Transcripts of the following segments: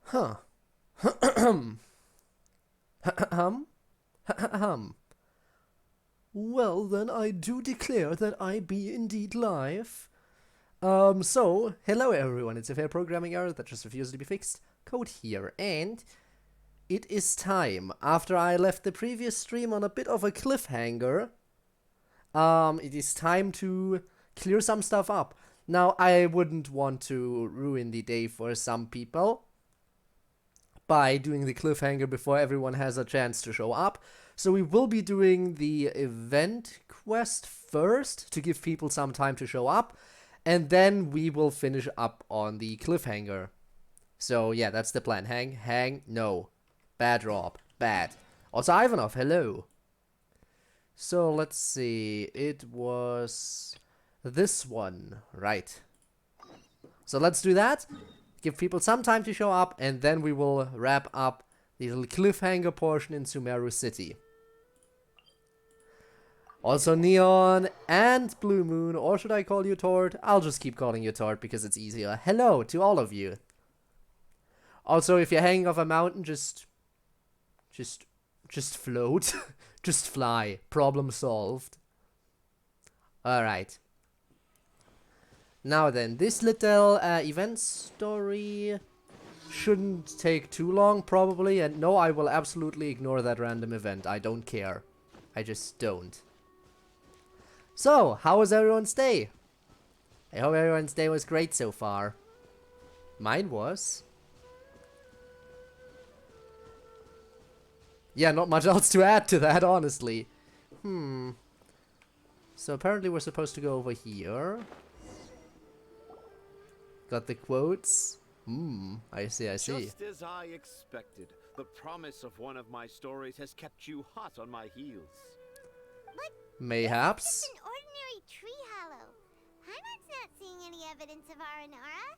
Huh. Well, then I do declare that I be indeed live. Hello everyone, it's a fair programming error that just refuses to be fixed. Code here, and it is time, after I left the previous stream on a bit of a cliffhanger, it is time to clear some stuff up. Now, I wouldn't want to ruin the day for some people by doing the cliffhanger before everyone has a chance to show up. So we will be doing the event quest first to give people some time to show up, and then we will finish up on the cliffhanger. So yeah, that's the plan. Hang, no. Bad drop, bad. Also Ivanov, hello. So let's see, it was this one, right. So let's do that. Give people some time to show up, and then we will wrap up the little cliffhanger portion in Sumeru City. Also Neon and Blue Moon, or should I call you Tord? I'll just keep calling you Tord because it's easier. Hello to all of you. Also, if you're hanging off a mountain, just float. Just fly. Problem solved. Alright. Now then, this little event story shouldn't take too long, probably. And no, I will absolutely ignore that random event. I don't care. I just don't. So, how was everyone's day? I hope everyone's day was great so far. Mine was. Yeah, not much else to add to that, honestly. So apparently we're supposed to go over here. Got the quotes. I see. Just as I expected, the promise of one of my stories has kept you hot on my heels. But Mayhaps. this is just an ordinary tree hollow. Heimat's not seeing any evidence of Aranara.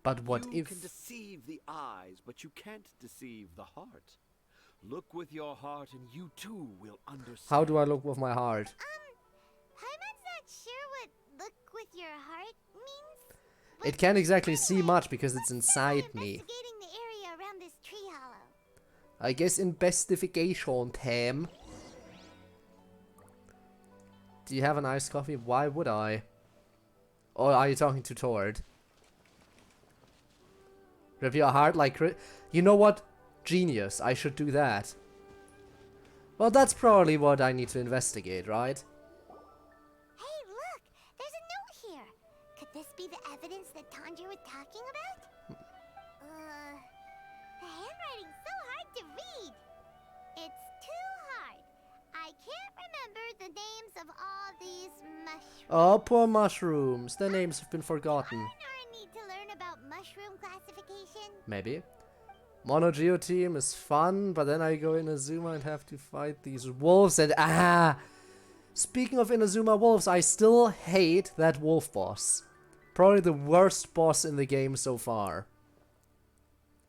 But what You if... can deceive the eyes, but you can't deceive the heart. Look with your heart and you too will understand. How do I look with my heart? Heimat's not sure what look with your heart means. But It can't exactly see anyway, much because it's let's start inside me. investigating the area around this tree hollow. I guess investigation time. Do you have an iced coffee? Why would I? Or are you talking to Tord? Rip your heart like... You know what? Genius. I should do that. Well, that's probably what I need to investigate, right? Hey, look! There's a note here. Could this be the evidence that Tanjiro was talking about? The handwriting's so hard to read. It's too hard. I can't remember the names of all these mushrooms. Oh, poor mushrooms. Their names have been forgotten. Aranara need to learn about mushroom classification. Maybe. Mono Geo team is fun, but then I go in Inazuma and have to fight these wolves and Speaking of Inazuma wolves, I still hate that wolf boss. Probably the worst boss in the game so far.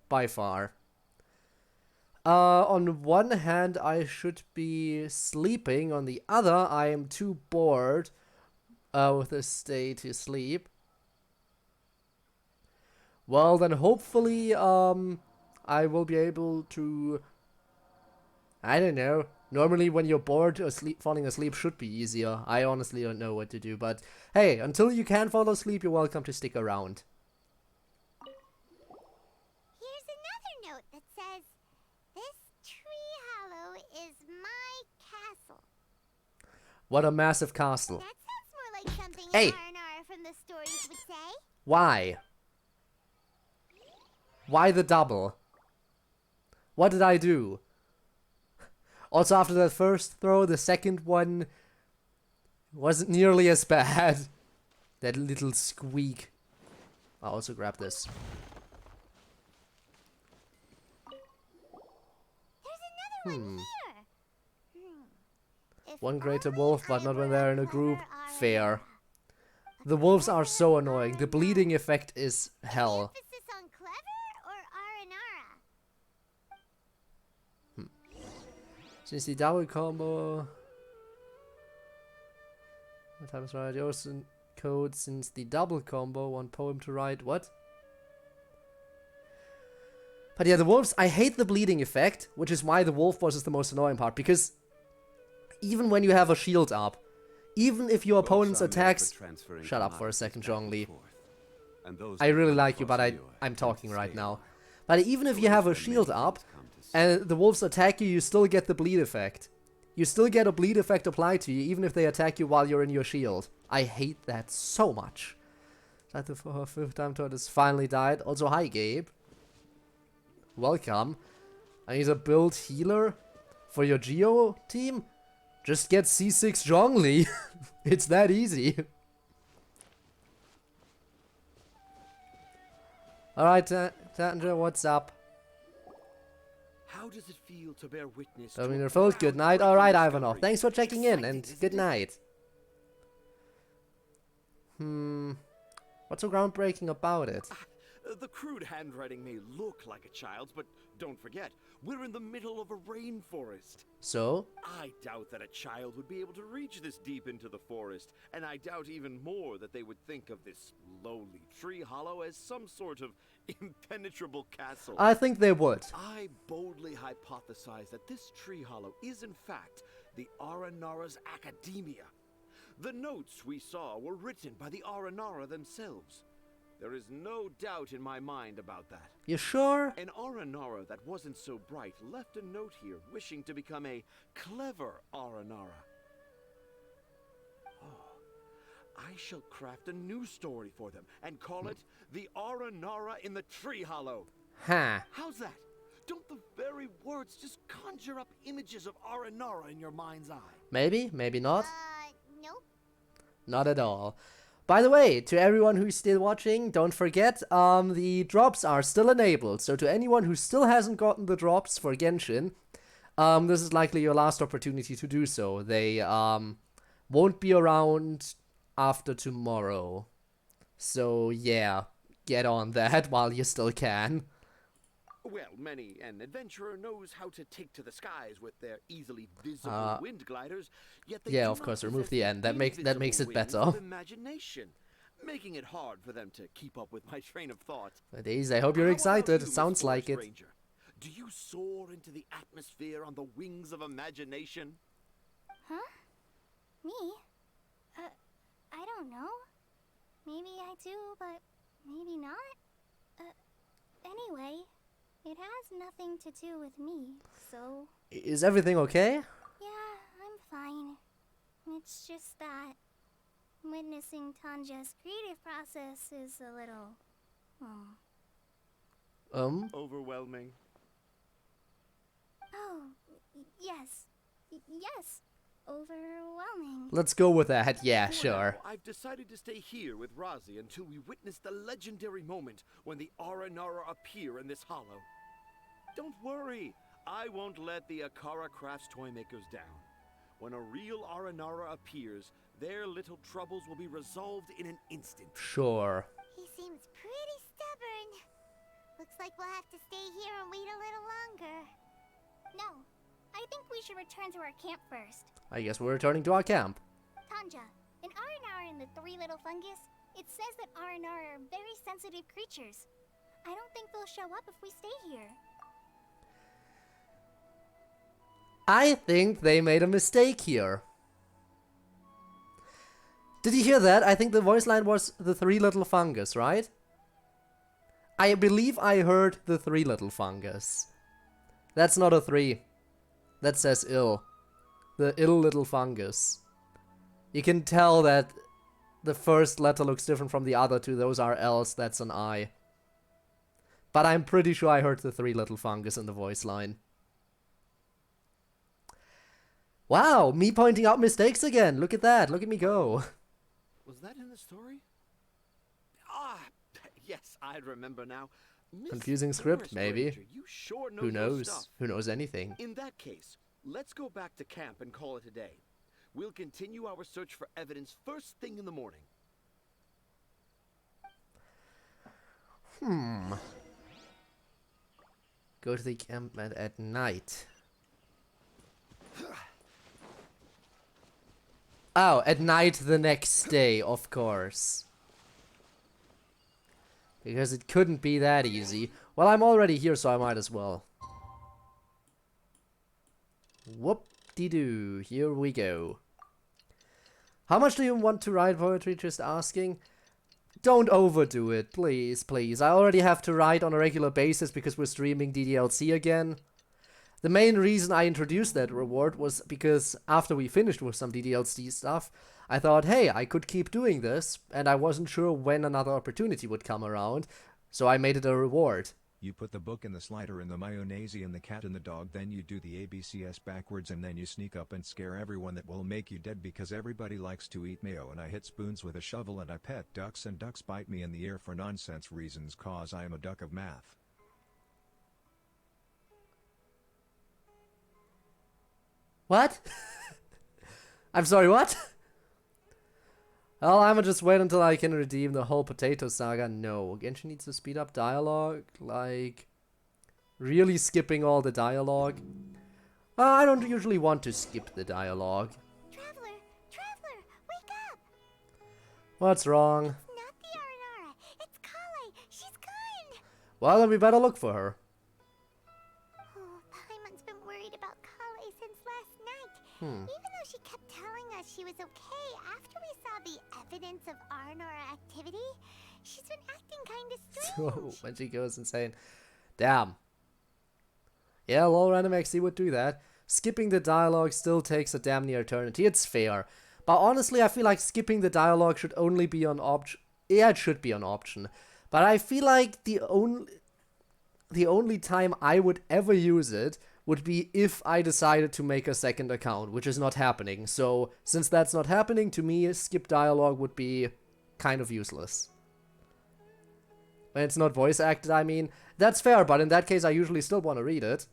By far. On one hand, I should be sleeping. On the other, I am too bored with this stay to sleep. Well, then hopefully, I will be able to... I don't know. Normally when you're bored, falling asleep should be easier. I honestly don't know what to do, but hey, until you can fall asleep, you're welcome to stick around. Here's another note that says, "This tree hollow is my castle." What a massive castle. That sounds more like something Hey! Aranara from the stories would say. Why? Why the double? What did I do? Also, after that first throw, the second one wasn't nearly as bad. That little squeak. I'll also grab this. There's another one here. If One greater only wolf, but I not when were they're a in a group. clever Fair. Aranara. The wolves are so annoying. The bleeding effect is hell. Emphasis on clever or Aranara? Since the double combo... What time is right? Yosin code since the double combo. One poem to write. What? But yeah, the wolves, I hate the bleeding effect, which is why the wolf boss is the most annoying part, because even when you have a shield up, even if your opponent's attacks... Shut up for a second, Zhongli. I really like you, but I'm talking right now. But even if you have a shield up, and the wolves attack you, you still get the bleed effect. You still get a bleed effect applied to you, even if they attack you while you're in your shield. I hate that so much. That the fifth time tortoise finally died. Also, hi, Gabe. Welcome. I need a build healer for your Geo team. Just get C6 Zhongli. It's that easy. Alright, Tanger, what's up? How does it feel to bear witness to Dominic a Fold, good night. Alright, groundbreaking Ivanov. discovery? Thanks for checking in, Exciting, and isn't good it? night. What's so groundbreaking about it? The crude handwriting may look like a child's, but don't forget, we're in the middle of a rainforest. So? I doubt that a child would be able to reach this deep into the forest, and I doubt even more that they would think of this lowly tree hollow as some sort of impenetrable castle. I think they would. I boldly hypothesize that this tree hollow is in fact the Aranara's academia. The notes we saw were written by the Aranara themselves. There is no doubt in my mind about that. You sure? An Aranara that wasn't so bright left a note here wishing to become a clever Aranara. Oh, I shall craft a new story for them and call it The Aranara in the Tree Hollow. Huh. How's that? Don't the very words just conjure up images of Aranara in your mind's eye? Maybe, maybe not. Nope. Not at all. By the way, to everyone who's still watching, don't forget, the drops are still enabled. So to anyone who still hasn't gotten the drops for Genshin, this is likely your last opportunity to do so. They won't be around after tomorrow. So yeah, get on that while you still can. Well, many an adventurer knows how to take to the skies with their easily visible wind gliders, yet they yeah, do of not course, remove possess the end. That makes it invisible better. wings of imagination, making it hard for them to keep up with my train of thought. Daisy, I hope you're How excited. about you, It Miss sounds like Forest it. Ranger? Do you soar into the atmosphere on the wings of imagination? Huh? Me? I don't know. Maybe I do, but maybe not. Anyway, it has nothing to do with me, so... Is everything okay? Yeah, I'm fine. It's just that witnessing Tanja's creative process is a little... Overwhelming. Oh, yes. Yes. Overwhelming. Let's go with that. Yeah, For sure. now, I've decided to stay here with Razi until we witness the legendary moment when the Aranara appear in this hollow. Don't worry, I won't let the Akara Crafts toy makers down. When a real Aranara appears, their little troubles will be resolved in an instant. Sure. He seems pretty stubborn. Looks like we'll have to stay here and wait a little longer. No, I think we should return to our camp first. I guess we're returning to our camp. Tanja, in Aranara and the Three Little Fungus, it says that Aranara are very sensitive creatures. I don't think they'll show up if we stay here. I think they made a mistake here. Did you hear that? I think the voice line was the Three Little Fungus, right? I believe I heard the Three Little Fungus. That's not a 3. That says ill. The ill little fungus. You can tell that the first letter looks different from the other two. Those are L's, that's an I. But I'm pretty sure I heard the Three Little Fungus in the voice line. Wow, me pointing out mistakes again. Look at that. Look at me go. Was that in the story? Ah, yes, I remember now. Miss Confusing script, Forest maybe. Ranger, you sure know Who your knows? stuff. Who knows anything? In that case, let's go back to camp and call it a day. We'll continue our search for evidence first thing in the morning. Go to the encampment at night. Oh, at night the next day, of course. Because it couldn't be that easy. Well, I'm already here, so I might as well. Whoop-de-doo. Here we go. How much do you want to write poetry? Just asking. Don't overdo it, please, please. I already have to write on a regular basis because we're streaming DDLC again. The main reason I introduced that reward was because after we finished with some DDLC stuff, I thought, hey, I could keep doing this, and I wasn't sure when another opportunity would come around, so I made it a reward. You put the book in the slider and the mayonnaise and the cat and the dog, then you do the ABCS backwards, and then you sneak up and scare everyone that will make you dead because everybody likes to eat mayo, and I hit spoons with a shovel and I pet ducks and ducks bite me in the ear for nonsense reasons cause I am a duck of math. What? I'm sorry, what? Well, I'ma just wait until I can redeem the whole potato saga. No, Genshin needs to speed up dialogue. Like, really skipping all the dialogue. I don't usually want to skip the dialogue. Traveler, Traveler, wake up! What's wrong? It's not the Aranara. It's Kale. She's gone. Well, then we better look for her. Oh, Paimon's been worried about Kale since last night. Even though she kept telling us she was okay after we saw the evidence of Aranara activity, she's been acting kind of strange. So, when she goes insane. Damn. Yeah, lol, random XD would do that. Skipping the dialogue still takes a damn near eternity. It's fair. But honestly, I feel like skipping the dialogue should only be an option. Yeah, it should be an option. But I feel like the only time I would ever use it would be if I decided to make a second account, which is not happening. So, since that's not happening, to me, skip dialogue would be kind of useless. When it's not voice acted, I mean, that's fair, but in that case, I usually still want to read it.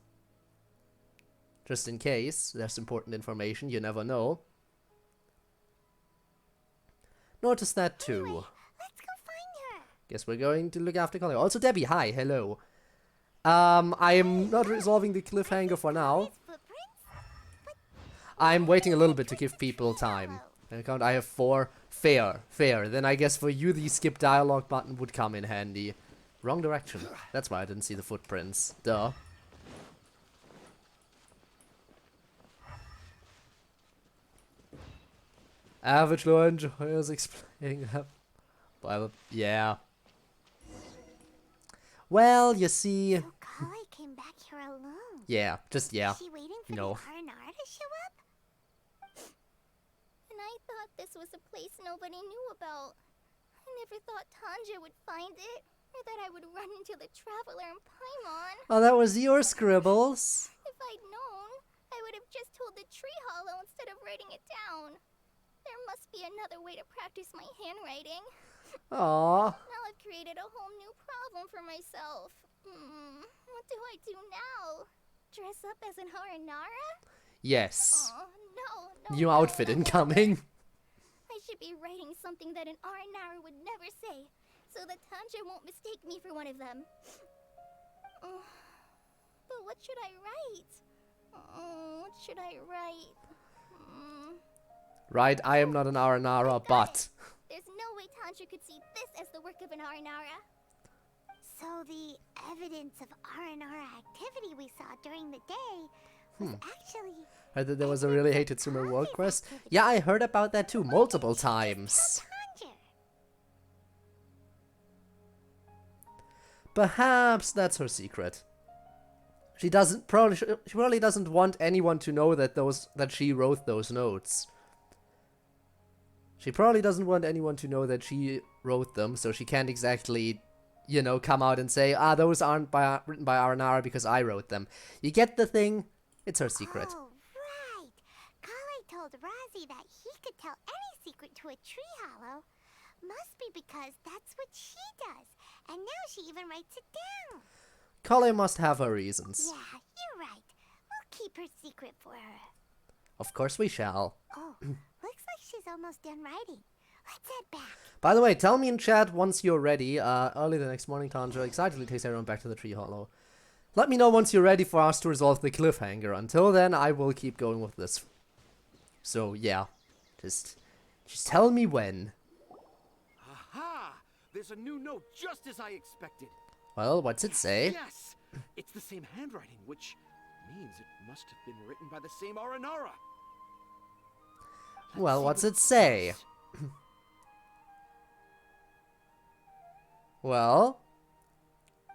Just in case, there's important information, you never know. Notice that too. Anyway, let's go find her. Guess we're going to look after Colin. Also, Debbie, hi, hello. I am not resolving the cliffhanger for now. I'm waiting a little bit to give people time. I have 4. Fair, fair. Then I guess for you the skip dialogue button would come in handy. Wrong direction. That's why I didn't see the footprints. Duh. Average low enjoyers explaining that. Well, yeah. Well, you see. So Kale came back here alone. Yeah, just yeah. Is she waiting for No. the Aranara to show up? And I thought this was a place nobody knew about. I never thought Tanja would find it, or that I would run into the Traveler and Paimon. Oh, that was your scribbles. If I'd known, I would have just told the tree hollow instead of writing it down. There must be another way to practice my handwriting. Aww. Now I've created a whole new problem for myself. What do I do now? Dress up as an Aranara? Yes. Oh, no, New outfit incoming. I should be writing something that an Aranara would never say, so that Tanja won't mistake me for one of them. But what should I write? What should I write? Right, I am not an Aranara, but... There's no way Tanja could see this as the work of an Aranara. So the evidence of Aranara activity we saw during the day was actually... Heard that there was a really hated Sumeru world quest. Yeah, I heard about that too, multiple times. Tanja. Perhaps that's her secret. She probably doesn't want anyone to know that she wrote those notes. She probably doesn't want anyone to know that she wrote them, so she can't exactly, you know, come out and say, those aren't written by Aranara because I wrote them. You get the thing? It's her secret. Oh, right. Kale told Razi that he could tell any secret to a tree hollow. Must be because that's what she does. And now she even writes it down. Kale must have her reasons. Yeah, you're right. We'll keep her secret for her. Of course we shall. Oh, looks like she's almost done writing. Let's head back. By the way, tell me in chat once you're ready. Early the next morning, Tanja excitedly takes everyone back to the tree hollow. Let me know once you're ready for us to resolve the cliffhanger. Until then, I will keep going with this. So, yeah. Just tell me when. Aha! there's a new note just as I expected. Well, what's it say? Yes! It's the same handwriting, which means it must have been written by the same Aranara. Well, what's it say? Well,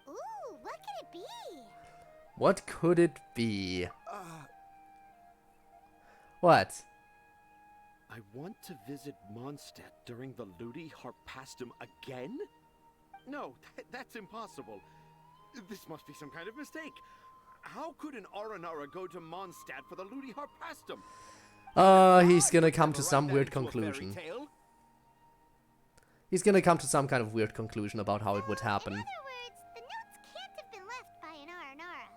Ooh, what could it be? what could it be? What? I want to visit Mondstadt during the Ludi Harpastum again? No, that's impossible. This must be some kind of mistake. How could an Aranara go to Mondstadt for the Ludi Harpastum? He's gonna come to Never some write that weird into a fairy conclusion. tale. He's gonna come to some kind of weird conclusion about how it would happen. In other words, the notes can't have been left by an Aranara.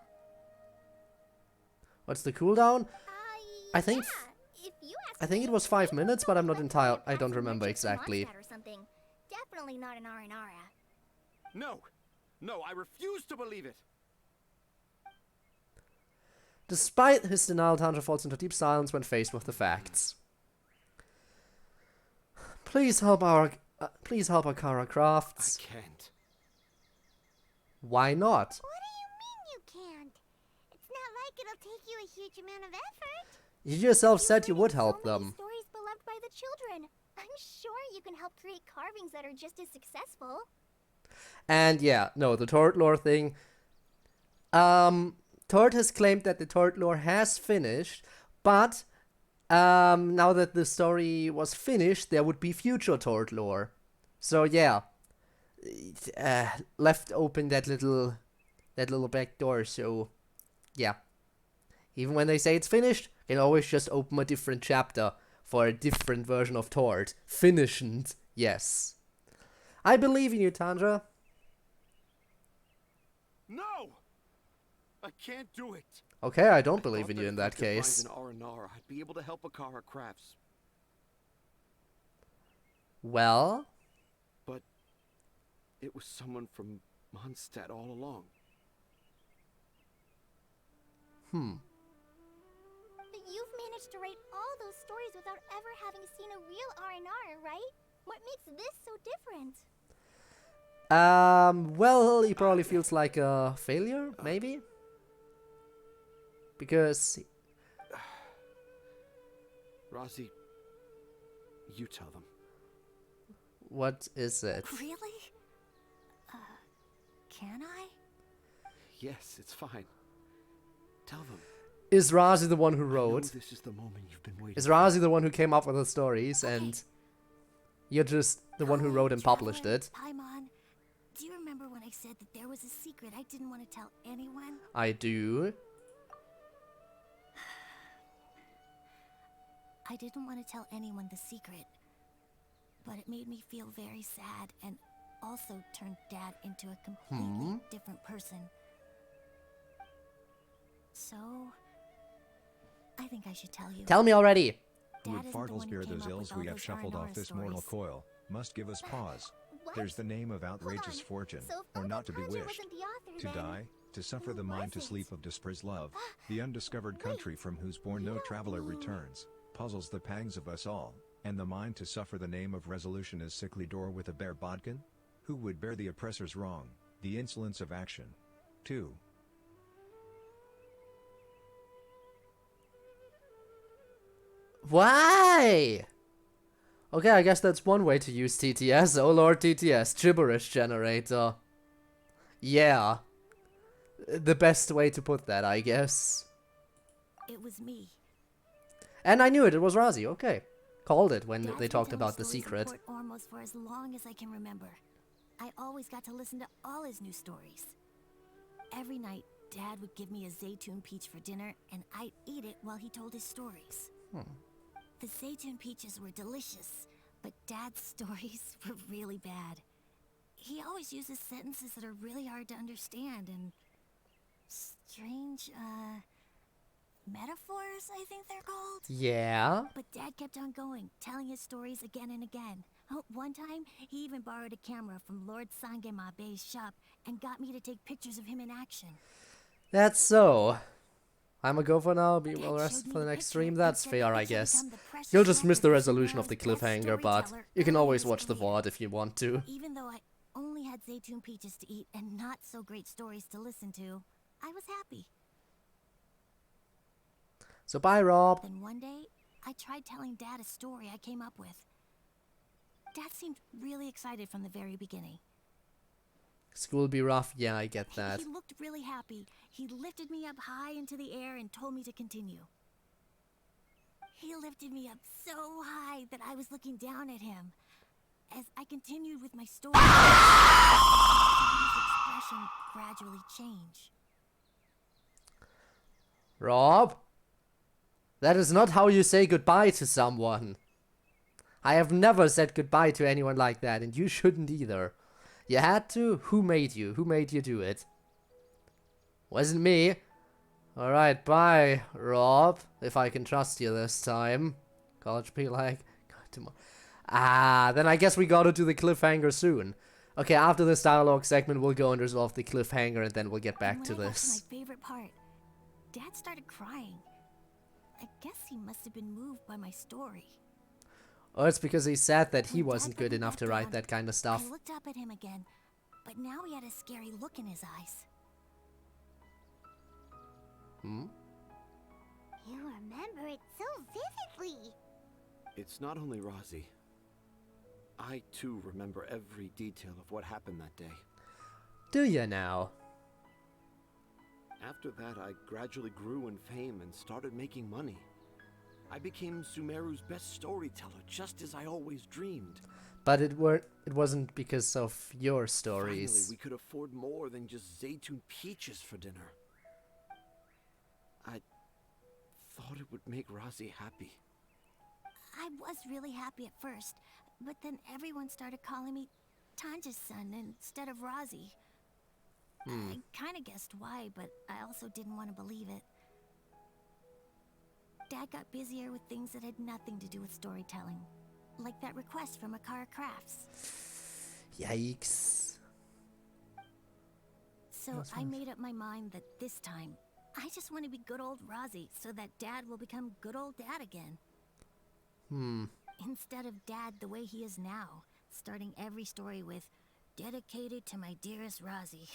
What's the cooldown? I think yeah, if you ask I think me, it was 5 it minutes, was but I'm not something entire. like I don't passing remember merchants to exactly. Mondstadt or something. Definitely not an Aranara. No, no, I refuse to believe it. Despite his denial, Tundra falls into deep silence when faced with the facts. Please help our Kara I Crafts. can't. Why not? What do you mean you can't? It's not like it'll take you a huge amount of effort. You yourself You've said you would written help so many them. stories beloved by the children. I'm sure you can help create carvings that are just as successful. And yeah, no, the Tord lore thing. Tord has claimed that the Tord lore has finished, but now that the story was finished, there would be future Tord lore. So yeah, left open that little back door. So yeah, even when they say it's finished, you can always just open a different chapter for a different version of Tord. Finished, yes. I believe in you, Tundra. No! I can't do it. Okay, I don't I believe thought in you in if I that could find case. an Aranara, I'd be able to help Akara Crafts. Well, But it was someone from Mondstadt all along. But you've managed to write all those stories without ever having seen a real Aranara, right? What makes this so different? well, he probably feels like a failure, maybe? Because, Rosie, you tell them. what is it? Really? Can I? Yes, it's fine. Tell them. Is Razi the one who I know wrote? this is the moment you've been waiting Is for. Razi the one who came up with the stories, and you're just the one who wrote and published it? Paimon, do you remember when I said that there was a secret I didn't want to tell anyone? I do. I didn't want to tell anyone the secret, but it made me feel very sad and also turned Dad into a completely different person. So, I think I should tell you. Tell me already. Dad Would isn't the one Fartles who bear came those up ills with we all have those shuffled off Aranara this mortal stories. coil, must give us pause. What? There's the name of outrageous on. fortune, So if or Uncle not to be Tanjiro wished. wasn't the author, To then die, to suffer who the mind to was sleep it? of dispersed love, the undiscovered country from whose bourne no You traveler mean- returns, puzzles the pangs of us all, and the mind to suffer the name of resolution is sickly door with a bare bodkin? Who would bear the oppressor's wrong, the insolence of action? 2. Why? Okay, I guess that's one way to use TTS. Oh lord, TTS, gibberish generator. Yeah. The best way to put that, I guess. It was me. And I knew it was Razi, okay. Called it when Dad's they been talked telling about the stories in secret. Port Ormos for as long as I can remember. I always got to listen to all his new stories. Every night, Dad would give me a Zaytun peach for dinner, and I'd eat it while he told his stories. The Zaytun peaches were delicious, but Dad's stories were really bad. He always uses sentences that are really hard to understand and strange, metaphors, I think they're called. Yeah. But Dad kept on going, telling his stories again and again. Oh, one time, he even borrowed a camera from Lord Sangema Bey's shop and got me to take pictures of him in action. That's so. I'ma go for now, be Dad well rested showed for me the the next picture stream, and that's said fair, that I it should guess. become the precious You'll just miss the record of resolution of the Sumeru's best cliffhanger, but storyteller you can early in always his watch the career. VOD if you want to. Even though I only had Zaytoon peaches to eat and not so great stories to listen to, I was happy. So bye, Rob. Then one day, I tried telling Dad a story I came up with. Dad seemed really excited from the very beginning. School be rough. Yeah, I get that. He looked really happy. He lifted me up high into the air and told me to continue. He lifted me up so high that I was looking down at him. As I continued with my story, his expression gradually changed. Rob? That is not how you say goodbye to someone. I have never said goodbye to anyone like that, and you shouldn't either. You had to? Who made you? Who made you do it? Wasn't me. Alright, bye, Rob. If I can trust you this time. College be like... God, tomorrow. Then I guess we gotta do the cliffhanger soon. Okay, after this dialogue segment, we'll go and resolve the cliffhanger, and then we'll get back to When I got this. to my favorite part, Dad started crying. I guess he must have been moved by my story. Oh, it's because he said that he When Dad wasn't put good me enough back to write down, that kind of stuff. I looked up at him again, but now he had a scary look in his eyes. Hmm? You remember it so vividly. It's not only Rosie. I too remember every detail of what happened that day. Do you now? After that, I gradually grew in fame and started making money. I became Sumeru's best storyteller, just as I always dreamed. But it wasn't because of your Finally, stories. we could afford more than just Zaytoon peaches for dinner. I thought it would make Rosie happy. I was really happy at first, but then everyone started calling me Tanja's son instead of Rosie. I kind of guessed why, but I also didn't want to believe it. Dad got busier with things that had nothing to do with storytelling, like that request from Akara Crafts. Yikes. So I made up my mind that this time, I just want to be good old Rosie so that Dad will become good old Dad again. Instead of Dad the way he is now, starting every story with, "Dedicated to my dearest Rosie."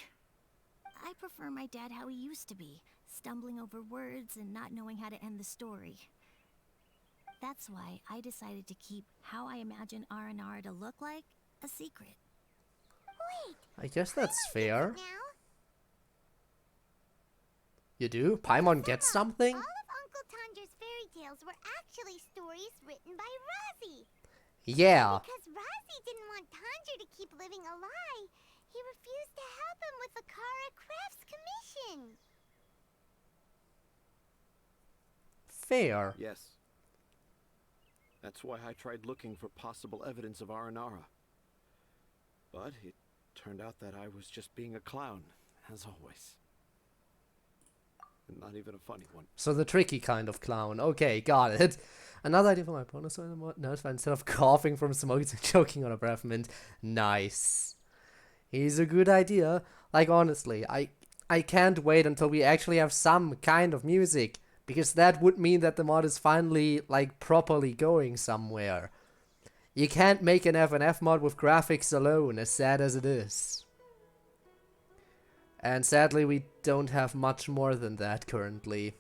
I prefer my dad how he used to be, stumbling over words and not knowing how to end the story. That's why I decided to keep how I imagine Aranara to look like a secret. Wait, I guess that's fair. now? You do? Paimon gets something? All of Uncle Tanja's fairy tales were actually stories written by Rosie. Yeah. Because Rosie didn't want Tanja to keep living a lie, he refused to help him with the Akara Crafts commission. Fair. Yes. That's why I tried looking for possible evidence of Aranara. But it turned out that I was just being a clown, as always. And not even a funny one. So the tricky kind of clown. Okay, got it. Another idea for my bonus item. No, it's fine. Instead of coughing from smoke and choking on a breath mint. Nice. He's a good idea. Like, honestly, I can't wait until we actually have some kind of music. Because that would mean that the mod is finally, like, properly going somewhere. You can't make an FNF mod with graphics alone, as sad as it is. And sadly, we don't have much more than that currently.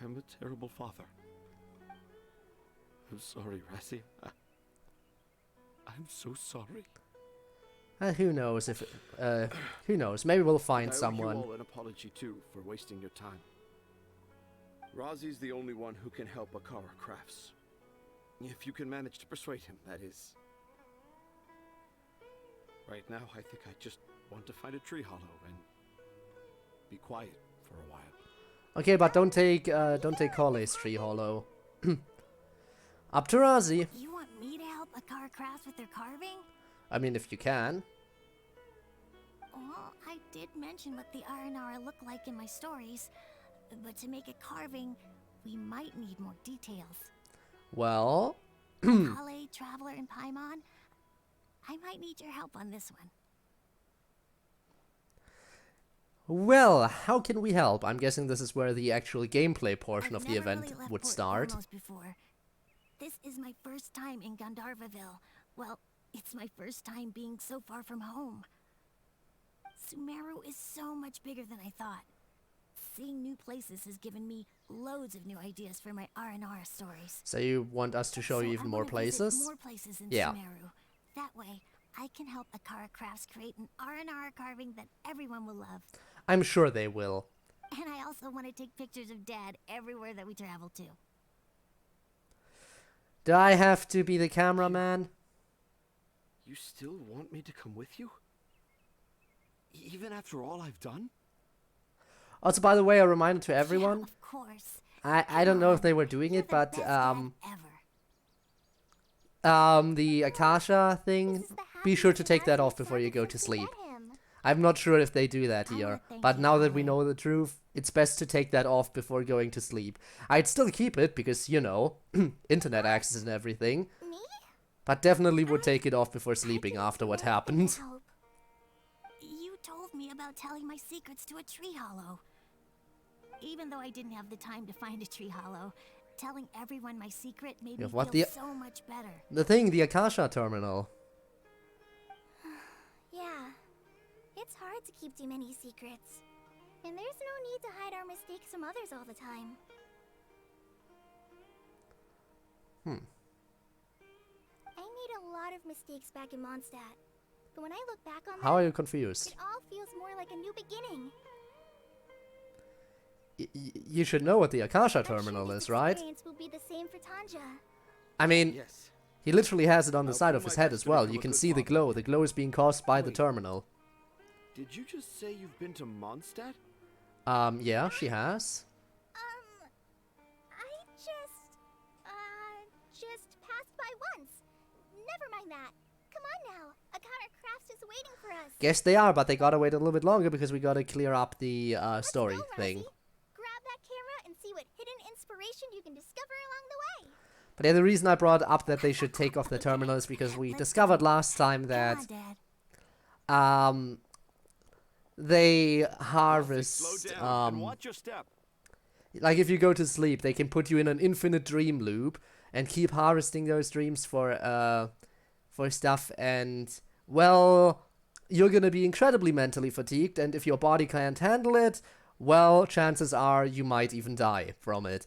I'm a terrible father. I'm sorry, Rassi. I'm so sorry. Who knows if... who knows? Maybe we'll find I owe someone. you all an apology, too, for wasting your time. Rosie's the only one who can help Akara Crafts. If you can manage to persuade him, that is. Right now, I think I just want to find a tree hollow and be quiet for a while. Okay, but don't take Colley's tree hollow. Up to Rosie. You want me to help Akara Crafts with their carving? I mean, if you can. Well, I did mention what the Aranara look like in my stories, but to make a carving, we might need more details. Well... Kale, Traveler, and Paimon, I might need your help on this one. Well, how can we help? I'm guessing this is where the actual gameplay portion I've of the never event really left would Port start. Thormos before. This is my first time in Gandharvaville. Well, It's my first time being so far from home. Sumeru is so much bigger than I thought. Seeing new places has given me loads of new ideas for my R&R stories. So you want us to show you even more places? More places in Yeah. Sumeru. That way, I can help Akara Crafts create an R&R carving that everyone will love. I'm sure they will. And I also want to take pictures of Dad everywhere that we travel to. Do I have to be the cameraman? You still want me to come with you? Even after all I've done? Also, by the way, a reminder to everyone. Yeah, of course. I don't know if they were doing You're it, the but best dad ever. the Akasha thing, This is the be sure to happiest take that Razi off before you go Simon to since sleep. we met him. I'm not sure if they do that I here, wanna thank but you, now that we Ollie. know the truth, it's best to take that off before going to sleep. I'd still keep it because, you know, internet access and everything, Me? but definitely would take it off before I sleeping can after do what anything to happened. help. You told me about telling my secrets to a tree hollow. Even though I didn't have the time to find a tree hollow, telling everyone my secret made Yeah, me what feel the- so much better. The thing, the Akasha terminal. Yeah. It's hard to keep too many secrets. And there's no need to hide our mistakes from others all the time. I made a lot of mistakes back in Mondstadt. But when I look back on How are them, you confused? it all feels more like a new beginning. You should know what the Akasha I'm sure terminal this is, right? experience will be the same for Tanja. I mean, Yes. he literally has it on the I'll side do of his my head best as to well. become You a can good see the father. glow. The glow is being caused by the Wait. terminal. Did you just say you've been to Mondstadt? Yeah, she has. I just passed by once. Never mind that. Come on now. Akara Crafts is waiting for us. Guess they are, but they gotta wait a little bit longer because we gotta clear up the Let's story go, thing. Rosie. Grab that camera and see what hidden inspiration you can discover along the way. But yeah, the reason I brought up that they should take off the terminal is because we discovered last time that Come on, Dad. they Slow harvest down and watch your step. like if you go to sleep, they can put you in an infinite dream loop and keep harvesting those dreams for stuff, and well, you're gonna be incredibly mentally fatigued, and if your body can't handle it, well, chances are you might even die from it.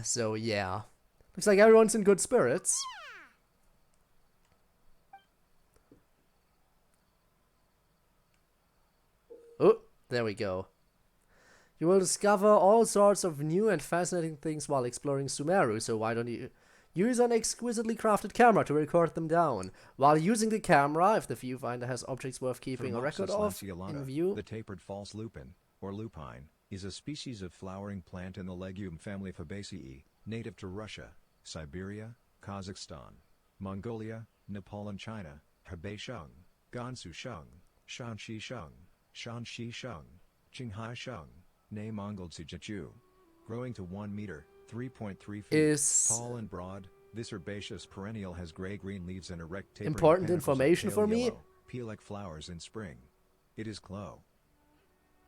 So yeah. Looks like everyone's in good spirits. Oh, there we go. You will discover all sorts of new and fascinating things while exploring Sumeru, so why don't you use an exquisitely crafted camera to record them down. While using the camera, if the viewfinder has objects worth keeping a record of in view, the tapered false lupin, or lupine, is a species of flowering plant in the legume family Fabaceae, native to Russia, Siberia, Kazakhstan, Mongolia, Nepal and China, Hebei Sheng, Gansu Sheng, Shanxi Sheng, Shanxi Sheng, Qinghai Sheng, Ne Mongol Tsijichu. Growing to 1 meter, 3.3 feet, is tall and broad, this herbaceous perennial has gray-green leaves and erect tapering important panicles of information pale for me. yellow, peel like flowers in spring. It is Clo.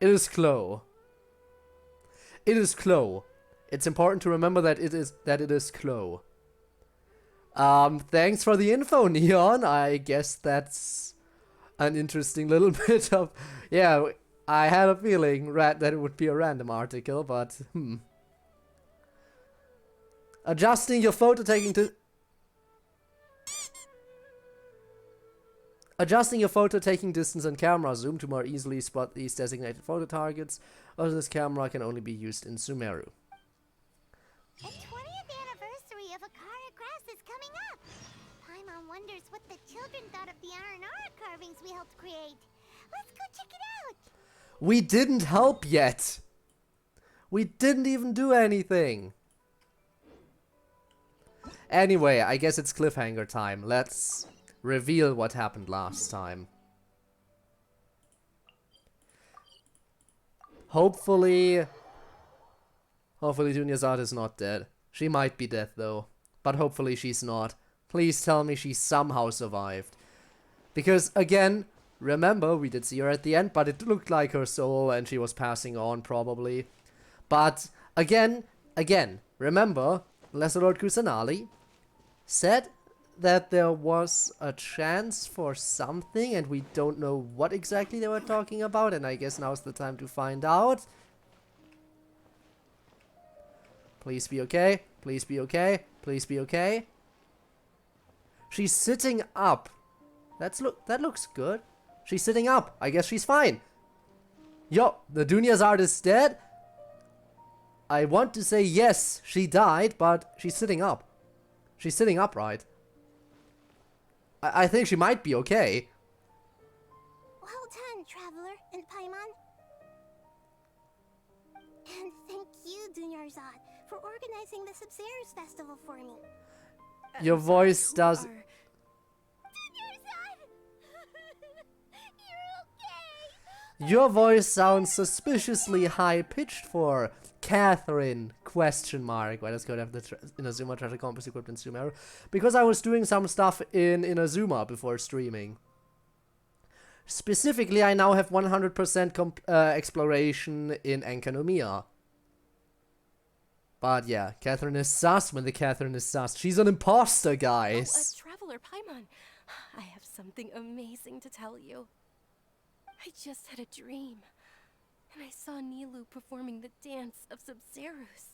It is Clo. It is Clo. It's important to remember that it is Clo. Thanks for the info, Neon. I guess that's an interesting little bit of... Yeah, I had a feeling that it would be a random article, but... Adjusting your photo taking distance and camera zoom to more easily spot these designated photo targets. Also, this camera can only be used in Sumeru. The 20th anniversary of Akara Crafts is coming up. Paimon wonders what the children thought of the R&R carvings we helped create. Let's go check it out. We didn't help yet. We didn't even do anything. Anyway, I guess it's cliffhanger time. Let's reveal what happened last time. Hopefully Dunyarzad is not dead. She might be dead though, but hopefully she's not. Please tell me she somehow survived. Because again, remember, we did see her at the end, but it looked like her soul and she was passing on probably. But again, remember, Lesser Lord Kusanali said that there was a chance for something, and we don't know what exactly they were talking about, and I guess now's the time to find out. Please be okay. Please be okay. Please be okay. She's sitting up. That looks good. She's sitting up. I guess she's fine. Yo, the Dunyazard is dead. I want to say yes, she died, but she's sitting up. She's sitting upright. I think she might be okay. Well done, Traveler and Paimon. And thank you, Dunyarzad, for organizing the Sumeru's festival for me. Your voice does... Dunyarzad! You're okay! Your voice sounds suspiciously high-pitched for Catherine, question mark. Why does Code have the Inazuma treasure compass equipped in Sumeru? Because I was doing some stuff in Inazuma before streaming. Specifically, I now have 100% exploration in Enkanomiya. But yeah, Catherine is sus when the Catherine is sus. She's an imposter, guys. Oh, Traveler Paimon, I have something amazing to tell you. I just had a dream, and I saw Nilou performing the dance of Sumeru's.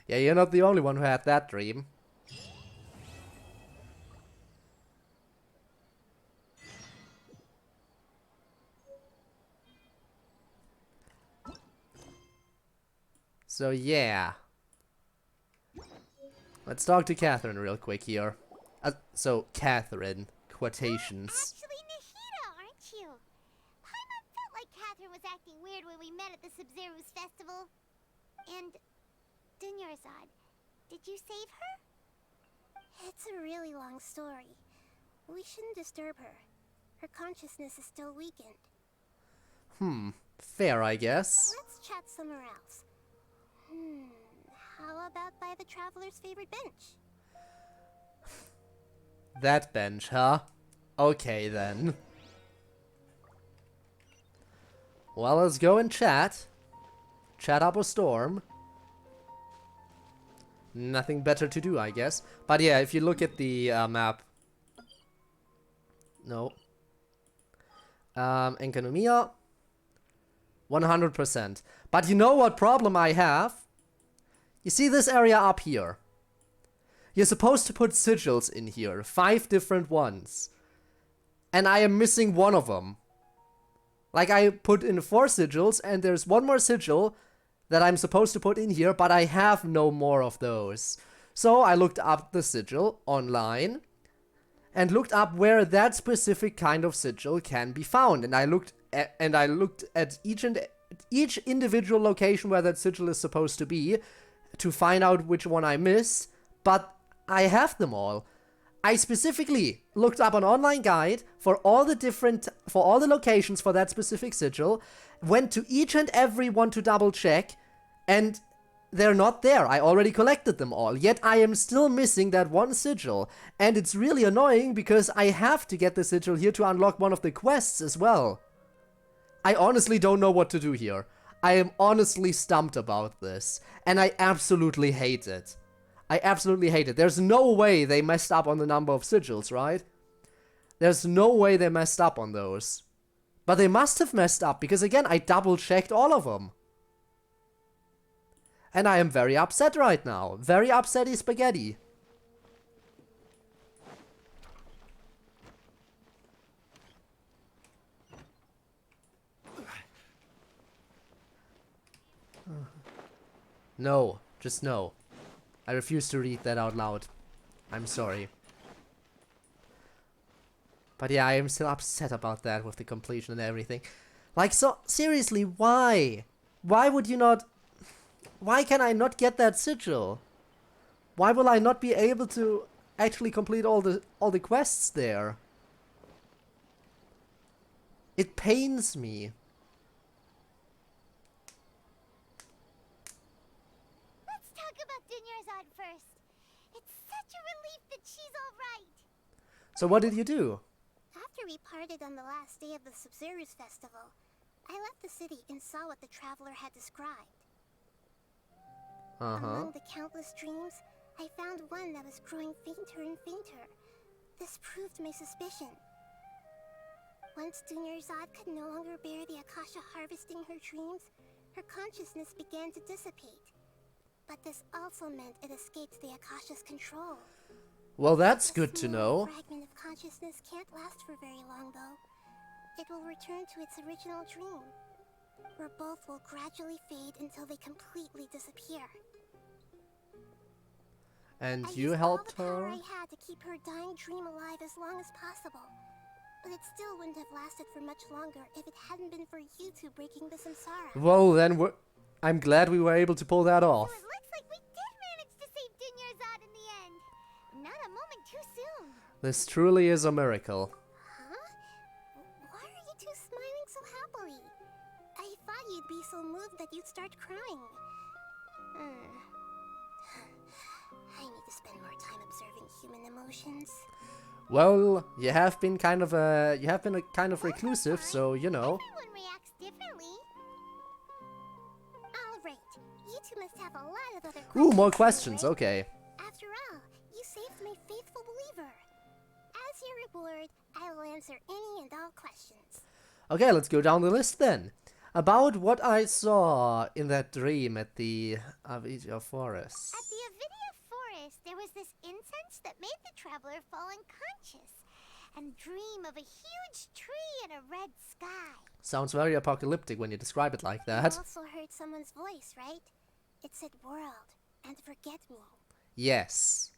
Yeah, you're not the only one who had that dream. So yeah. Let's talk to Catherine real quick here. So, Catherine, quotations. Actually Nihida, aren't you? Paimon felt like Catherine was acting weird when we met at the Sumeru's festival. And Dunyarzad, did you save her? It's a really long story. We shouldn't disturb her. Her consciousness is still weakened. Fair, I guess. Let's chat somewhere else. How about by the Traveler's favorite bench? That bench, huh? Okay, then. Well, let's go and chat. Chat up a storm. Nothing better to do, I guess. But yeah, if you look at the map... No. Enkanomiya. 100%. But you know what problem I have? You see this area up here? You're supposed to put sigils in here. 5 different ones. And I am missing one of them. Like, I put in 4 sigils, and there's one more sigil that I'm supposed to put in here, but I have no more of those. So I looked up the sigil online, and looked up where that specific kind of sigil can be found. And I looked at each individual location where that sigil is supposed to be, to find out which one I missed, but I have them all. I specifically looked up an online guide for all the locations for that specific sigil, went to each and every one to double check, and they're not there. I already collected them all, yet I am still missing that one sigil, and it's really annoying because I have to get the sigil here to unlock one of the quests as well. I honestly don't know what to do here. I am honestly stumped about this, and I absolutely hate it. I absolutely hate it. There's no way they messed up on the number of sigils, right? There's no way they messed up on those. But they must have messed up, because again, I double-checked all of them. And I am very upset right now. Very upsetty spaghetti. No, just no. I refuse to read that out loud. I'm sorry. But yeah, I am still upset about that with the completion and everything. Like, so, seriously, why? Why would you not... Why can I not get that sigil? Why will I not be able to actually complete all the quests there? It pains me. Let's talk about Dunyarzad first. It's such a relief that she's alright. So what did you do? After we parted on the last day of the Sumeru's festival, I left the city and saw what the Traveler had described. Among the countless dreams, I found one that was growing fainter and fainter, This proved my suspicion. Once Dunyarzad could no longer bear the Akasha harvesting her dreams, her consciousness began to dissipate. But this also meant it escaped the Akasha's control. Well, that's A good to small know. fragment of consciousness can't last for very long, though. It will return to its original dream, where both will gradually fade until they completely disappear. And I you used helped all the power her? I had to keep her dying dream alive as long as possible. But it still wouldn't have lasted for much longer if it hadn't been for you two breaking the samsara. Well, then I'm glad we were able to pull that off. So it looks like we did manage to save Dunyarzad in the end. Not a moment too soon. This truly is a miracle. Huh? Why are you two smiling so happily? I thought you'd be so moved that you'd start crying. I need to spend more time observing human emotions. Well, you have been kind of reclusive, so you know. Everyone reacts differently. Alright, you two must have a lot of other questions. Ooh, more questions. right? Okay. After all, you saved my faithful believer. As your reward, I will answer any and all questions. Okay, let's go down the list then. About what I saw in that dream at the Avidya forest. At the Avidya forest, there was this incense that made the traveler fall unconscious and dream of a huge tree and a red sky. Sounds very apocalyptic when you describe it like that. You also heard someone's voice, right? It said world and forget me. Yes.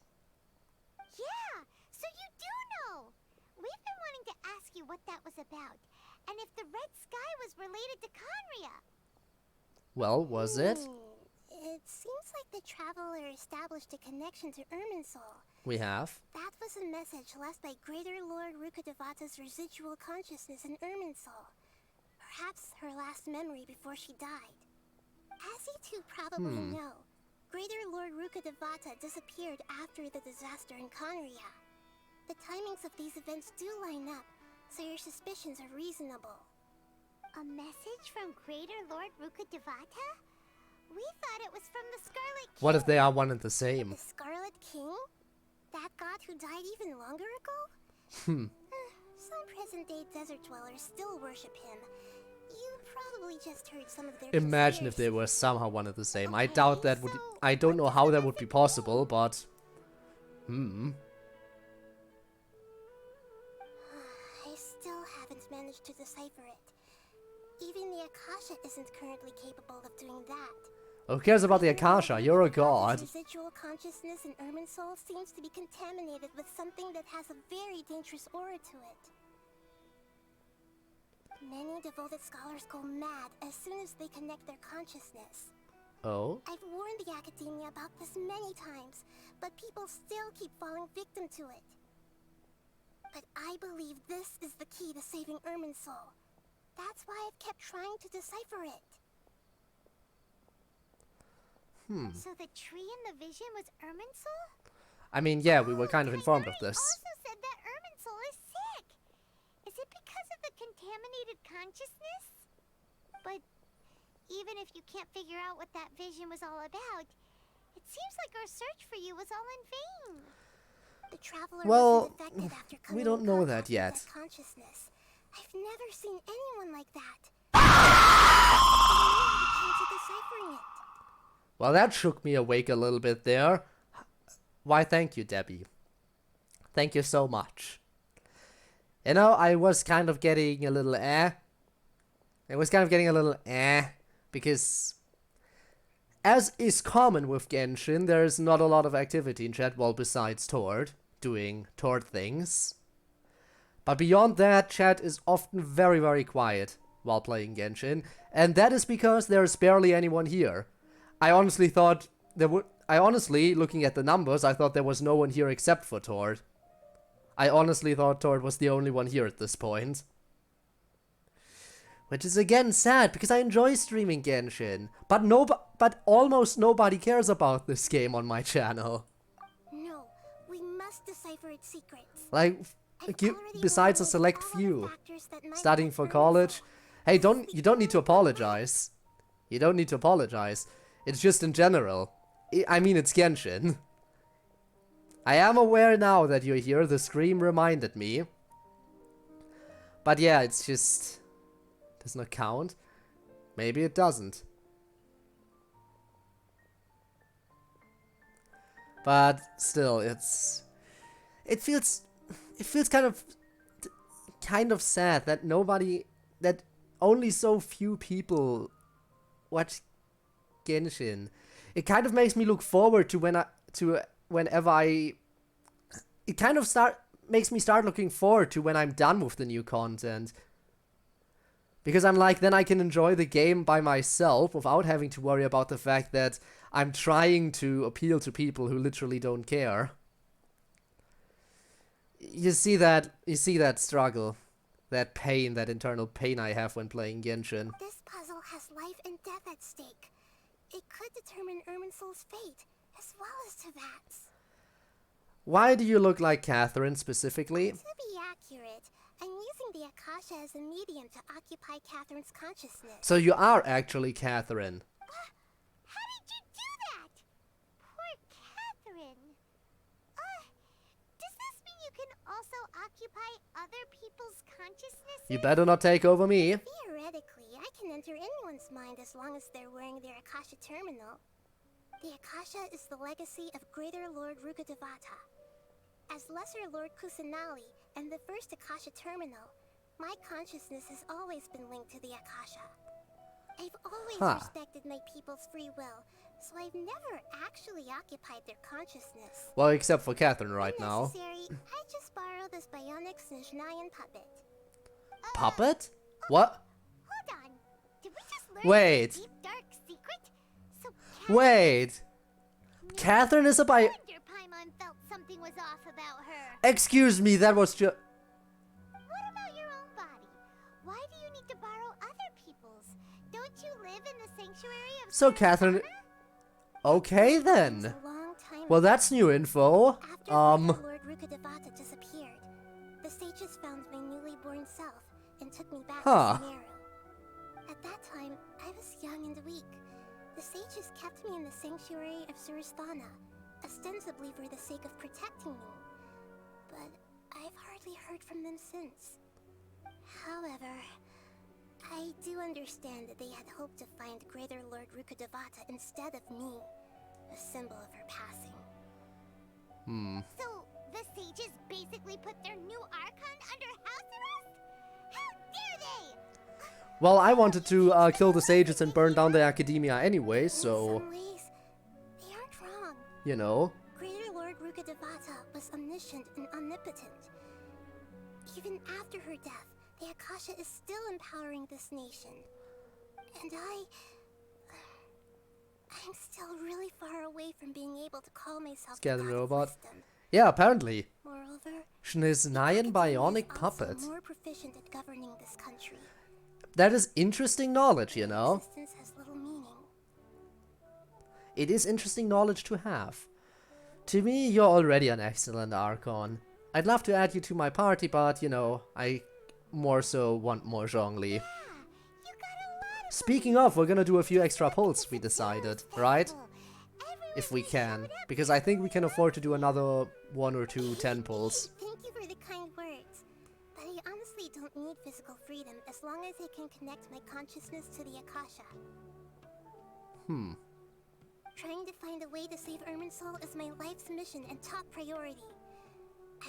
Yeah, so you do know. We've been wanting to ask you what that was about, and if the red sky was related to Conria. Well, was it? It seems like the traveler established a connection to Irminsul. We have. That was a message left by Greater Lord Rukkhadevata's residual consciousness in Irminsul. Perhaps her last memory before she died. As you two probably know, Greater Lord Rukkhadevata disappeared after the disaster in Conria. The timings of these events do line up, so your suspicions are reasonable. A message from Greater Lord Rukkhadevata? We thought it was from the Scarlet King. What if they are one and the same? The Scarlet King? That god who died even longer ago? Some present-day desert dwellers still worship him. You probably just heard some of their Imagine if they were somehow one and the same. I doubt that would. I don't know how that would be possible, but. I still haven't managed to decipher it. Even the Akasha isn't currently capable of doing that. Who cares about the Akasha? You're a god. His residual consciousness in Irminsul seems to be contaminated with something that has a very dangerous aura to it. Many devoted scholars go mad as soon as they connect their consciousness. Oh? I've warned the academia about this many times, but people still keep falling victim to it. But I believe this is the key to saving Irminsul. That's why I've kept trying to decipher it. So the tree in the vision was Irminsul? I mean, yeah, we were kind of informed of this. Also said that Irminsul is sick. Is it because of the contaminated consciousness? But even if you can't figure out what that vision was all about, it seems like our search for you was all in vain. The traveler Well, was infected after we coming don't in know contact that yet. with consciousness. I've never seen anyone like that. Deciphering it. Well, that shook me awake a little bit there. Why, thank you, Debbie. Thank you so much. You know, I was kind of getting a little because as is common with Genshin, there's not a lot of activity in chat, well, besides Tord, doing Tord things. But beyond that, chat is often very, very quiet while playing Genshin, and that is because there's barely anyone here. I honestly, looking at the numbers, I thought there was no one here except for Tord. I honestly thought Tord was the only one here at this point. Which is again sad, because I enjoy streaming Genshin, but almost nobody cares about this game on my channel. No, we must decipher its secrets. Like, besides a select few. Studying for college. Hey, you don't need to apologize. You don't need to apologize. It's just in general. I mean, it's Genshin. I am aware now that you're here. The scream reminded me. But yeah, it's just... does not count. Maybe it doesn't. But still, it's... It feels kind of sad that that only so few people watch Genshin. It kind of makes me look forward to whenever I... It kind of makes me start looking forward to when I'm done with the new content. Because I'm like, then I can enjoy the game by myself without having to worry about the fact that I'm trying to appeal to people who literally don't care. You see that struggle, that pain, that internal pain I have when playing Genshin. This puzzle has life and death at stake. It could determine Irminsul's fate, as well as Teyvat's. Why do you look like Catherine specifically? To be accurate, I'm using the Akasha as a medium to occupy Catherine's consciousness. So you are actually Catherine. How did you do that? Poor Catherine. Does this mean you can also occupy other people's consciousnesses? You better not take over me. Theoretically, I can enter anyone's mind as long as they're wearing their Akasha terminal. The Akasha is the legacy of Greater Lord Rukkhadevata. As Lesser Lord Kusanali and the first Akasha terminal, my consciousness has always been linked to the Akasha. I've always respected my people's free will, so I've never actually occupied their consciousness. Well, except for Catherine right now. I just borrowed this bionic Tighnari puppet. Puppet? What? Hold on. Did we just learn Wait. a deep dark secret? So Wait. Catherine is a No wonder Paimon felt something was off about her. Excuse me, that was just... What about your own body? Why do you need to borrow other people's? Don't you live in the sanctuary of So Catherine... Okay then. A long time Well, that's new info. After Lord Rukkhadevata disappeared, the sages found my newly born self and took me back to Sumeru. At that time, I was young and weak. The sages kept me in the sanctuary of Surasthana, ostensibly for the sake of protecting me. But I've hardly heard from them since. However, I do understand that they had hoped to find Greater Lord Rukkhadevata instead of me, a symbol of her passing. So, the sages basically put their new archon under house arrest? How dare they! Well, I wanted to kill the sages and burn down the academia anyway, so... In some ways, they aren't wrong. You know. Greater Lord Rukkhadevata was omniscient and omnipotent. Even after her death, the Akasha is still empowering this nation. And I'm still really far away from being able to call myself Scared the the God of robot. Wisdom. Yeah, apparently. Moreover, Tighnari bionic is also puppet. more proficient at governing this country. That is interesting knowledge, you know. Existence has little meaning. It is interesting knowledge to have. To me, you're already an excellent archon. I'd love to add you to my party, but, you know, I more so want more Zhongli. You got a lot of Speaking of, we're gonna do a few extra polls, we decided, right? If we can. Because I think we can afford to do another 1 or 2 10 polls. Thank you for the kind words. But I honestly don't need physical freedom as long as I can connect my consciousness to the Akasha. Trying to find a way to save Irminsul is my life's mission and top priority.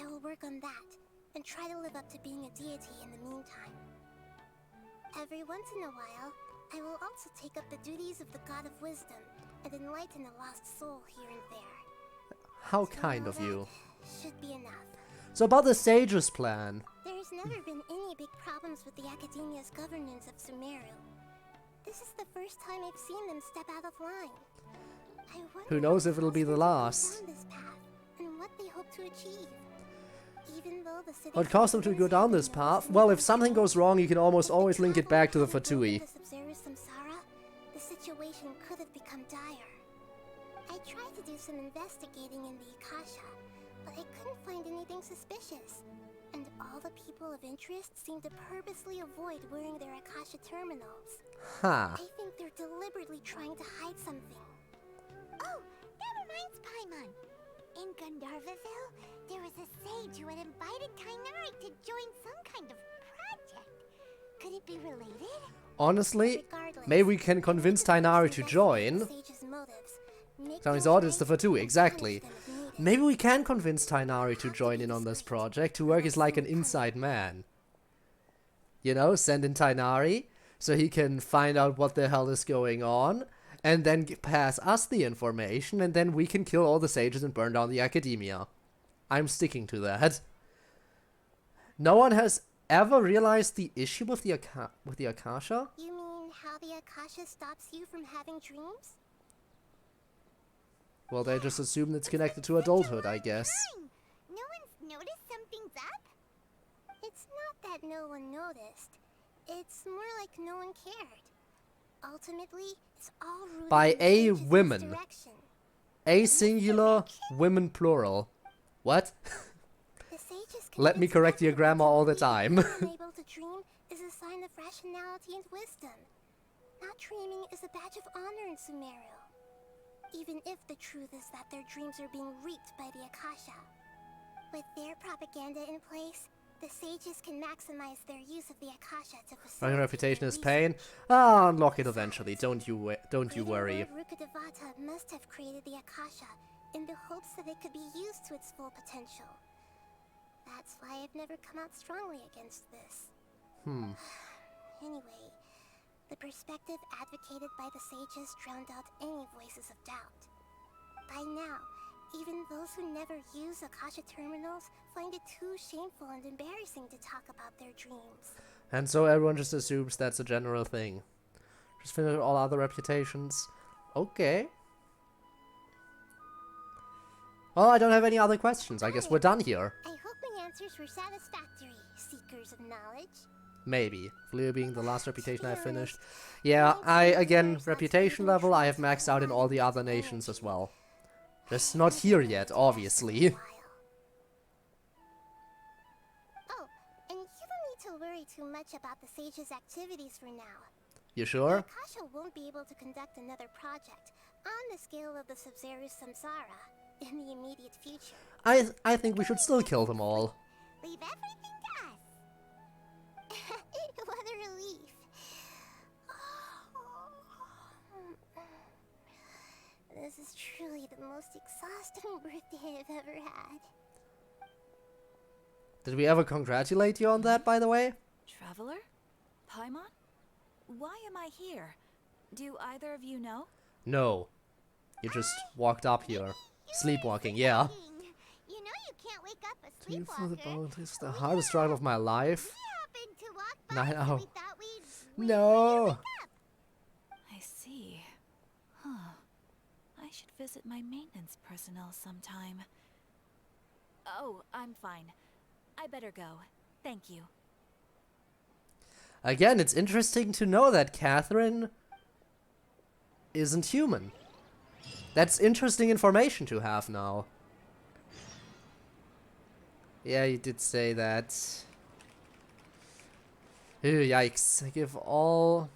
I will work on that, and try to live up to being a deity in the meantime. Every once in a while, I will also take up the duties of the God of Wisdom and enlighten a lost soul here and there. How kind of you. Should be enough. So about the Sage's plan. There's never been any big problems with the Academia's governance of Sumeru. This is the first time I've seen them step out of line. I wonder Who knows if it'll what be the caused last. them to go down this path and what they hope to achieve. Even though the city What caused them to go down this path? Well, if something goes wrong, you can almost always link it back to the Fatui. The situation could have become dire. I tried to do some investigating in the Akasha, but I couldn't find anything suspicious. And all the people of interest seem to purposely avoid wearing their Akasha terminals. Ha. I think they're deliberately trying to hide something. Oh, that reminds Paimon. In Gandharvaville, there was a sage who had invited Tighnari to join some kind of project. Could it be related? Honestly, Regardless, maybe we can convince Tighnari to join. the sage's motives. Make Sounds those odd, right it's the for two, and exactly. punish them if needed. Maybe we can convince Tighnari to join in on this project, to work as like an inside man. You know, send in Tighnari, so he can find out what the hell is going on, and then pass us the information, and then we can kill all the sages and burn down the academia. I'm sticking to that. No one has ever realized the issue with the Akasha? You mean how the Akasha stops you from having dreams? Well, they just assume it's connected to adulthood, I guess. Time. No one's noticed something's up? It's not that no one noticed. It's more like no one cared. Ultimately, it's all rooted By in the a sage's women. misdirection. A singular, women plural. What? The sages Let me convinced correct your everyone grammar to all the believe time. being able to dream is a sign of rationality and wisdom. Not dreaming is a badge of honor in Sumeru. Even if the truth is that their dreams are being reaped by the Akasha. With their propaganda in place, the sages can maximize their use of the Akasha to My facilitate reputation their is pain. research. Ah, unlock it eventually. Don't you Greater worry. Lord Rukadevata must have created the Akasha in the hopes that it could be used to its full potential. That's why I've never come out strongly against this. Anyway, the perspective advocated by the sages drowned out any voices of doubt. By now, even those who never use Akasha terminals find it too shameful and embarrassing to talk about their dreams. And so everyone just assumes that's a general thing. Just finish all other reputations. Okay. Well, I don't have any other questions. I guess we're done here. I hope my answers were satisfactory, seekers of knowledge. Maybe. Fleur being the last reputation I finished. Yeah, again, reputation level, I have maxed out in all the other nations as well. Just not here yet, obviously. Oh, and you don't need to worry too much about the sage's activities for now. You The sure? Akasha won't be able to conduct another project on the scale of the Sumeru Samsara in the immediate future. I think we should still kill them all. Leave everything to us. What a relief. This is truly the most exhausting birthday I've ever had. Did we ever congratulate you on that, by the way? Traveler? Paimon? Why am I here? Do either of you know? No. You just walked up here. Sleepwalking, yeah. You know you can't wake up a Do you feel the sleepwalker. boat is the hardest struggle of my life? We happened to walk by, No. so we thought we'd No. wake up. I see. Huh. I should visit my maintenance personnel sometime. Oh, I'm fine. I better go. Thank you. Again, it's interesting to know that Catherine isn't human. That's interesting information to have now. Yeah, you did say that. Ew, yikes. I give all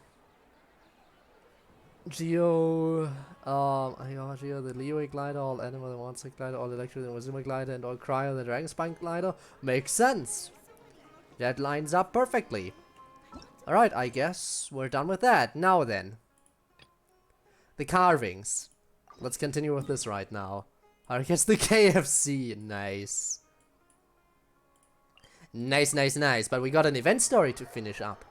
Geo, Geo the Leeway glider, all Animal the Monster glider, all Electro the Wazuma glider, and all Cryo the Dragon Spine glider. Makes sense. That lines up perfectly. Alright, I guess we're done with that. Now then. The carvings. Let's continue with this right now. I guess the KFC. Nice. Nice, nice, nice. But we got an event story to finish up.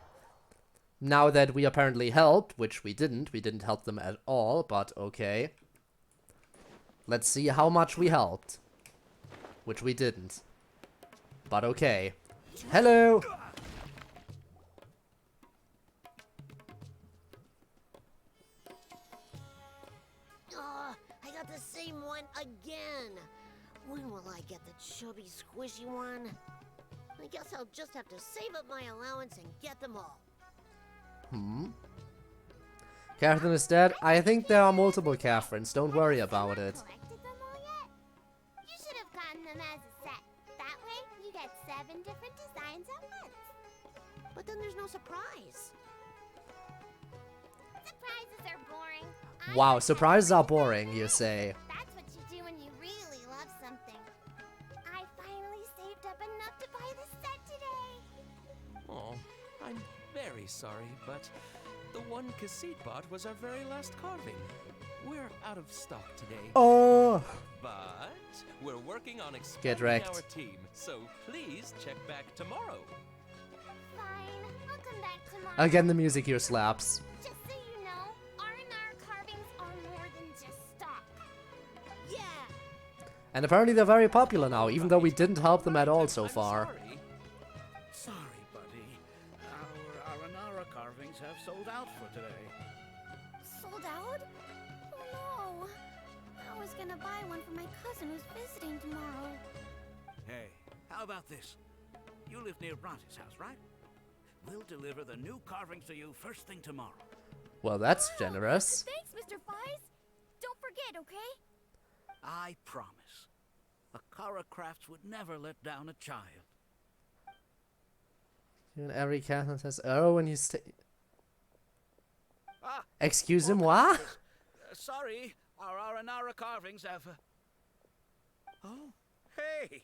Now that we apparently helped, which we didn't help them at all, but okay. Let's see how much we helped. Which we didn't. But okay. Hello! I got the same one again. When will I get the chubby, squishy one? I guess I'll just have to save up my allowance and get them all. Catherine is dead. I think there are multiple Catherines. Don't worry about it. Collected them all yet? You should have gotten them as a set. That way, you get 7 different designs at once. But then there's no surprise. Surprises are boring. Wow, surprises are boring, you say. That's what you do when you really love very sorry, but the one Cassette bought was our very last carving. We're out of stock today. Oh! But we're working on Get expanding wrecked. our team, so please check back tomorrow. Fine, I'll come back tomorrow. Again, the music here slaps. Just so you know, R&R carvings are more than just stock. Yeah! And apparently they're very popular now, even though we didn't help them at all so I'm far. sorry. Sorry, buddy. Our Aranara carvings have sold out for today. Sold out? Oh no. I was gonna buy one for my cousin who's visiting tomorrow. Hey, how about this? You live near Bronte's house, right? We'll deliver the new carvings to you first thing tomorrow. Well, that's generous. Thanks, Mr. Fies. Don't forget, okay? I promise. Akara Crafts would never let down a child. And every Catherine says, oh, when you stay. Ah, Excusez-moi? sorry, our Aranara carvings have... Oh, hey,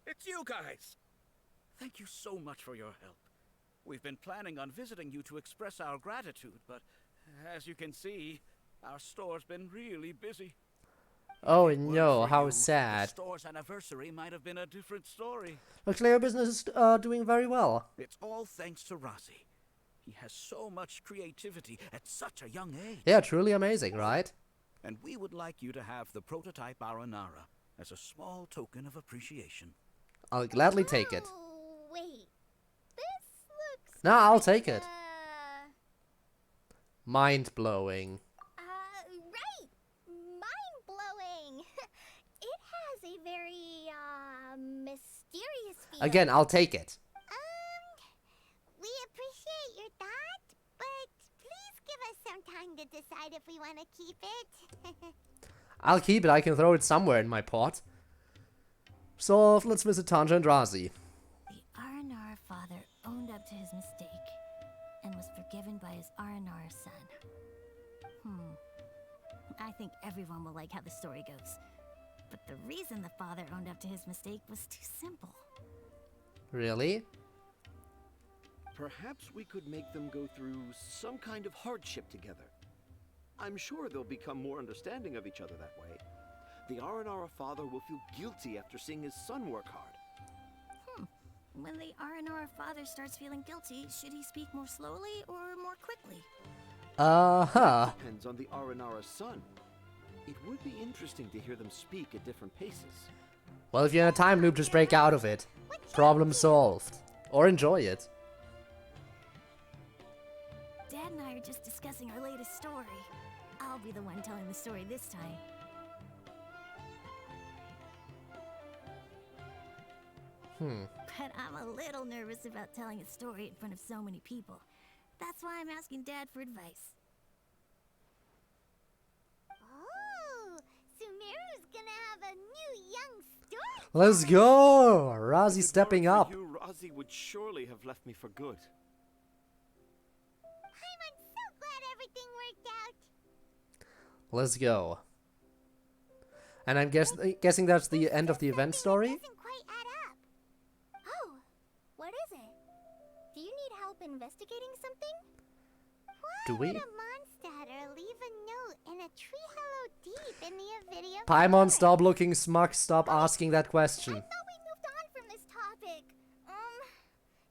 it's you guys. Thank you so much for your help. We've been planning on visiting you to express our gratitude, but as you can see, our store's been really busy. Oh If it weren't no, for how you, sad. The store's anniversary might have been a different story. Luckily, our business is doing very well. It's all thanks to Rossi. He has so much creativity at such a young age. Yeah, truly amazing, right? And we would like you to have the prototype Aranara as a small token of appreciation. I'll gladly take it. Oh, wait. This looks No, I'll take it. uh, Mind-blowing. right. Mind-blowing. It has a very, mysterious feel. Again, I'll take it. We appreciate your thought, but please give us some time to decide if we want to keep it. I'll keep it. I can throw it somewhere in my pot. So, let's visit Tanja and Razi. The Aranara father owned up to his mistake and was forgiven by his Aranara son. I think everyone will like how the story goes. But the reason the father owned up to his mistake was too simple. Really? Perhaps we could make them go through some kind of hardship together. I'm sure they'll become more understanding of each other that way. The Aranara father will feel guilty after seeing his son work hard. When the Aranara father starts feeling guilty, should he speak more slowly or more quickly? Uh-huh. Depends on the Aranara son. It would be interesting to hear them speak at different paces. Well, if you're in a time loop, just break out of it. Problem solved. Or enjoy it. Dad and I are just discussing our latest story. I'll be the one telling the story this time. But I'm a little nervous about telling a story in front of so many people. That's why I'm asking Dad for advice. Oh, Sumeru's gonna have a new young story. Let's go! Razi If it stepping weren't up. for you, Razi would surely have left me for good. I'm so glad everything worked out. Let's go. And I'm guessing that's the end of the event story? Doesn't quite add up. Oh, what is it? Do you need help investigating something? Why Do we? would a monster leave a note in a tree hollow deep in the Avidia Paimon, forest? stop looking smug. Stop asking that I question. thought we moved on from this topic.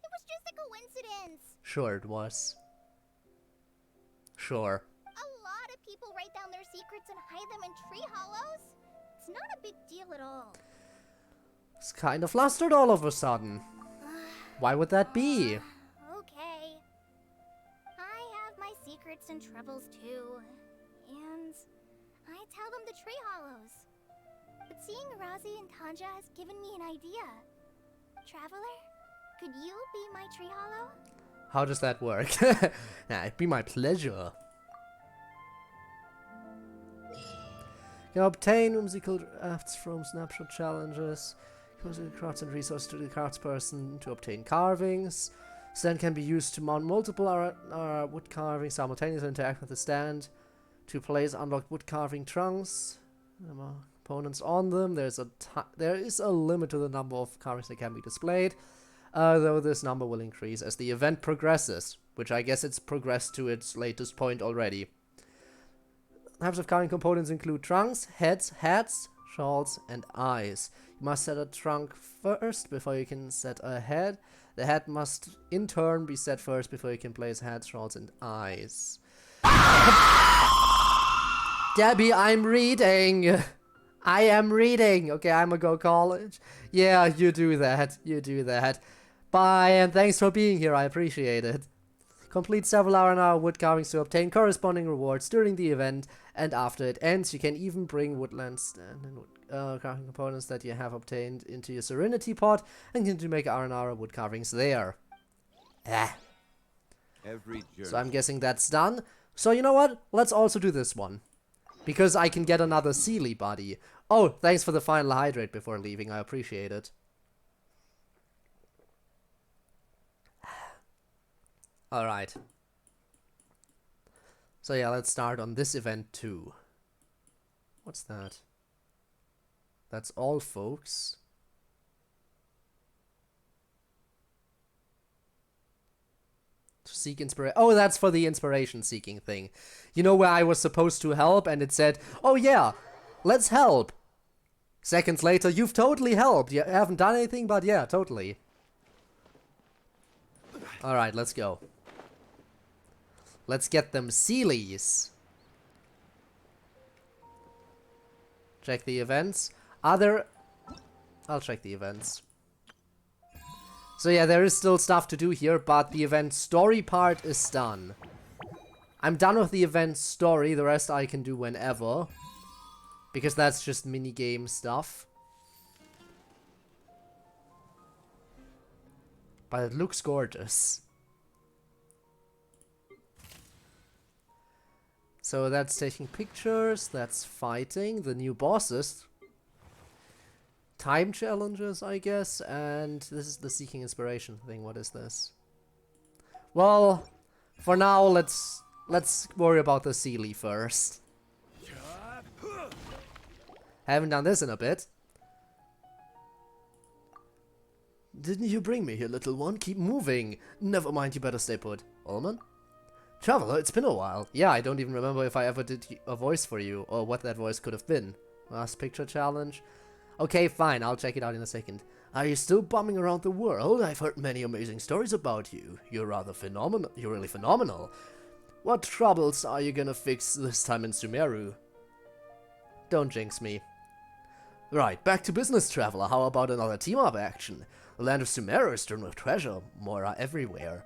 It was just a coincidence. Sure it was. Sure. A lot of people write down their secrets and hide them in tree hollows. It's not a big deal at all. It's kind of flustered all of a sudden. Why would that be? Okay. I have my secrets and troubles too. And I tell them the tree hollows. But seeing Razi and Tanja has given me an idea. Traveler, could you be my tree hollow? How does that work? Nah, it'd be my pleasure. You can obtain whimsical drafts from snapshot challenges. Use the cards and resources to the cards person to obtain carvings. Stand can be used to mount multiple wood carvings simultaneously interact with the stand. To place unlocked wood carving trunks. Components on them. There is a limit to the number of carvings that can be displayed. Though this number will increase as the event progresses. which I guess it's progressed to its latest point already. Types of carving components include trunks, heads, hats, shawls, and eyes. You must set a trunk first before you can set a head. The head must in turn be set first before you can place hats, shawls, and eyes. Debbie, I'm reading! I am reading! Okay, I'm gonna go college. Yeah, you do that. You do that. Bye, and thanks for being here. I appreciate it. Complete several hour wood carvings to obtain corresponding rewards during the event, and after it ends, you can even bring woodland stand and carving components that you have obtained into your Serenity pot and continue to make hour wood carvings there. So I'm guessing that's done. So you know what? Let's also do this one. Because I can get another Sealy buddy. Oh, thanks for the final hydrate before leaving. I appreciate it. Alright. So yeah, let's start on this event too. What's that? That's all, folks. To seek inspiration. Oh, that's for the inspiration seeking thing. You know where I was supposed to help and it said, oh yeah, let's help. Seconds later, you've totally helped. You haven't done anything, but yeah, totally. Alright, let's go. Let's get them Sealies. Check the events. I'll check the events. So yeah, there is still stuff to do here, but the event story part is done. I'm done with the event story, the rest I can do whenever. Because that's just minigame stuff. But it looks gorgeous. So that's taking pictures, that's fighting, the new bosses. Time challenges, I guess, and this is the seeking inspiration thing. What is this? Well, for now, let's worry about the Sealy first. Haven't done this in a bit. Didn't you bring me here, little one? Keep moving. Never mind, you better stay put. Ullman? Traveler, it's been a while. Yeah, I don't even remember if I ever did a voice for you, or what that voice could have been. Last picture challenge? Okay, fine, I'll check it out in a second. Are you still bumming around the world? I've heard many amazing stories about you. You're rather phenomenal. You're really phenomenal. What troubles are you gonna fix this time in Sumeru? Don't jinx me. Right, back to business, Traveler. How about another team-up action? The land of Sumeru is strewn with treasure. More are everywhere.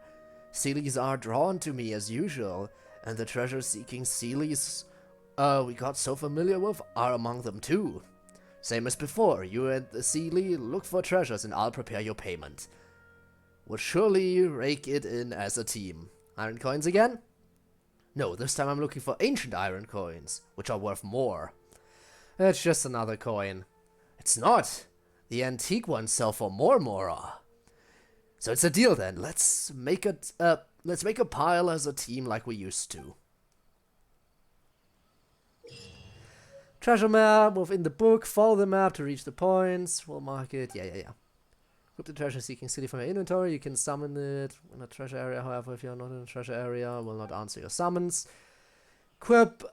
Sealies are drawn to me as usual, and the treasure-seeking Sealies we got so familiar with are among them too. Same as before, you and the Sealy look for treasures and I'll prepare your payment. We'll surely rake it in as a team. Iron coins again? No, this time I'm looking for ancient iron coins, which are worth more. It's just another coin. It's not. The antique ones sell for more, Mora. So it's a deal then. Let's make a pile as a team like we used to. Treasure map within the book. Follow the map to reach the points. We'll mark it. Yeah. Group the treasure-seeking city from your inventory. You can summon it in a treasure area. However, if you're not in a treasure area, will not answer your summons. Equip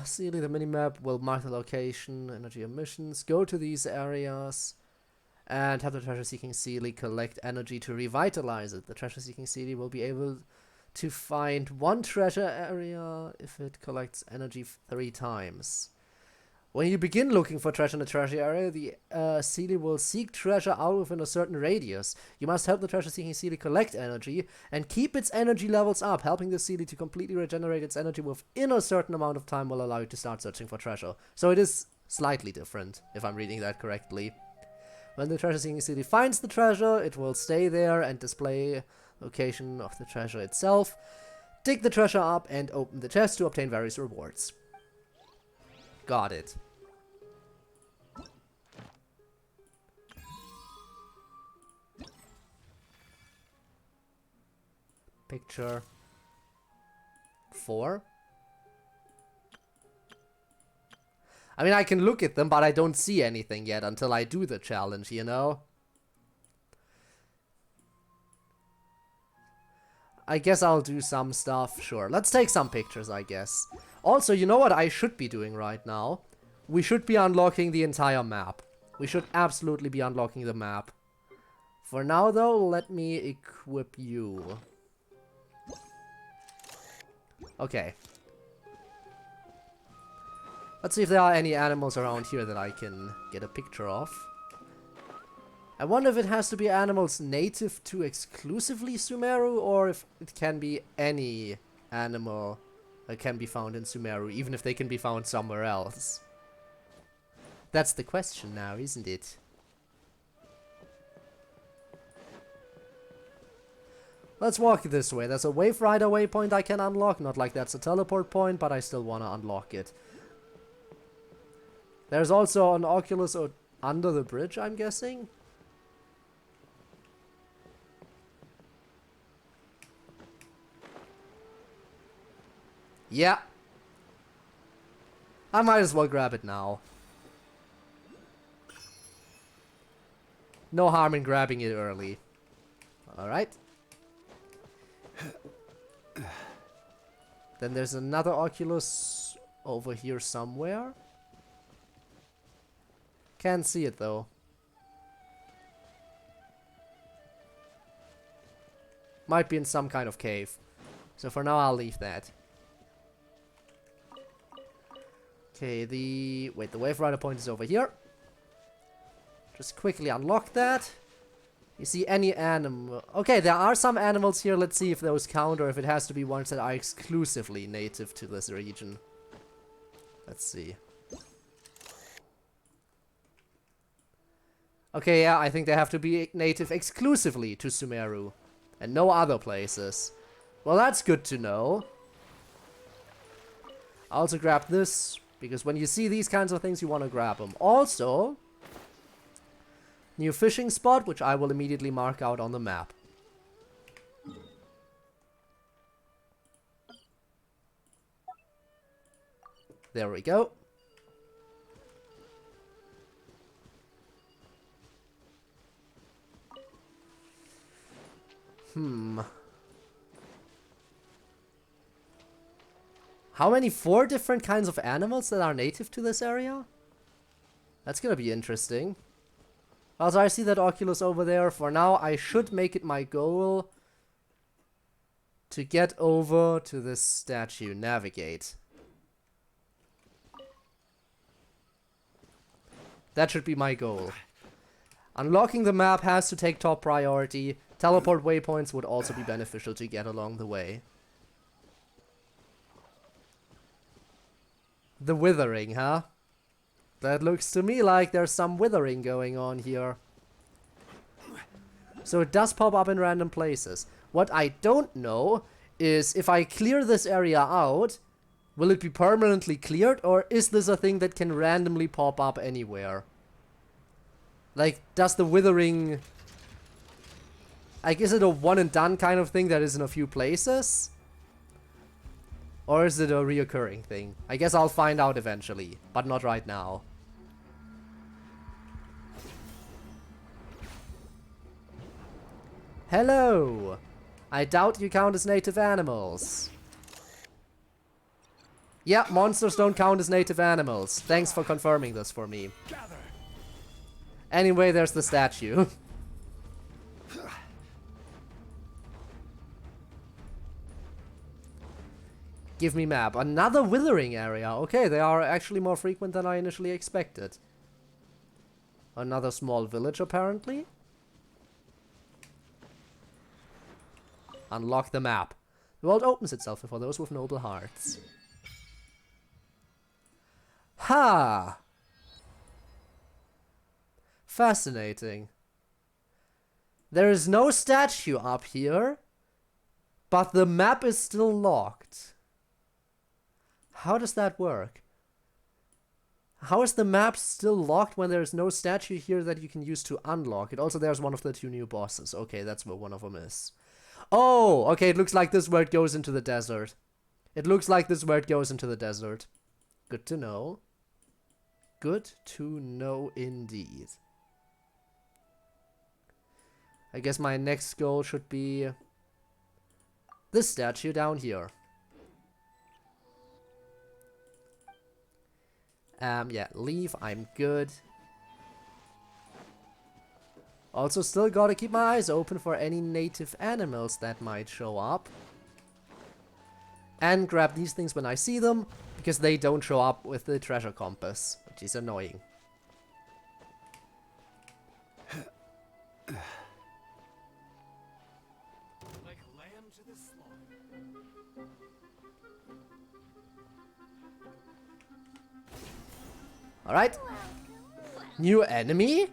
Sealy the minimap. Will mark the location, energy emissions. Go to these areas. And have the treasure-seeking Sealy collect energy to revitalize it. The treasure-seeking Sealy will be able to find one treasure area if it collects energy 3 times. When you begin looking for treasure in a treasure area, the Sealy will seek treasure out within a certain radius. You must help the treasure-seeking Sealy collect energy and keep its energy levels up. Helping the Sealy to completely regenerate its energy within a certain amount of time will allow you to start searching for treasure. So it is slightly different, if I'm reading that correctly. When the treasure-seeking Sealy finds the treasure, it will stay there and display location of the treasure itself. Dig the treasure up and open the chest to obtain various rewards. Got it. Picture 4. I mean, I can look at them, but I don't see anything yet until I do the challenge, you know? I guess I'll do some stuff. Sure, let's take some pictures, I guess. Also, you know what I should be doing right now? We should be unlocking the entire map. We should absolutely be unlocking the map. For now, though, let me equip you. Okay. Let's see if there are any animals around here that I can get a picture of. I wonder if it has to be animals native to exclusively Sumeru, or if it can be any animal that can be found in Sumeru, even if they can be found somewhere else. That's the question now, isn't it? Let's walk this way. There's a Wave Rider waypoint I can unlock. Not like that's a teleport point, but I still want to unlock it. There's also an Oculus under the bridge, I'm guessing. Yeah. I might as well grab it now. No harm in grabbing it early. Alright. Then there's another Oculus over here somewhere. Can't see it though. Might be in some kind of cave. So for now I'll leave that. Okay, the Wave Rider point is over here. Just quickly unlock that. You see any animal. Okay, there are some animals here. Let's see if those count or if it has to be ones that are exclusively native to this region. Let's see. Okay, yeah, I think they have to be native exclusively to Sumeru. And no other places. Well, that's good to know. I'll also grab this, because when you see these kinds of things, you want to grab them. Also, new fishing spot, which I will immediately mark out on the map. There we go. How many? 4 different kinds of animals that are native to this area? That's gonna be interesting. Also, I see that Oculus over there. For now, I should make it my goal to get over to this statue. Navigate. That should be my goal. Unlocking the map has to take top priority. Teleport waypoints would also be beneficial to get along the way. The withering, huh? That looks to me like there's some withering going on here. So it does pop up in random places. What I don't know is if I clear this area out, will it be permanently cleared, or is this a thing that can randomly pop up anywhere? Like, does the withering... Like, is it a one and done kind of thing that is in a few places? Or is it a reoccurring thing? I guess I'll find out eventually, but not right now. Hello! I doubt you count as native animals. Yeah, monsters don't count as native animals. Thanks for confirming this for me. Anyway, there's the statue. Give me map. Another withering area. Okay, they are actually more frequent than I initially expected. Another small village, apparently. Unlock the map. The world opens itself for those with noble hearts. Ha! Fascinating. There is no statue up here, but the map is still locked. How does that work? How is the map still locked when there's no statue here that you can use to unlock it? Also, there's one of the 2 new bosses. Okay, that's where one of them is. Oh, okay, it looks like this is where it goes into the desert. It looks like this is where it goes into the desert. Good to know. Good to know indeed. I guess my next goal should be this statue down here. Yeah, leave. I'm good. Also, still gotta keep my eyes open for any native animals that might show up. And grab these things when I see them, because they don't show up with the treasure compass, which is annoying. Like lamb to the slaughter. Alright. New enemy?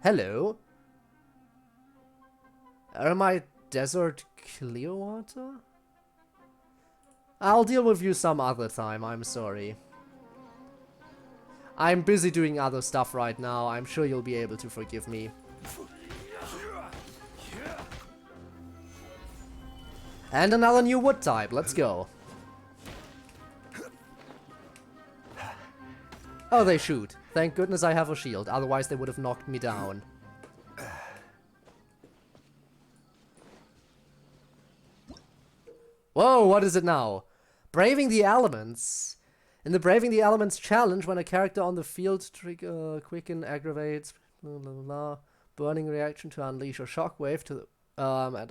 Hello. Am I Desert Clearwater? I'll deal with you some other time, I'm sorry. I'm busy doing other stuff right now, I'm sure you'll be able to forgive me. And another new wood type, let's go. Oh, they shoot. Thank goodness I have a shield, otherwise they would have knocked me down. Whoa, what is it now? Braving the Elements. In the Braving the Elements challenge, when a character on the field trigger quicken aggravates blah, blah, blah, burning reaction to unleash a shockwave to at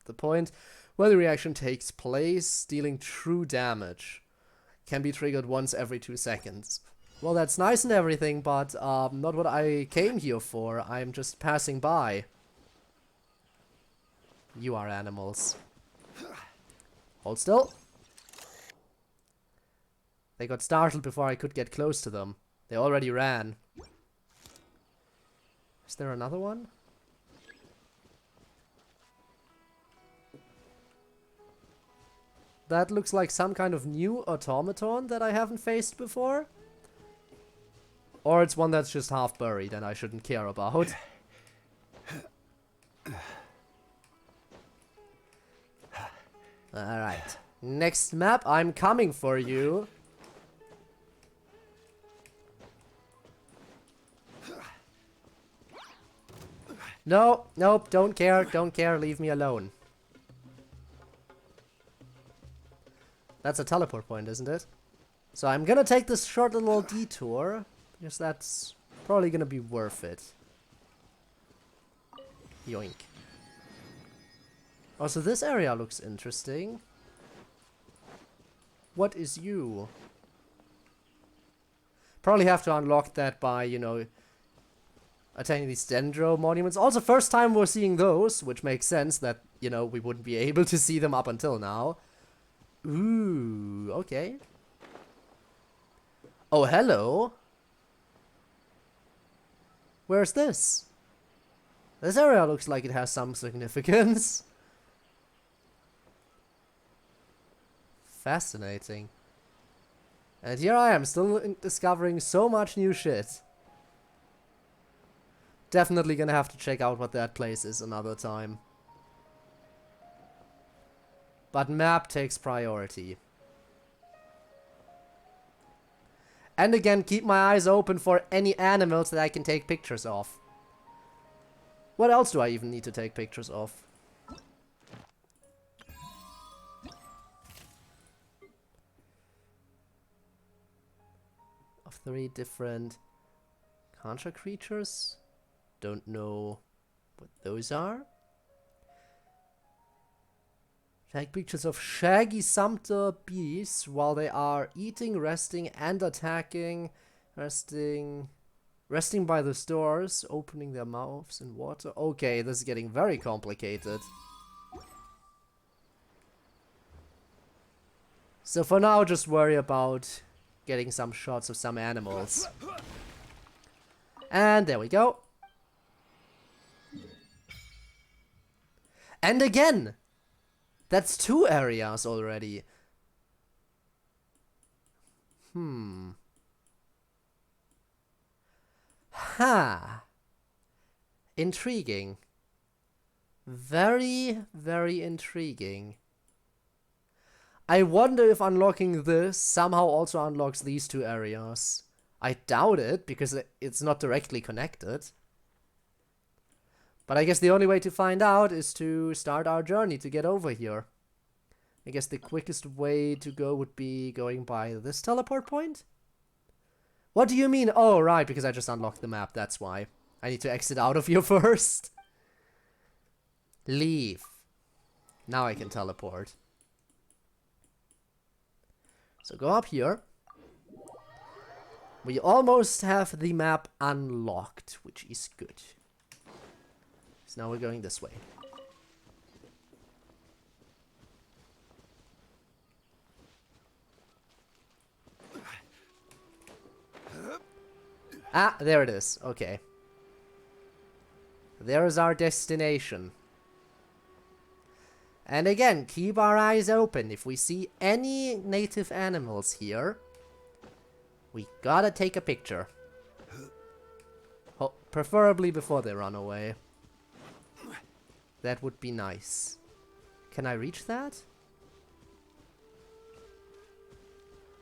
the point where the reaction takes place, dealing true damage. Can be triggered once every 2 seconds. Well, that's nice and everything, but not what I came here for. I'm just passing by. You are animals. Hold still. They got startled before I could get close to them. They already ran. Is there another one? That looks like some kind of new automaton that I haven't faced before. Or it's one that's just half buried and I shouldn't care about. Alright. Next map, I'm coming for you. No, nope, don't care, leave me alone. That's a teleport point, isn't it? So I'm gonna take this short little detour, because that's probably gonna be worth it. Yoink. Also, this area looks interesting. What is you? Probably have to unlock that by, you know, attaining these dendro monuments. Also, first time we're seeing those, which makes sense that, you know, we wouldn't be able to see them up until now. Ooh, okay. Oh, hello. Where's this? This area looks like it has some significance. Fascinating. And here I am, still discovering so much new shit. Definitely gonna have to check out what that place is another time. But map takes priority. And again, keep my eyes open for any animals that I can take pictures of. What else do I even need to take pictures of? Of 3 different concha creatures? Don't know what those are. Take pictures of shaggy sumpter beasts while they are eating, resting, and attacking. Resting by the stores, opening their mouths in water. Okay, this is getting very complicated. So for now, just worry about getting some shots of some animals. And there we go. And again! That's 2 areas already. Ha! Intriguing. Very, very intriguing. I wonder if unlocking this somehow also unlocks these 2 areas. I doubt it, because it's not directly connected. But I guess the only way to find out is to start our journey to get over here. I guess the quickest way to go would be going by this teleport point? What do you mean? Oh, right, because I just unlocked the map, that's why. I need to exit out of here first. Leave. Now I can teleport. So go up here. We almost have the map unlocked, which is good. So now we're going this way. Ah, there it is. Okay. There is our destination. And again, keep our eyes open. If we see any native animals here, we gotta take a picture. Preferably before they run away. That would be nice. Can I reach that?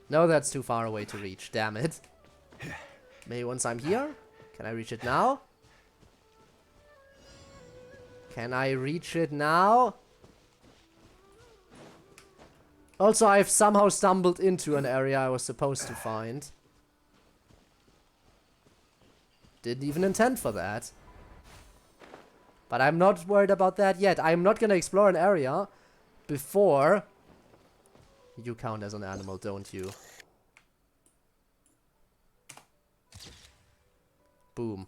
No, that's too far away to reach. Damn it. Maybe once I'm here? Can I reach it now? Can I reach it now? Also, I've somehow stumbled into an area I was supposed to find. Didn't even intend for that. But I'm not worried about that yet. I'm not gonna explore an area before... You count as an animal, don't you? Boom.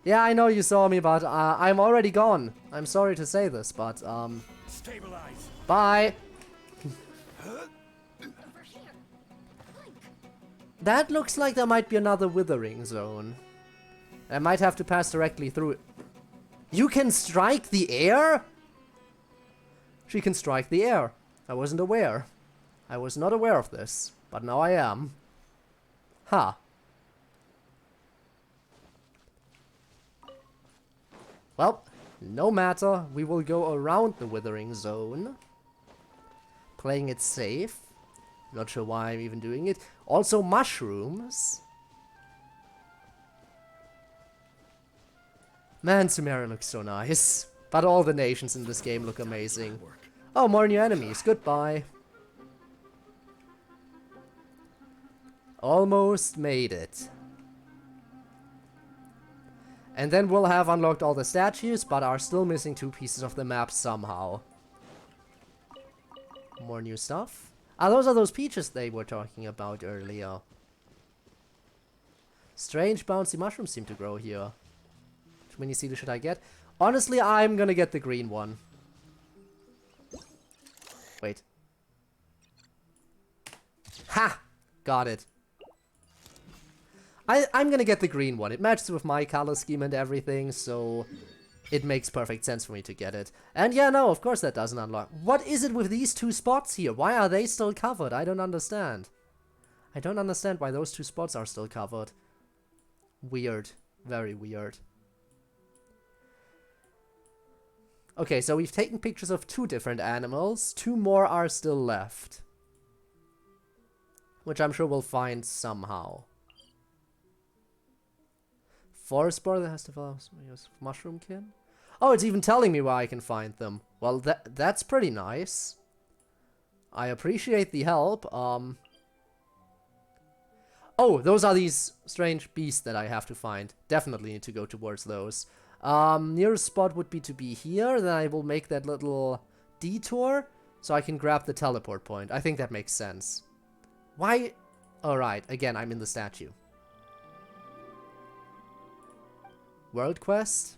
Yeah, I know you saw me, but I'm already gone. I'm sorry to say this, but Stabilize. bye. That looks like there might be another withering zone. I might have to pass directly through it. You can strike the air? She can strike the air. I wasn't aware. I was not aware of this, but now I am. Ha. Well, no matter. We will go around the withering zone. Playing it safe. Not sure why I'm even doing it. Also mushrooms. Man, Sumeru looks so nice. But all the nations in this game look amazing. Oh, more new enemies. Goodbye. Almost made it. And then we'll have unlocked all the statues, but are still missing 2 pieces of the map somehow. More new stuff. Ah, those are those peaches they were talking about earlier. Strange bouncy mushrooms seem to grow here. Which mini seed should I get? Honestly, I'm gonna get the green one. Wait. Ha! Got it. I'm gonna get the green one. It matches with my color scheme and everything, so it makes perfect sense for me to get it. And yeah, no, of course that doesn't unlock. What is it with these 2 spots here? Why are they still covered? I don't understand. I don't understand why those 2 spots are still covered. Weird. Very weird. Okay, so we've taken pictures of 2 different animals. 2 more are still left. Which I'm sure we'll find somehow. Forest spore that has developed mushroomkin. Oh, it's even telling me where I can find them. Well, that's pretty nice. I appreciate the help. Oh, those are these strange beasts that I have to find. Definitely need to go towards those. Nearest spot would be to be here. Then I will make that little detour so I can grab the teleport point. I think that makes sense. Why? Alright, again, I'm in the statue. World quest?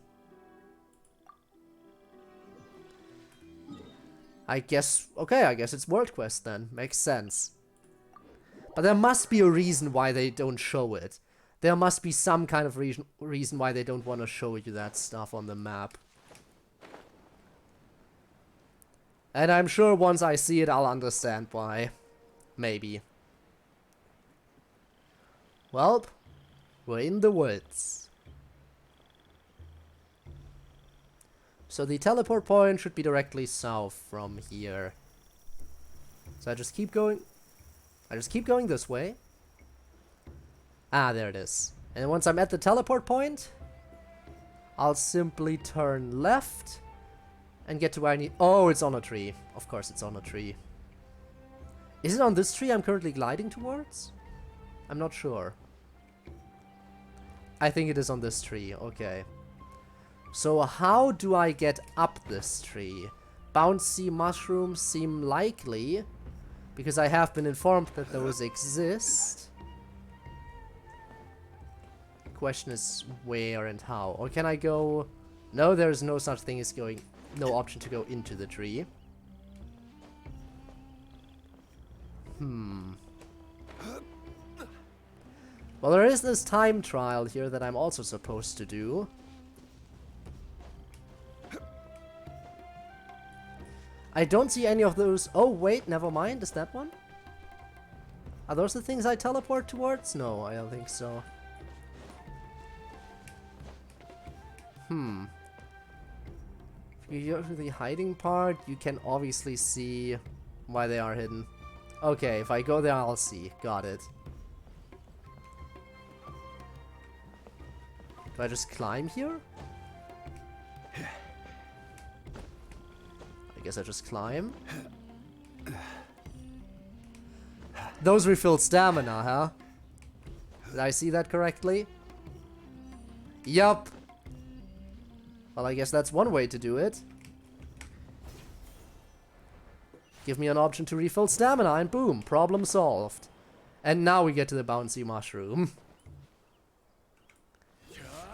I guess... Okay, I guess it's world quest then. Makes sense. But there must be a reason why they don't show it. There must be some kind of reason why they don't want to show you that stuff on the map. And I'm sure once I see it, I'll understand why. Maybe. Well, we're in the woods. So the teleport point should be directly south from here. So I just keep going. I just keep going this way. Ah, there it is. And once I'm at the teleport point, I'll simply turn left and get to where I need... Oh, it's on a tree. Of course it's on a tree. Is it on this tree I'm currently gliding towards? I'm not sure. I think it is on this tree. Okay. So how do I get up this tree? Bouncy mushrooms seem likely, because I have been informed that those exist. Question is where and how. Or can I go... No, there's no such thing as going... No option to go into the tree. Well, there is this time trial here that I'm also supposed to do. I don't see any of those... Oh, wait, never mind. Is that one? Are those the things I teleport towards? No, I don't think so. If you go to the hiding part, you can obviously see why they are hidden. Okay, if I go there, I'll see. Got it. Do I just climb here? I guess I just climb. Those refill stamina, huh? Did I see that correctly? Yup. Well, I guess that's one way to do it. Give me an option to refill stamina and boom, problem solved. And now we get to the bouncy mushroom.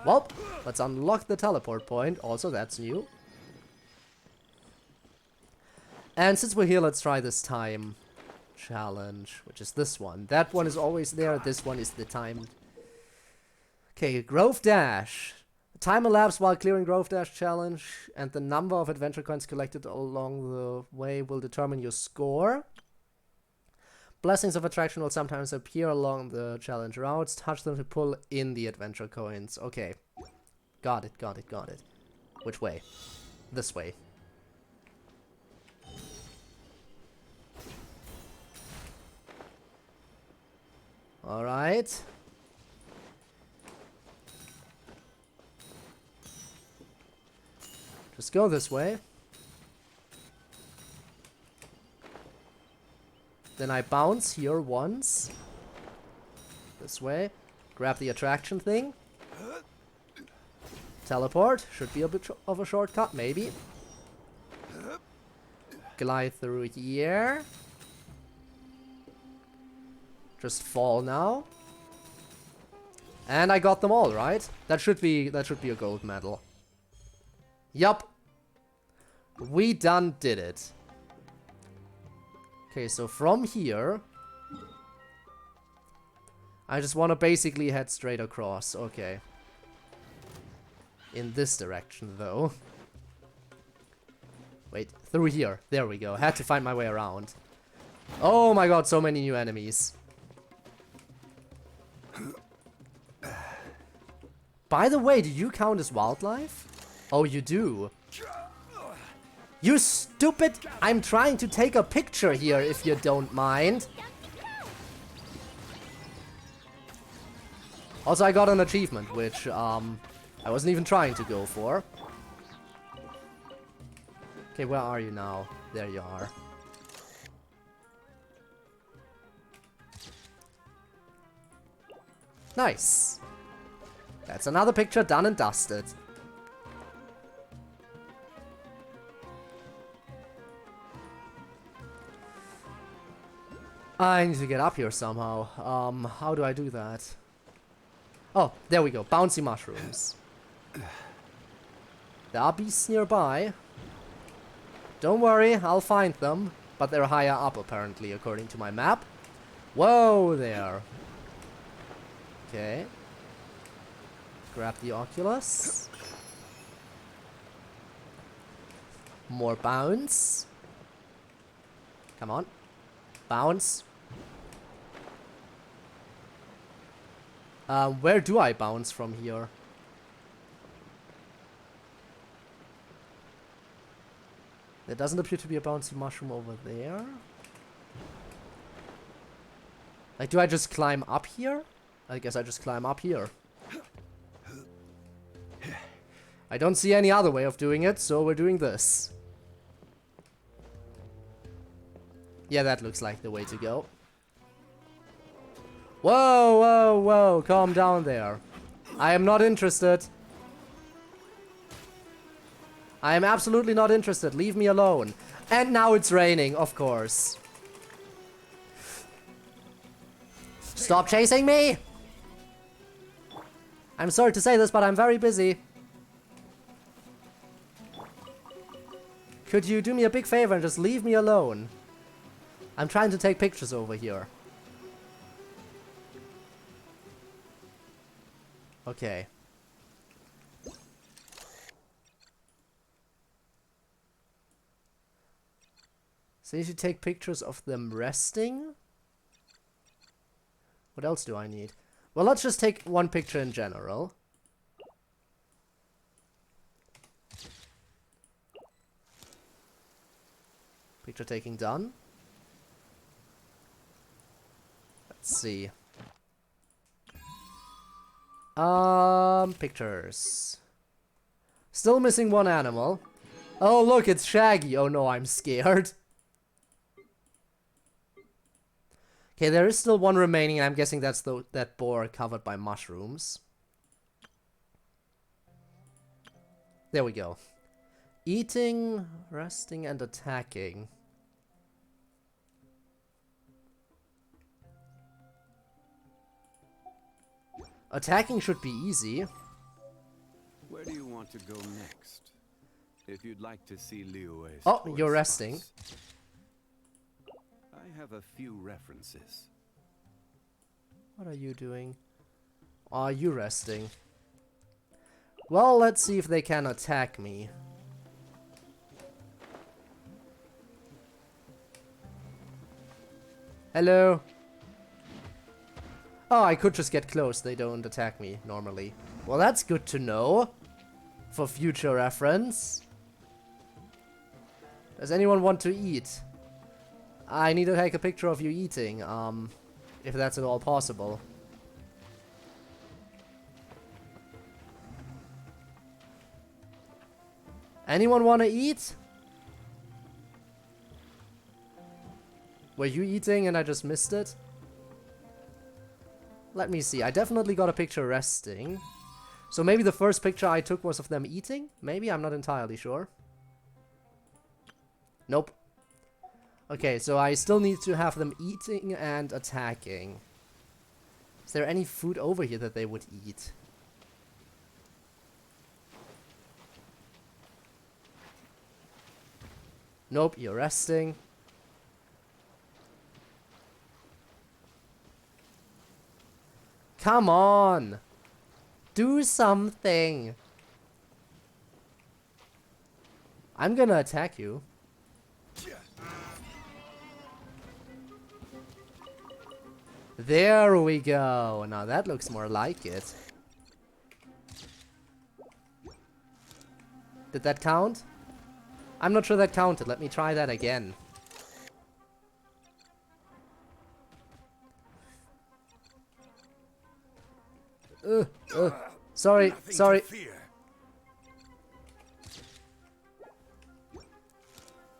Well, let's unlock the teleport point. Also, that's new. And since we're here, let's try this time challenge, which is this one. That one is always there. This one is the timed. Okay, Grove Dash. Time elapsed while clearing Grove Dash challenge, and the number of adventure coins collected along the way will determine your score. Blessings of attraction will sometimes appear along the challenge routes. Touch them to pull in the adventure coins. Okay. Got it, got it, got it. Which way? This way. Alright. Just go this way. Then I bounce here once. This way. Grab the attraction thing. Teleport. Should be a bit of a shortcut, maybe. Glide through here. Just fall now. And I got them all, right? That should be a gold medal. Yup. We done did it. Okay, so from here, I just want to basically head straight across. Okay. In this direction, though. Wait, through here. There we go. Had to find my way around. Oh my god, so many new enemies. By the way, do you count as wildlife? Oh, you do. You stupid! I'm trying to take a picture here, if you don't mind. Also, I got an achievement, which, I wasn't even trying to go for. Okay, where are you now? There you are. Nice. That's another picture done and dusted. I need to get up here somehow. How do I do that? Oh, there we go. Bouncy mushrooms. There are beasts nearby. Don't worry, I'll find them. But they're higher up, apparently, according to my map. Whoa there. Okay. Grab the Oculus. More bounce. Come on. Bounce. Where do I bounce from here? There doesn't appear to be a bouncy mushroom over there. Like, do I just climb up here? I guess I just climb up here. I don't see any other way of doing it, so we're doing this. Yeah, that looks like the way to go. Whoa, whoa, whoa, calm down there. I am not interested. I am absolutely not interested. Leave me alone. And now it's raining, of course. Stop chasing me! I'm sorry to say this, but I'm very busy. Could you do me a big favor and just leave me alone? I'm trying to take pictures over here. Okay. So you should take pictures of them resting. What else do I need? Well, let's just take one picture in general. Picture taking done. Let's see. Pictures. Still missing one animal. Oh, look, it's Shaggy. Oh no, I'm scared. Okay, there is still one remaining, and I'm guessing that's that boar covered by mushrooms. There we go. Eating, resting, and attacking. Attacking should be easy. Where do you want to go next? If you'd like to see Liyue's Oh, toy you're resting. spots, I have a few references. What are you doing? Are you resting? Well, let's see if they can attack me. Hello? Oh, I could just get close. They don't attack me normally. Well, that's good to know. For future reference. Does anyone want to eat? I need to take a picture of you eating, if that's at all possible. Anyone want to eat? Were you eating and I just missed it? Let me see. I definitely got a picture resting. So maybe the first picture I took was of them eating? Maybe? I'm not entirely sure. Nope. Okay, so I still need to have them eating and attacking. Is there any food over here that they would eat? Nope, you're resting. Come on! Do something! I'm gonna attack you. There we go. Now that looks more like it. Did that count? I'm not sure that counted. Let me try that again. Sorry, sorry.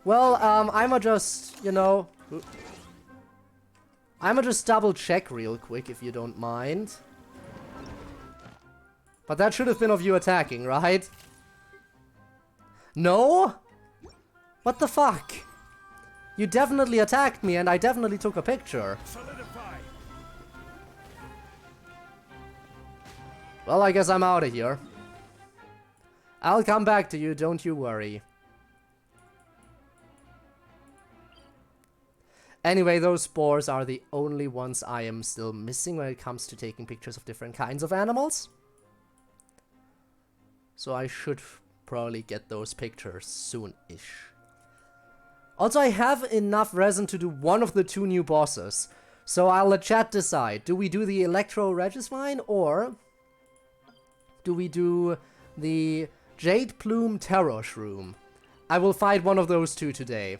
Well, I'ma just, you know... I'ma just double check real quick, if you don't mind. But that should have been of you attacking, right? No? What the fuck? You definitely attacked me and I definitely took a picture. Well, I guess I'm out of here. I'll come back to you, don't you worry. Anyway, those spores are the only ones I am still missing when it comes to taking pictures of different kinds of animals. So I should probably get those pictures soon-ish. Also, I have enough resin to do one of the two new bosses. So I'll let chat decide. Do we do the Electro Regismine or do we do the Jade Plume Terror Shroom? I will fight one of those two today.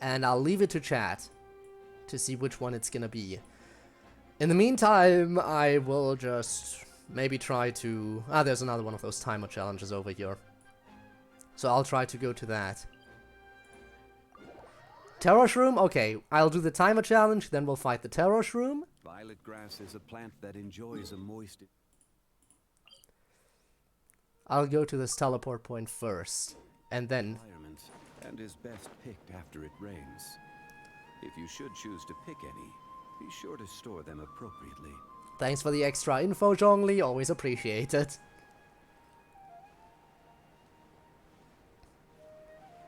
And I'll leave it to chat to see which one it's gonna be. In the meantime, I will just maybe try to... Ah, there's another one of those timer challenges over here. So I'll try to go to that. Terror Shroom? Okay, I'll do the timer challenge, then we'll fight the Terror Shroom. Violet grass is a plant that enjoys a moist... I'll go to this teleport point first, and then... and is best picked after it rains. If you should choose to pick any, be sure to store them appropriately. Thanks for the extra info, Zhongli, always appreciated.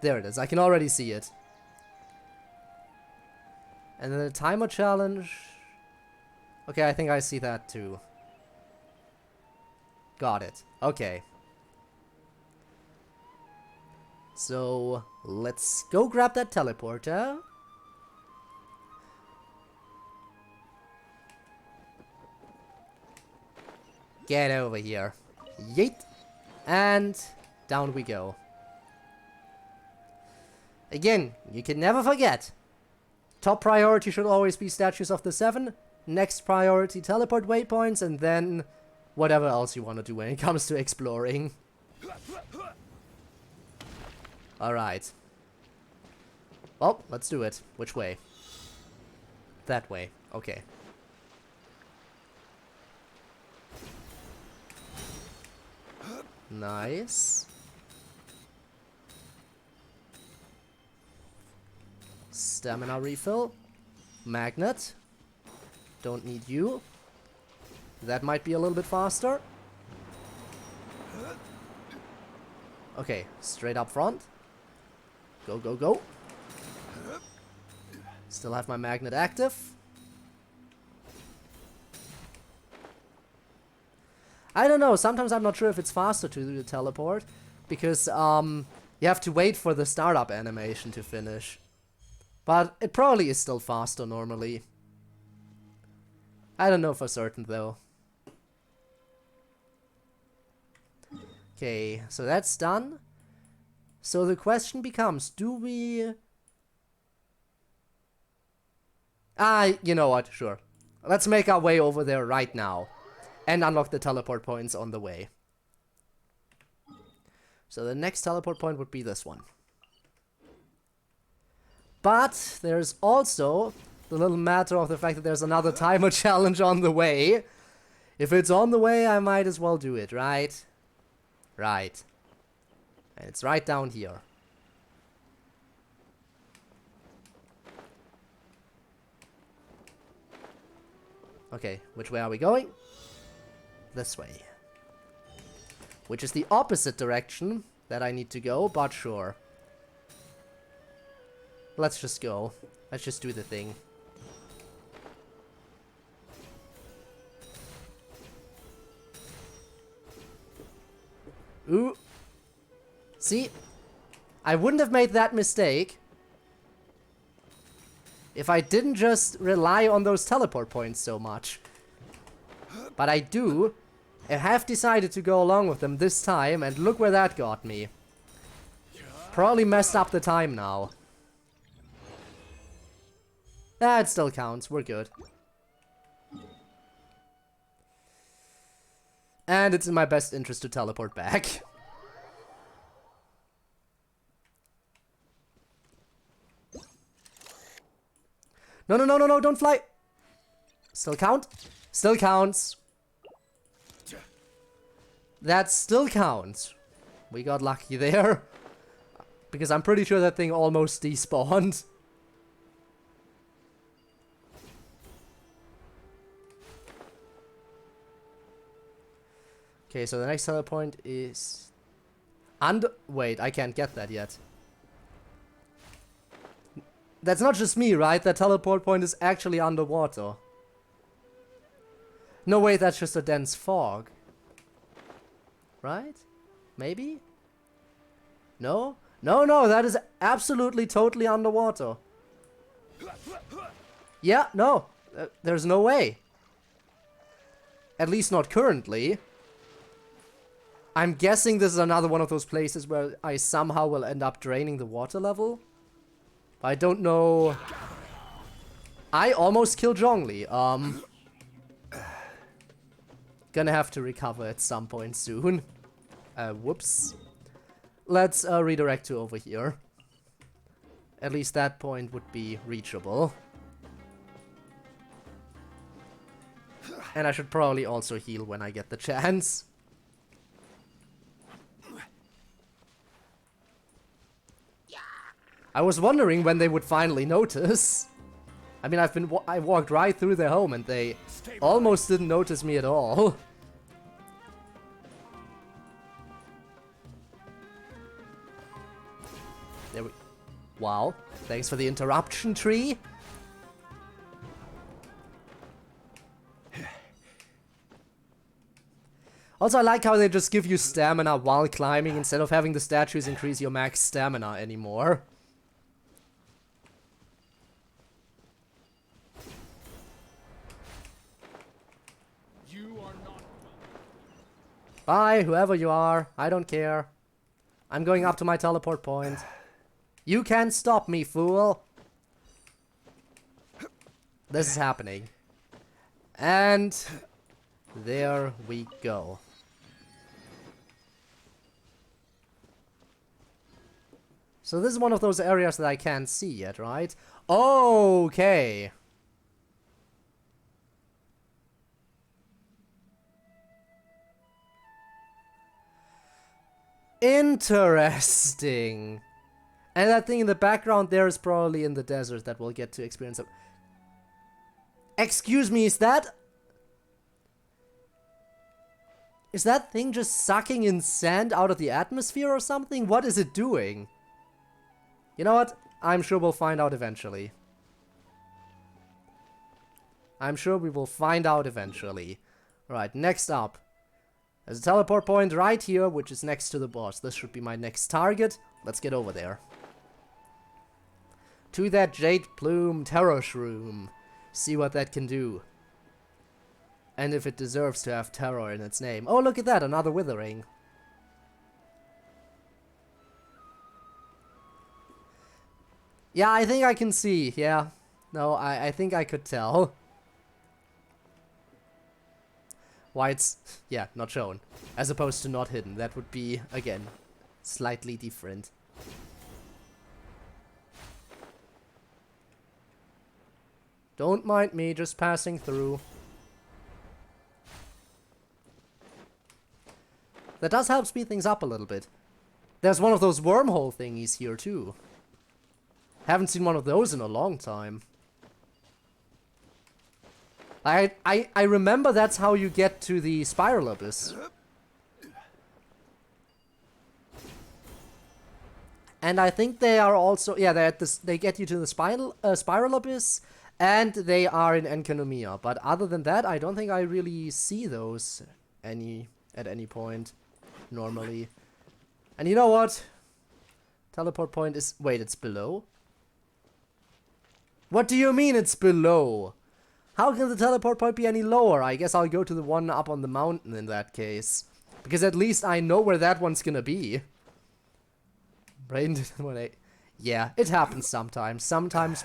There it is, I can already see it. And then the timer challenge... Okay, I think I see that too. Got it. Okay. So, let's go grab that teleporter. Get over here. Yeet. And down we go. Again, you can never forget. Top priority should always be Statues of the Seven. Next priority, teleport waypoints, and then whatever else you want to do when it comes to exploring. Alright. Well, let's do it. Which way? That way. Okay. Nice. Stamina refill. Magnet. Don't need you. That might be a little bit faster. Okay, straight up front. Go, go, go. Still have my magnet active. I don't know, sometimes I'm not sure if it's faster to do the teleport. Because, you have to wait for the startup animation to finish. But it probably is still faster normally. I don't know for certain though. Okay, so that's done. So the question becomes, do we... you know what, sure. Let's make our way over there right now. And unlock the teleport points on the way. So the next teleport point would be this one. But there's also the little matter of the fact that there's another timer challenge on the way. If it's on the way, I might as well do it, right? Right. And it's right down here. Okay, which way are we going? This way. Which is the opposite direction that I need to go, but sure. Let's just go. Let's just do the thing. Ooh. See? I wouldn't have made that mistake if I didn't just rely on those teleport points so much. But I do. I have decided to go along with them this time, and look where that got me. Probably messed up the time now. That still counts, we're good. And it's in my best interest to teleport back. No, no, no, no, no, don't fly! Still count? Still counts. That still counts. We got lucky there. Because I'm pretty sure that thing almost despawned. Okay, so the next teleport point is... Wait, I can't get that yet. That's not just me, right? That teleport point is actually underwater. No, wait, that's just a dense fog. Right? Maybe? No? No, no, that is absolutely totally underwater. Yeah, no. There's no way. At least not currently. I'm guessing this is another one of those places where I somehow will end up draining the water level. I don't know. I almost killed Zhongli. Gonna have to recover at some point soon. Whoops. Let's redirect to over here. At least that point would be reachable. And I should probably also heal when I get the chance. I was wondering when they would finally notice. I mean, I walked right through their home and they almost didn't notice me at all. There we... Wow. Thanks for the interruption, tree. Also, I like how they just give you stamina while climbing instead of having the statues increase your max stamina anymore. Bye, whoever you are. I don't care. I'm going up to my teleport point. You can't stop me, fool. This is happening. And there we go. So this is one of those areas that I can't see yet, right? Okay. Interesting. And that thing in the background there is probably in the desert that we'll get to experience. Excuse me, is that thing just sucking in sand out of the atmosphere or something? What is it doing? You know what? I'm sure we'll find out eventually. I'm sure we will find out eventually. Right, next up. There's a teleport point right here, which is next to the boss. This should be my next target. Let's get over there. To that Jade Plume Terror Shroom. See what that can do. And if it deserves to have terror in its name. Oh, look at that, another withering. Yeah, I think I can see, yeah. No, I think I could tell. Why it's, yeah, not shown. As opposed to not hidden. That would be, again, slightly different. Don't mind me, just passing through. That does help speed things up a little bit. There's one of those wormhole thingies here too. Haven't seen one of those in a long time. I remember that's how you get to the spiral abyss. And I think they are also, yeah, they're at this, they get you to the spiral abyss, and they are in Enkanomiya. But other than that, I don't think I really see those at any point normally. And you know what? Teleport point is, wait, it's below? What do you mean it's below? How can the teleport point be any lower? I guess I'll go to the one up on the mountain in that case. Because at least I know where that one's gonna be. Brain didn't want to... Yeah, it happens sometimes. Sometimes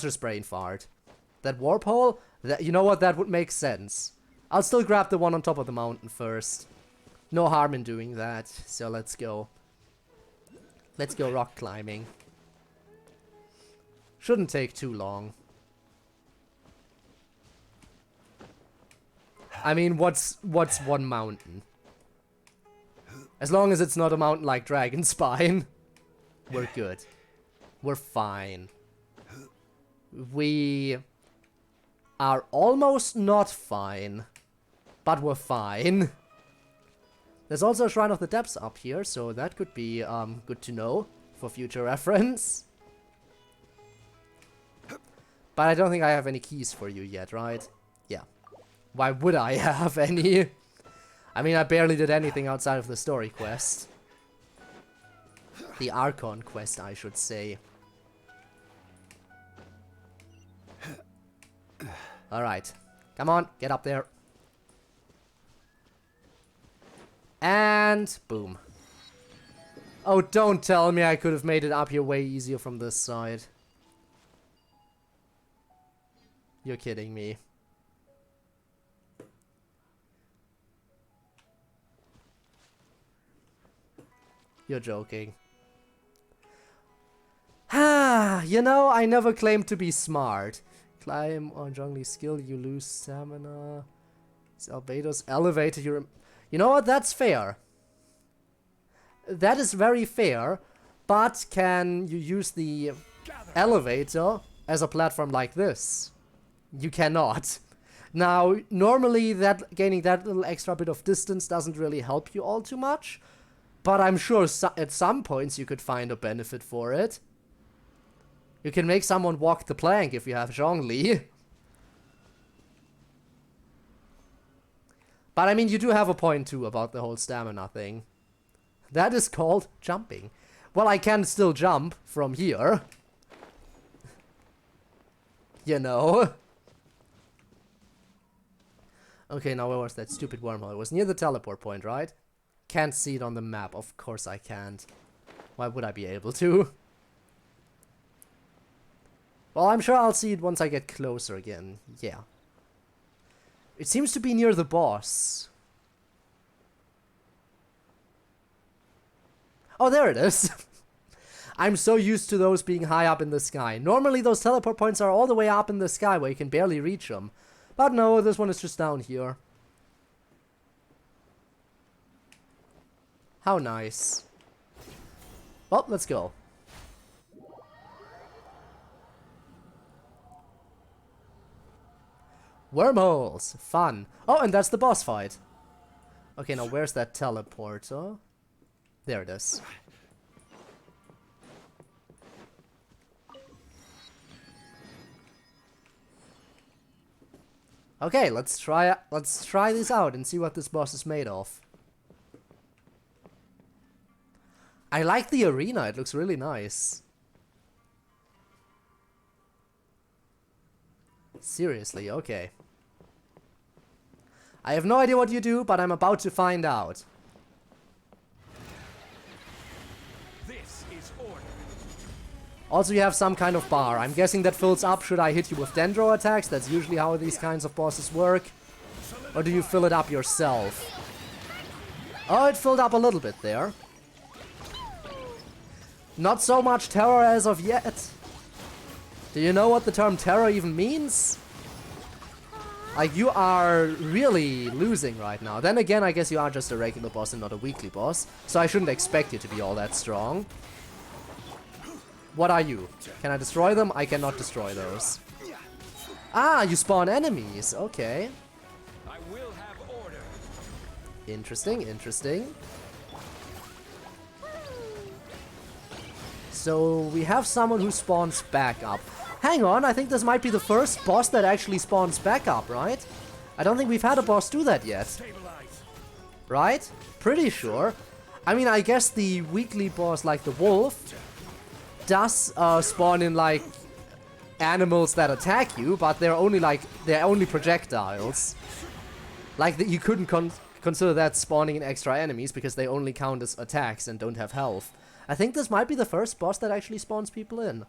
there's brain fart. That warp hole? You know what? That would make sense. I'll still grab the one on top of the mountain first. No harm in doing that. So let's go. Let's go rock climbing. Shouldn't take too long. I mean, what's one mountain? As long as it's not a mountain like Dragonspine, we're good. We're fine. We are almost not fine, but we're fine. There's also a Shrine of the Depths up here, so that could be good to know for future reference. But I don't think I have any keys for you yet, right? Yeah. Why would I have any? I mean, I barely did anything outside of the story quest. The Archon quest, I should say. Alright. Come on, get up there. And boom. Oh, don't tell me I could have made it up here way easier from this side. You're kidding me. You're joking. Ah, you know, I never claimed to be smart. Climb on jungly skill, you lose stamina. It's Albedo's elevator, you know what, that's fair. That is very fair, but can you use the elevator as a platform like this? You cannot. Now, normally that gaining that little extra bit of distance doesn't really help you all too much, but I'm sure at some points you could find a benefit for it. You can make someone walk the plank if you have Zhongli. But I mean, you do have a point too about the whole stamina thing. That is called jumping. Well, I can still jump from here. You know. Okay, now where was that stupid wormhole? It was near the teleport point, right? Can't see it on the map. Of course I can't. Why would I be able to? Well, I'm sure I'll see it once I get closer again. Yeah. It seems to be near the boss. Oh, there it is. I'm so used to those being high up in the sky. Normally those teleport points are all the way up in the sky where you can barely reach them. But no, this one is just down here. How nice. Well, let's go. Wormholes! Fun. Oh, and that's the boss fight. Okay, now where's that teleporter? There it is. Okay, let's try this out and see what this boss is made of. I like the arena, it looks really nice. Seriously, okay. I have no idea what you do, but I'm about to find out. This is order. Also, you have some kind of bar. I'm guessing that fills up should I hit you with dendro attacks. That's usually how these kinds of bosses work. Or do you fill it up yourself? Oh, it filled up a little bit there. Not so much terror as of yet. Do you know what the term terror even means? Like, you are really losing right now. Then again, I guess you are just a regular boss and not a weekly boss. So I shouldn't expect you to be all that strong. What are you? Can I destroy them? I cannot destroy those. Ah, you spawn enemies. Okay. I will have order. Interesting, interesting. So we have someone who spawns back up. Hang on, I think this might be the first boss that actually spawns back up, right? I don't think we've had a boss do that yet. Right? Pretty sure. I mean, I guess the weekly boss, like the wolf, does spawn in, like, animals that attack you, but they're only projectiles. Like, you couldn't consider that spawning in extra enemies because they only count as attacks and don't have health. I think this might be the first boss that actually spawns people in.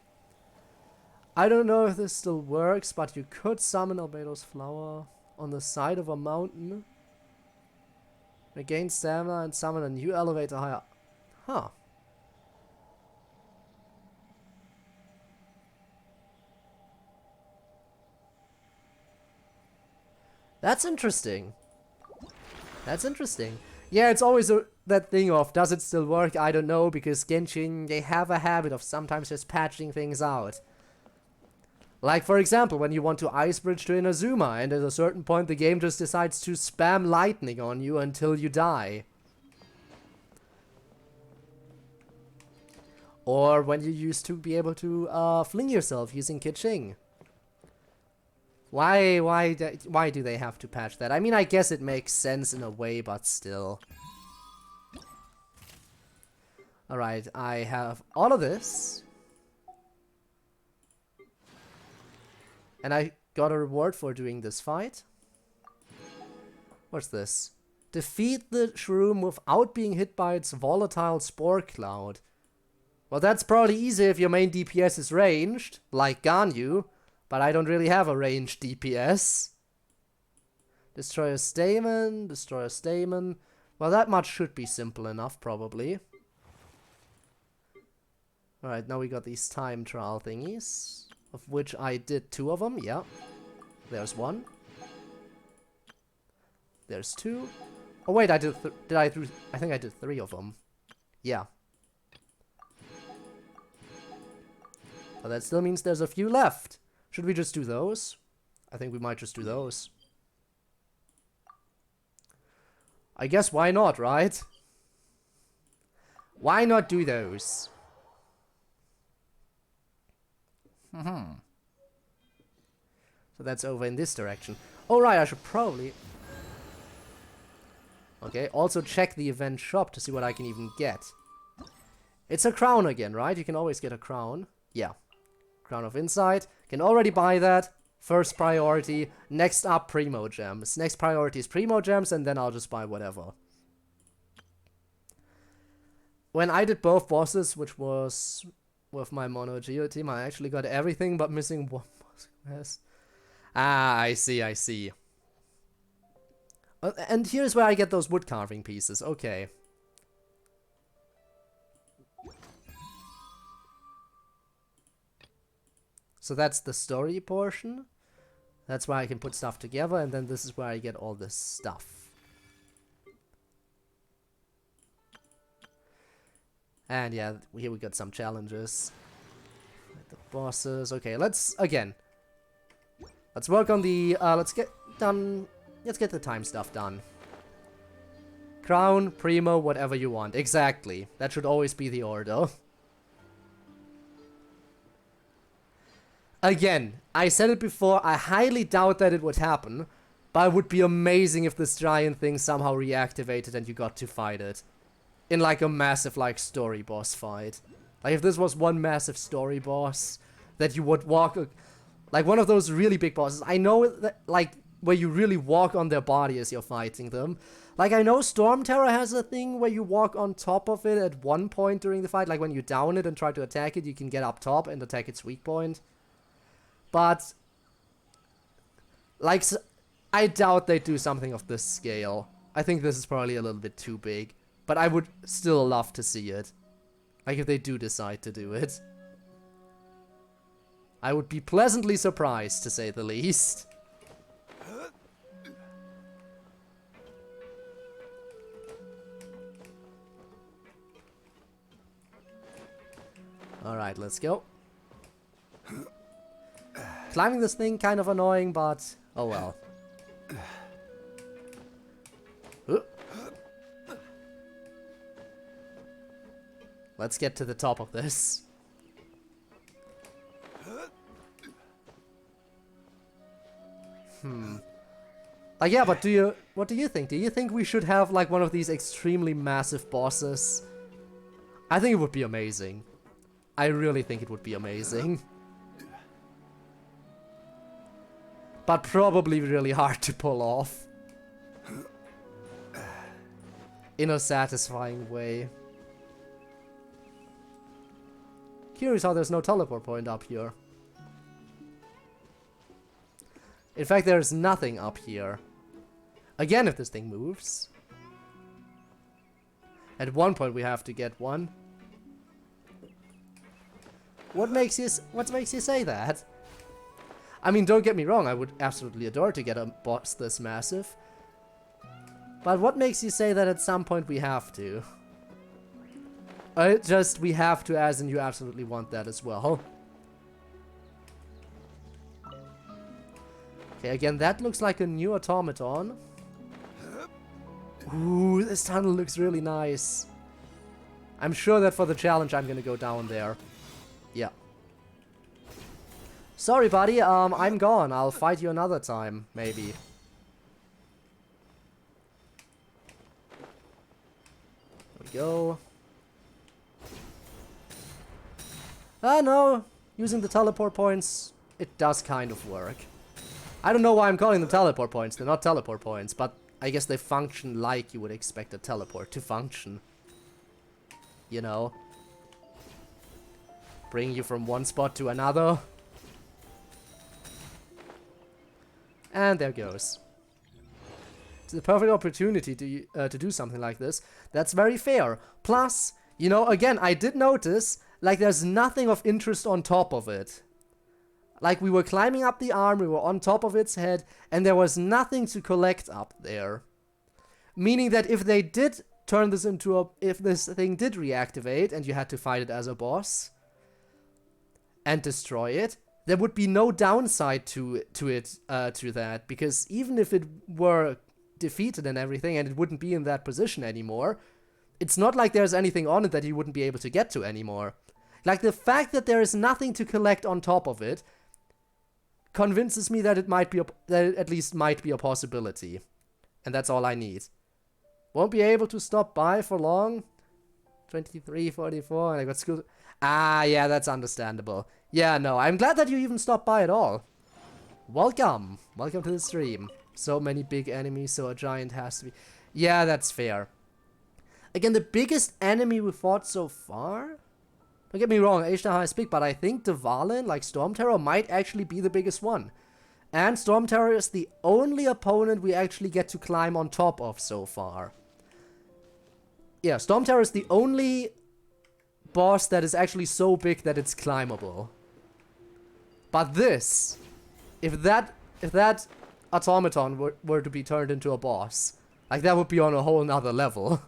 I don't know if this still works, but you could summon Albedo's flower on the side of a mountain. Regain stamina and summon a new elevator higher. Huh. That's interesting. That's interesting. Yeah, it's always that thing of, does it still work? I don't know, because Genshin, they have a habit of sometimes just patching things out. Like, for example, when you want to ice bridge to Inazuma, and at a certain point the game just decides to spam lightning on you until you die. Or when you used to be able to fling yourself using Keqing. Why do they have to patch that? I mean, I guess it makes sense in a way, but still. Alright, I have all of this. And I got a reward for doing this fight. What's this? Defeat the shroom without being hit by its volatile spore cloud. Well, that's probably easy if your main DPS is ranged, like Ganyu. But I don't really have a ranged DPS. Destroy a stamen, destroy a stamen. Well, that much should be simple enough, probably. Alright, now we got these time trial thingies, of which I did 2 of them, yeah. There's 1. There's 2. Oh wait, I did I think I did 3 of them. Yeah. But that still means there's a few left. Should we just do those? I think we might just do those. I guess why not, right? Why not do those? So that's over in this direction. Oh right, I should probably... Okay, also check the event shop to see what I can even get. It's a crown again, right? You can always get a crown. Yeah. Crown of Insight. Can already buy that. First priority. Next up, Primo Gems. Next priority is Primo Gems, and then I'll just buy whatever. When I did both bosses, which was with my Mono Geo team, I actually got everything but missing one boss quest. Ah, I see, I see. And here's where I get those wood carving pieces. Okay. So that's the story portion. That's where I can put stuff together, and then this is where I get all this stuff. And yeah, here we got some challenges. The bosses. Okay, let's work on the let's get the time stuff done. Crown, Primo, whatever you want. Exactly. That should always be the order. Again, I said it before, I highly doubt that it would happen, but it would be amazing if this giant thing somehow reactivated and you got to fight it. In like a massive like story boss fight. Like if this was one massive story boss that you would walk, like one of those really big bosses. I know that like where you really walk on their body as you're fighting them. Like I know Storm Terror has a thing where you walk on top of it at one point during the fight. Like when you down it and try to attack it, you can get up top and attack its weak point. But, like, I doubt they'd do something of this scale. I think this is probably a little bit too big. But I would still love to see it. Like, if they do decide to do it. I would be pleasantly surprised, to say the least. Alright, let's go. Climbing this thing, kind of annoying, but oh well. Let's get to the top of this. Like, yeah, but what do you think? Do you think we should have, like, one of these extremely massive bosses? I think it would be amazing. I really think it would be amazing. But probably really hard to pull off. In a satisfying way. Curious how there's no teleport point up here. In fact, there's nothing up here. Again, if this thing moves. At one point we have to get one. What makes you say that? I mean, don't get me wrong, I would absolutely adore to get a boss this massive. But what makes you say that at some point we have to? Just, we have to as in you absolutely want that as well. Okay, again, that looks like a new automaton. Ooh, this tunnel looks really nice. I'm sure that for the challenge I'm gonna go down there. Yeah. Sorry, buddy, I'm gone. I'll fight you another time, maybe. There we go. Ah, no. Using the teleport points, it does kind of work. I don't know why I'm calling them teleport points. They're not teleport points, but I guess they function like you would expect a teleport to function. You know? Bring you from one spot to another. And there goes. It's the perfect opportunity to do something like this. That's very fair. Plus, You know, again, I did notice, like, there's nothing of interest on top of it. Like, we were climbing up the arm, we were on top of its head, and there was nothing to collect up there. Meaning that if they did turn this into a... if this thing did reactivate, and you had to fight it as a boss, and destroy it, there would be no downside to that, because even if it were defeated and everything, and it wouldn't be in that position anymore, it's not like there's anything on it that you wouldn't be able to get to anymore. Like, the fact that there is nothing to collect on top of it convinces me that it might be that it at least might be a possibility. And that's all I need. Won't be able to stop by for long. 23:44, and I got school. Ah, yeah, that's understandable. Yeah, no, I'm glad that you even stopped by at all. Welcome. Welcome to the stream. So many big enemies, so a giant has to be... Yeah, that's fair. Again, the biggest enemy we fought so far... Don't get me wrong, H-Star is big, but I think Dvalin, like Storm Terror, might actually be the biggest one. And Storm Terror is the only opponent we actually get to climb on top of so far. Yeah, Storm Terror is the only boss that is actually so big that it's climbable. But this, if that automaton were to be turned into a boss, like, that would be on a whole nother level.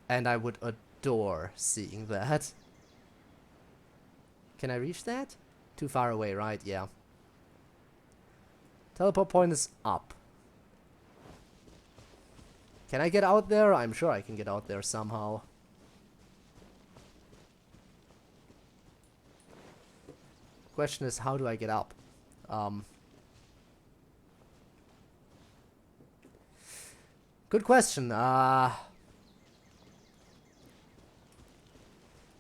And I would adore seeing that. Can I reach that? Too far away, right? Yeah. Teleport point is up. Can I get out there? I'm sure I can get out there somehow. Question is, how do I get up? Good question.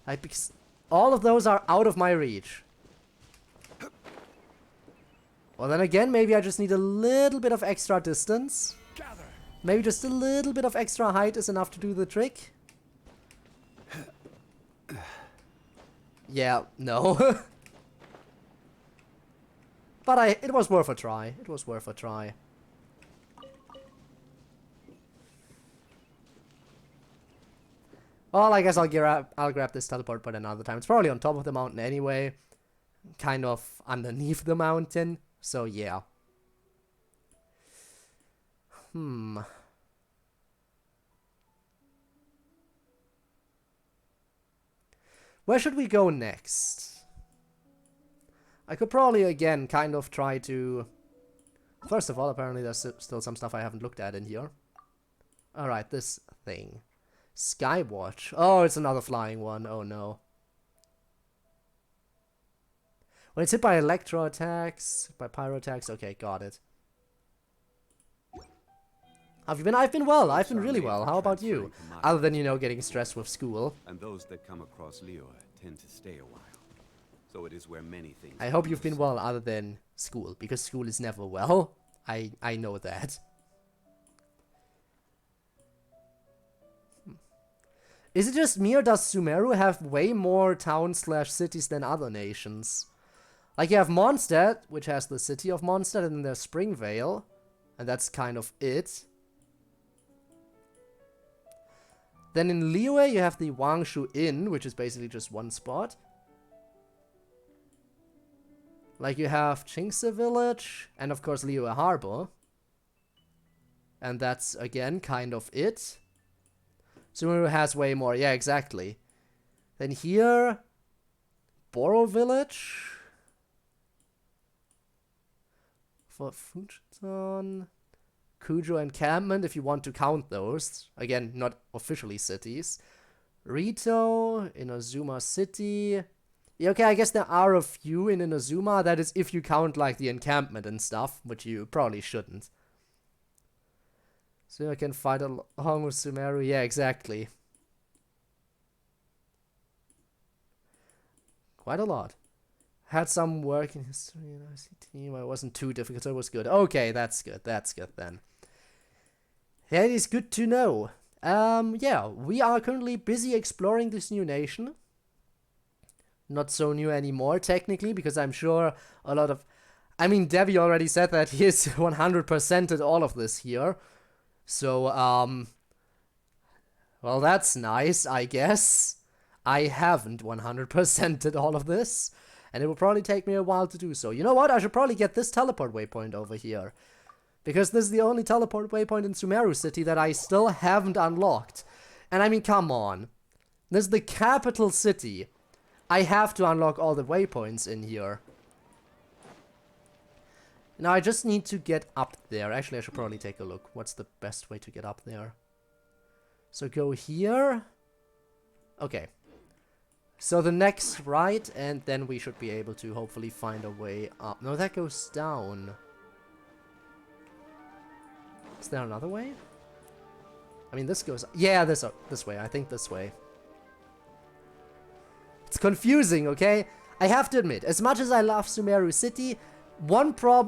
Because all of those are out of my reach. Well, then again, maybe I just need a little bit of extra distance. Maybe just a little bit of extra height is enough to do the trick. Yeah, no. But it was worth a try. It was worth a try. Well, I guess I'll grab this teleport point another time. It's probably on top of the mountain anyway. Kind of underneath the mountain. So, yeah. Where should we go next? I could probably, again, kind of try to... First of all, apparently there's still some stuff I haven't looked at in here. Alright, this thing. Skywatch. Oh, it's another flying one. Oh, no. When it's hit by electro attacks, by pyro attacks. Okay, got it. How have you been? I've been well. I've been really well. How about you? Other than, you know, getting stressed with school. And those that come across Leo tend to stay a while. So it is where many things... I hope you've been well other than school, because school is never well. I know that. Is it just me, or does Sumeru have way more towns/cities than other nations? Like, you have Mondstadt, which has the city of Mondstadt, and then there's Springvale. And that's kind of it. Then in Liyue, you have the Wangshu Inn, which is basically just one spot. Like, you have Qingce Village, and of course Liyue Harbor. And that's, again, kind of it. Sumeru has way more. Yeah, exactly. Then here, Boro Village. For Fujitan. Kujo Encampment, if you want to count those. Again, not officially cities. Rito, Inazuma City. Yeah, okay, I guess there are a few in Inazuma. That is if you count, like, the encampment and stuff, which you probably shouldn't. So I can fight along with Sumeru. Yeah, exactly. Quite a lot. Had some work in history and ICT, but it wasn't too difficult, so it was good. Okay, that's good. That's good then. That is good to know. Yeah, we are currently busy exploring this new nation. Not so new anymore, technically, because I'm sure a lot of... I mean, Debbie already said that he is 100%ed all of this here. So, Well, that's nice, I guess. I haven't 100%ed all of this, and it will probably take me a while to do so. You know what? I should probably get this teleport waypoint over here, because this is the only teleport waypoint in Sumeru City that I still haven't unlocked. And I mean, come on. This is the capital city. I have to unlock all the waypoints in here. Now I just need to get up there. Actually, I should probably take a look. What's the best way to get up there? So go here. Okay. So the next right, and then we should be able to hopefully find a way up. No, that goes down. Is there another way? I mean, this goes... Yeah, this way. I think this way. It's confusing, okay? I have to admit, as much as I love Sumeru City,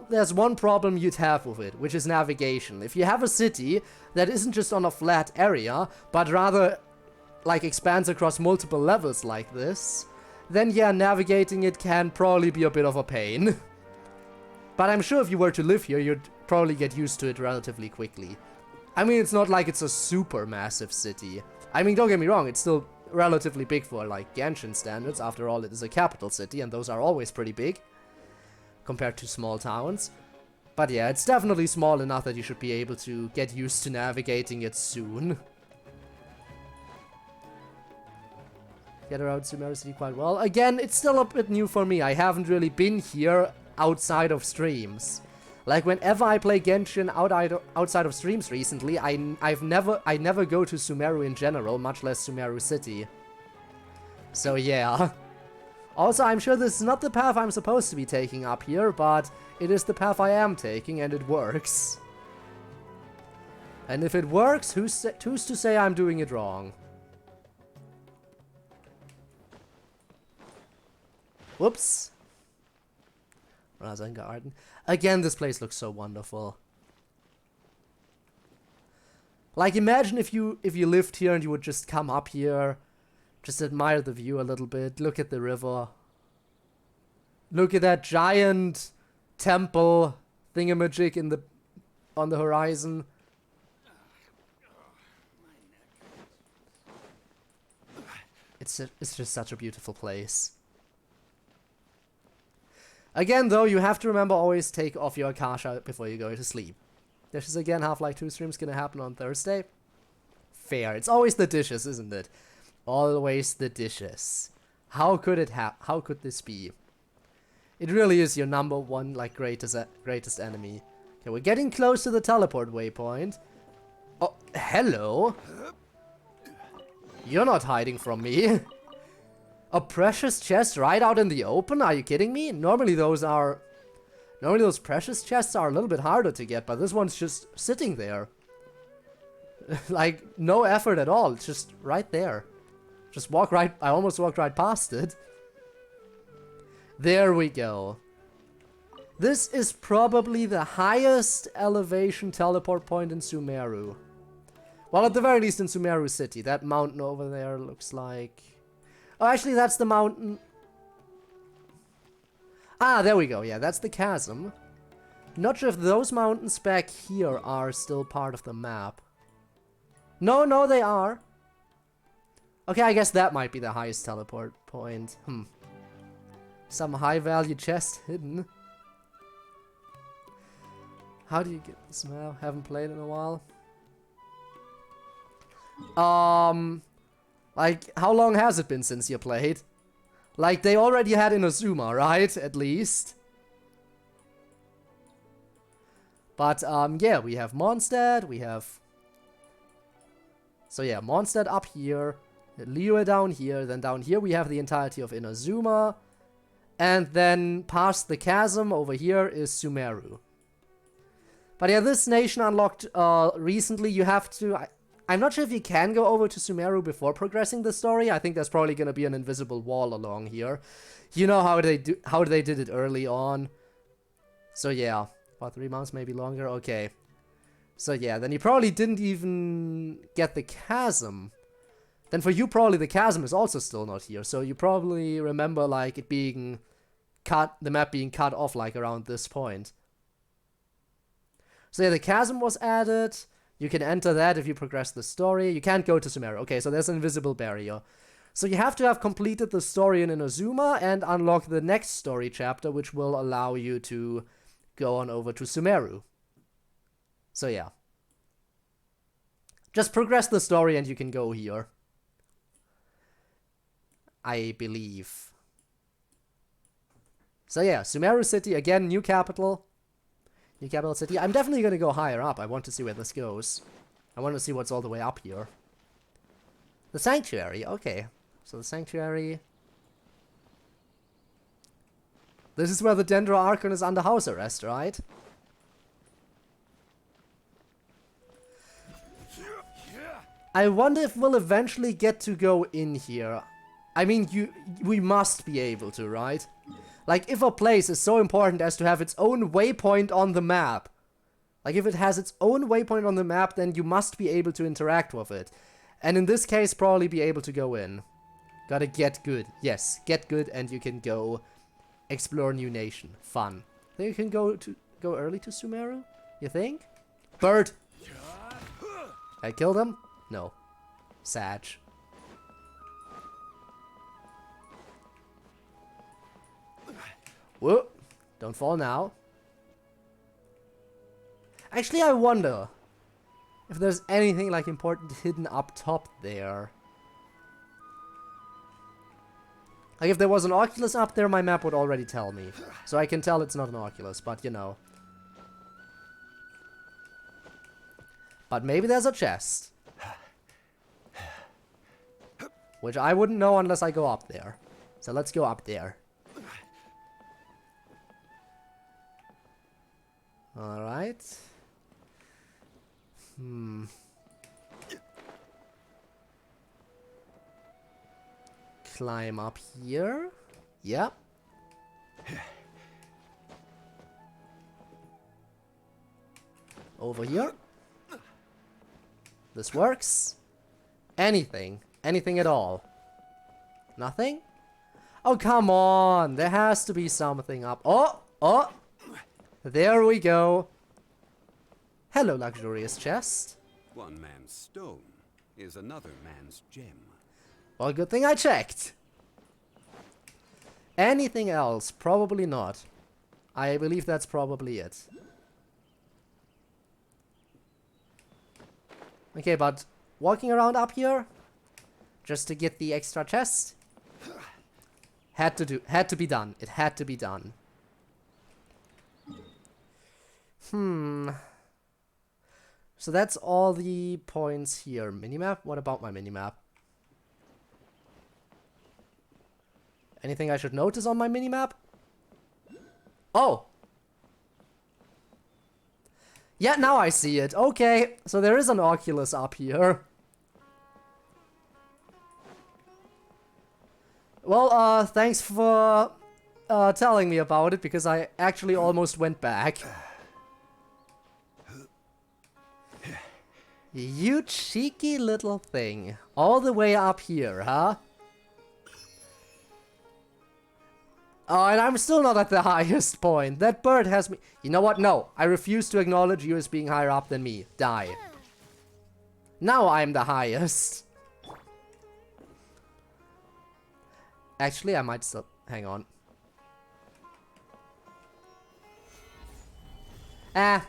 there's one problem you'd have with it, which is navigation. If you have a city that isn't just on a flat area, but rather, like, expands across multiple levels like this, then yeah, navigating it can probably be a bit of a pain. But I'm sure if you were to live here, you'd probably get used to it relatively quickly. I mean, it's not like it's a super massive city. I mean, don't get me wrong, it's still relatively big for, like, Genshin standards. After all, it is a capital city, and those are always pretty big compared to small towns. But yeah, it's definitely small enough that you should be able to get used to navigating it soon. Get around Sumeru City quite well. Again, it's still a bit new for me. I haven't really been here outside of streams. Like, whenever I play Genshin outside of streams recently, I never go to Sumeru in general, much less Sumeru City. So yeah. Also, I'm sure this is not the path I'm supposed to be taking up here, but it is the path I am taking, and it works. And if it works, who's to say I'm doing it wrong? Whoops. Garden. Again, this place looks so wonderful. Like, imagine if you lived here and you would just come up here, just admire the view a little bit, look at the river. Look at that giant temple thingamajig on the horizon. It's just such a beautiful place. Again, though, you have to remember always take off your Akasha before you go to sleep. This is again Half-Life 2 stream's gonna happen on Thursday. Fair. It's always the dishes, isn't it? Always the dishes. How could this be? It really is your number one, like, greatest enemy. Okay, we're getting close to the teleport waypoint. Oh, hello. You're not hiding from me. A precious chest right out in the open? Are you kidding me? Normally those precious chests are a little bit harder to get, but this one's just sitting there. Like, no effort at all. It's just right there. Just walk right... I almost walked right past it. There we go. This is probably the highest elevation teleport point in Sumeru. Well, at the very least in Sumeru City. That mountain over there looks like... Oh, actually, that's the mountain. Ah, there we go. Yeah, that's the chasm. Not sure if those mountains back here are still part of the map. No, they are. Okay, I guess that might be the highest teleport point. Some high-value chest hidden. How do you get this map? Haven't played in a while. Like, how long has it been since you played? Like, they already had Inazuma, right? At least. But, yeah, we have Mondstadt, we have... So yeah, Mondstadt up here, Liyue down here, then down here we have the entirety of Inazuma, and then past the chasm over here is Sumeru. But yeah, this nation unlocked recently. You have to... I'm not sure if you can go over to Sumeru before progressing the story. I think there's probably going to be an invisible wall along here. You know how they did it early on. So yeah, about 3 months, maybe longer. Okay. So yeah, then you probably didn't even get the chasm. Then for you, probably the chasm is also still not here. So you probably remember, like, it being cut, the map being cut off, like, around this point. So yeah, the chasm was added. You can enter that if you progress the story. You can't go to Sumeru. Okay, so there's an invisible barrier. So you have to have completed the story in Inazuma and unlock the next story chapter, which will allow you to go on over to Sumeru. So yeah. Just progress the story and you can go here. I believe. So yeah, Sumeru City, again, new capital. New capital city. I'm definitely going to go higher up. I want to see where this goes. I want to see what's all the way up here. The Sanctuary, okay. So the Sanctuary... This is where the Dendro Archon is under house arrest, right? I wonder if we'll eventually get to go in here. I mean, we must be able to, right? Like, if a place is so important as to have its own waypoint on the map. Like, if it has its own waypoint on the map, then you must be able to interact with it. And in this case, probably be able to go in. Gotta get good. Yes, get good and you can go explore new nation. Fun. Think you can go early to Sumeru? You think? Bird! I killed him? No. Sag. Whoa! Don't fall now. Actually, I wonder if there's anything like important hidden up top there. Like if there was an Oculus up there, my map would already tell me. So I can tell it's not an Oculus, but you know. But maybe there's a chest. Which I wouldn't know unless I go up there. So let's go up there. Alright. Climb up here. Yep. Over here. This works. Anything. Anything at all. Nothing? Oh, come on. There has to be something up. Oh! Oh! There we go. Hello, luxurious chest. One man's stone is another man's gem. Well, good thing I checked. Anything else? Probably not. I believe that's probably it. Okay, but walking around up here, just to get the extra chest, had to be done. It had to be done. So that's all the points here. Minimap? What about my minimap? Anything I should notice on my minimap? Oh! Yeah, now I see it. Okay, so there is an Oculus up here. Well, thanks for telling me about it, because I actually almost went back. You cheeky little thing. All the way up here, huh? Oh, and I'm still not at the highest point. That bird has me... You know what? No. I refuse to acknowledge you as being higher up than me. Die. Now I'm the highest. Actually, I might still... Hang on. Ah.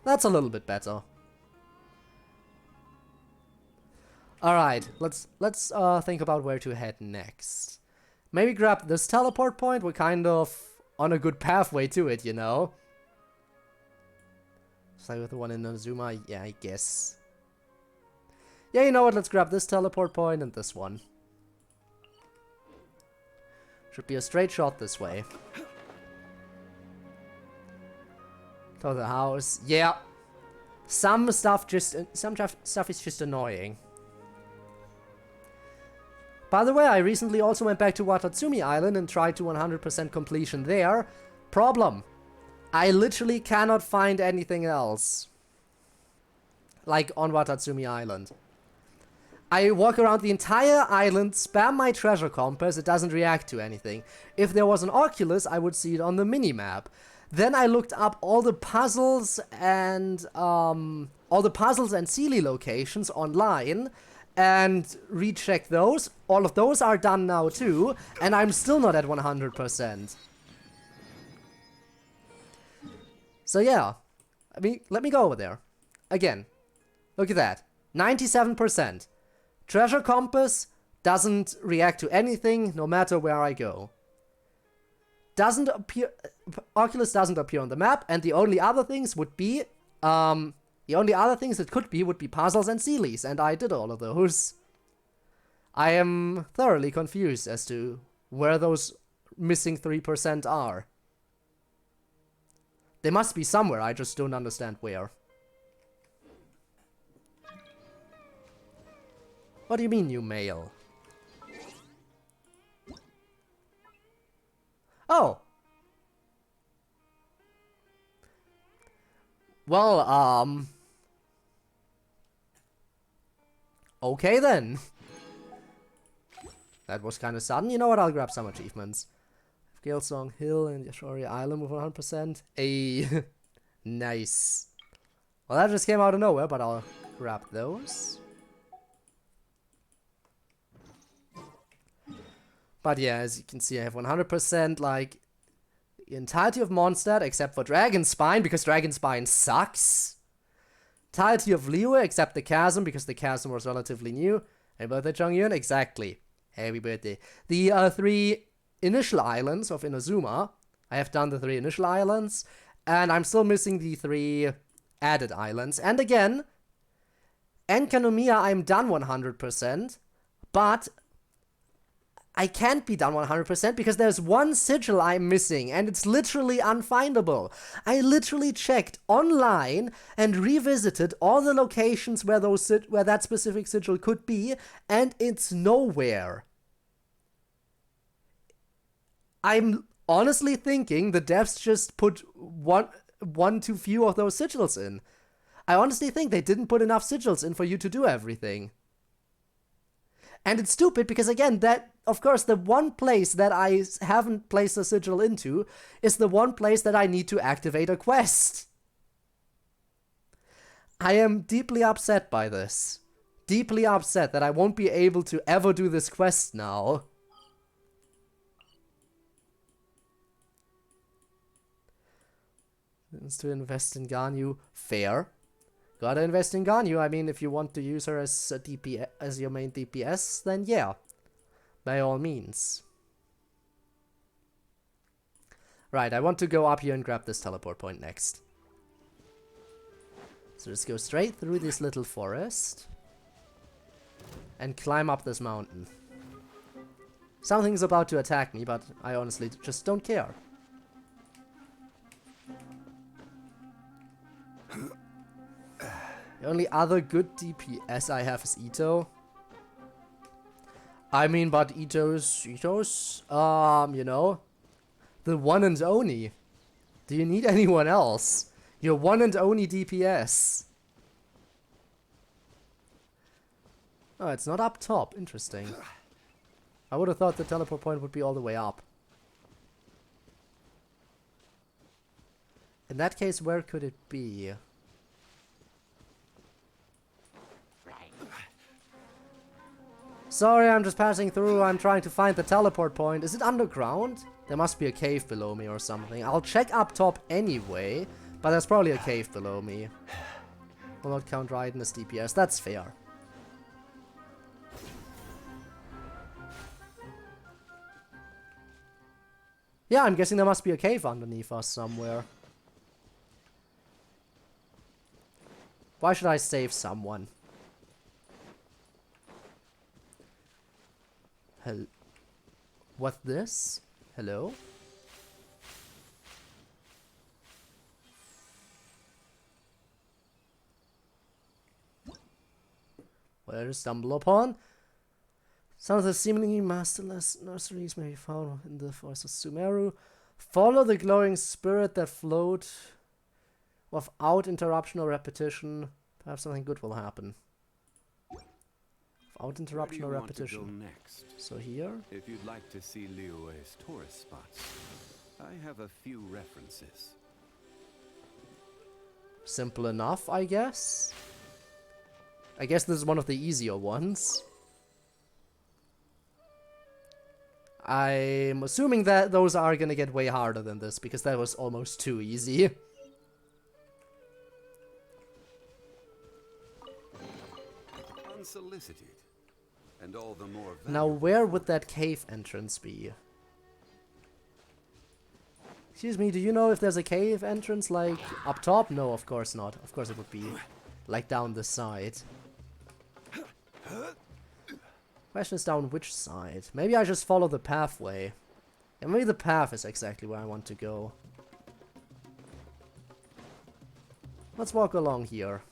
That's a little bit better. Alright, let's think about where to head next. Maybe grab this teleport point. We're kind of on a good pathway to it, you know? Stay with the one in Inazuma? Yeah, I guess. Yeah, you know what? Let's grab this teleport point and this one. Should be a straight shot this way. To the house. Yeah. Some stuff is just annoying. By the way, I recently also went back to Watatsumi Island and tried to 100% completion there. Problem. I literally cannot find anything else. Like on Watatsumi Island. I walk around the entire island, spam my treasure compass, it doesn't react to anything. If there was an Oculus, I would see it on the minimap. Then I looked up all the puzzles and Sealy locations online and rechecked those. All of those are done now too, and I'm still not at 100%. So yeah, I mean, let me go over there. Again, look at that. 97%. Treasure compass doesn't react to anything, no matter where I go. Doesn't appear... Oculus doesn't appear on the map, and the only other things would be... the only other things it could be would be puzzles and Sealies, and I did all of those. I am thoroughly confused as to where those missing 3% are. They must be somewhere, I just don't understand where. What do you mean, new mail? Oh! Well, okay then. That was kind of sudden. You know what, I'll grab some achievements. Galesong Hill and Yashori Island with 100%. Ayy. Nice. Well, that just came out of nowhere, but I'll grab those. But yeah, as you can see, I have 100%, like, the entirety of Mondstadt, except for Dragonspine, because Dragonspine sucks. Entirety of Liyue, except the Chasm, because the Chasm was relatively new. Happy birthday, Chongyun. Exactly. Happy birthday. The 3 initial islands of Inazuma. I have done the 3 initial islands, and I'm still missing the 3 added islands. And again, Enkanomiya, I'm done 100%, but I can't be done 100% because there's one sigil I'm missing, and it's literally unfindable. I literally checked online and revisited all the locations where where that specific sigil could be, and it's nowhere. I'm honestly thinking the devs just put one too few of those sigils in. I honestly think they didn't put enough sigils in for you to do everything. And it's stupid because, again, that, of course, the one place that I haven't placed a sigil into is the one place that I need to activate a quest. I am deeply upset by this. Deeply upset that I won't be able to ever do this quest now. It's to invest in Ganyu. Fair. Gotta invest in Ganyu. I mean, if you want to use her as a DPS, as your main DPS, then yeah. By all means. Right, I want to go up here and grab this teleport point next. So just go straight through this little forest. And climb up this mountain. Something's about to attack me, but I honestly just don't care. The only other good DPS I have is Ito. I mean, but Ito's, you know, the one and only. Do you need anyone else? Your one and only DPS. Oh, it's not up top. Interesting. I would have thought the teleport point would be all the way up. In that case, where could it be? Sorry, I'm just passing through. I'm trying to find the teleport point. Is it underground? There must be a cave below me or something. I'll check up top anyway, but there's probably a cave below me. Will not count Raiden as DPS. That's fair. Yeah, I'm guessing there must be a cave underneath us somewhere. Why should I save someone? What's this? Hello? Where to stumble upon? Some of the seemingly masterless nurseries may be found in the forest of Sumeru. Follow the glowing spirit that flowed without interruption or repetition. Perhaps something good will happen. Without interruption or repetition. Where do you want to go next? So here? If you'd like to see Liyue's tourist spots, I have a few references. simple enough, I guess. I guess this is one of the easier ones. I'm assuming that those are gonna get way harder than this, because that was almost too easy. Unsolicited. And all the more Now, where would that cave entrance be? Excuse me, do you know if there's a cave entrance, like, up top? No, of course not. Of course it would be, like, down the side. Question is down which side? Maybe I just follow the pathway. Yeah, maybe the path is exactly where I want to go. Let's walk along here.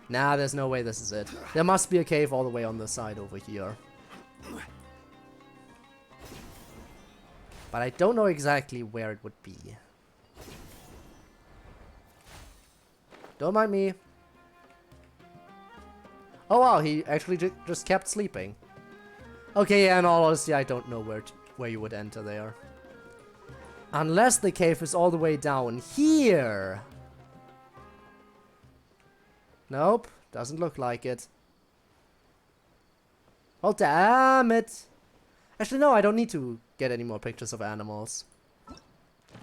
Nah, there's no way this is it. There must be a cave all the way on the side over here. But I don't know exactly where it would be. Don't mind me. Oh wow, he actually just kept sleeping. Okay, yeah, in all honesty, I don't know where you would enter there. Unless the cave is all the way down here. Nope, doesn't look like it. Oh, damn it. Actually, no, I don't need to get any more pictures of animals.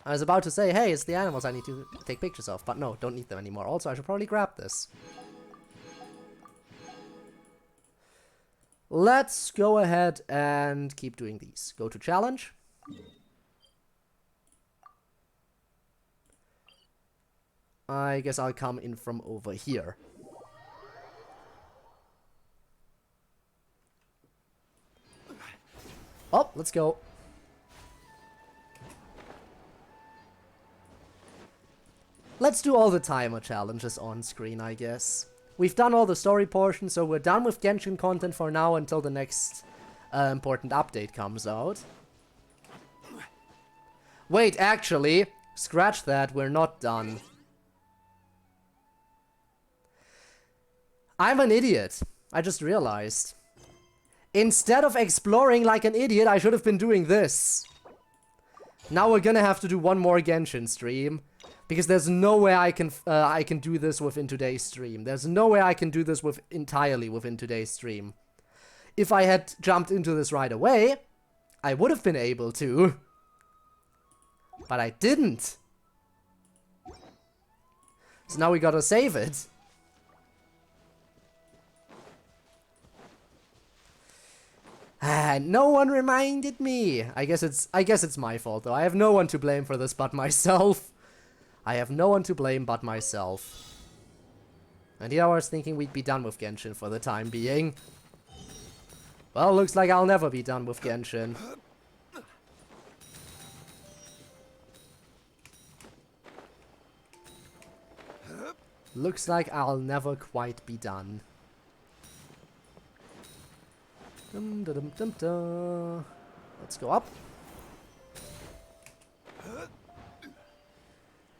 I was about to say, hey, it's the animals I need to take pictures of, but no, don't need them anymore. Also, I should probably grab this. Let's go ahead and keep doing these. Go to challenge. I guess I'll come in from over here. Oh, let's go. Let's do all the timer challenges on screen, I guess. We've done all the story portions, so we're done with Genshin content for now until the next important update comes out. Wait, actually, scratch that, we're not done. I'm an idiot. I just realized. Instead of exploring like an idiot, I should have been doing this. Now we're gonna have to do one more Genshin stream. Because there's no way I can do this within today's stream. There's no way I can do this entirely within today's stream. If I had jumped into this right away, I would have been able to. But I didn't. So now we gotta save it. No one reminded me. I guess it's my fault though. I have no one to blame for this but myself. I have no one to blame but myself. And here I was thinking we'd be done with Genshin for the time being. Well, looks like I'll never be done with Genshin. Looks like I'll never quite be done. Dum, da, dum, dum, da. Let's go up.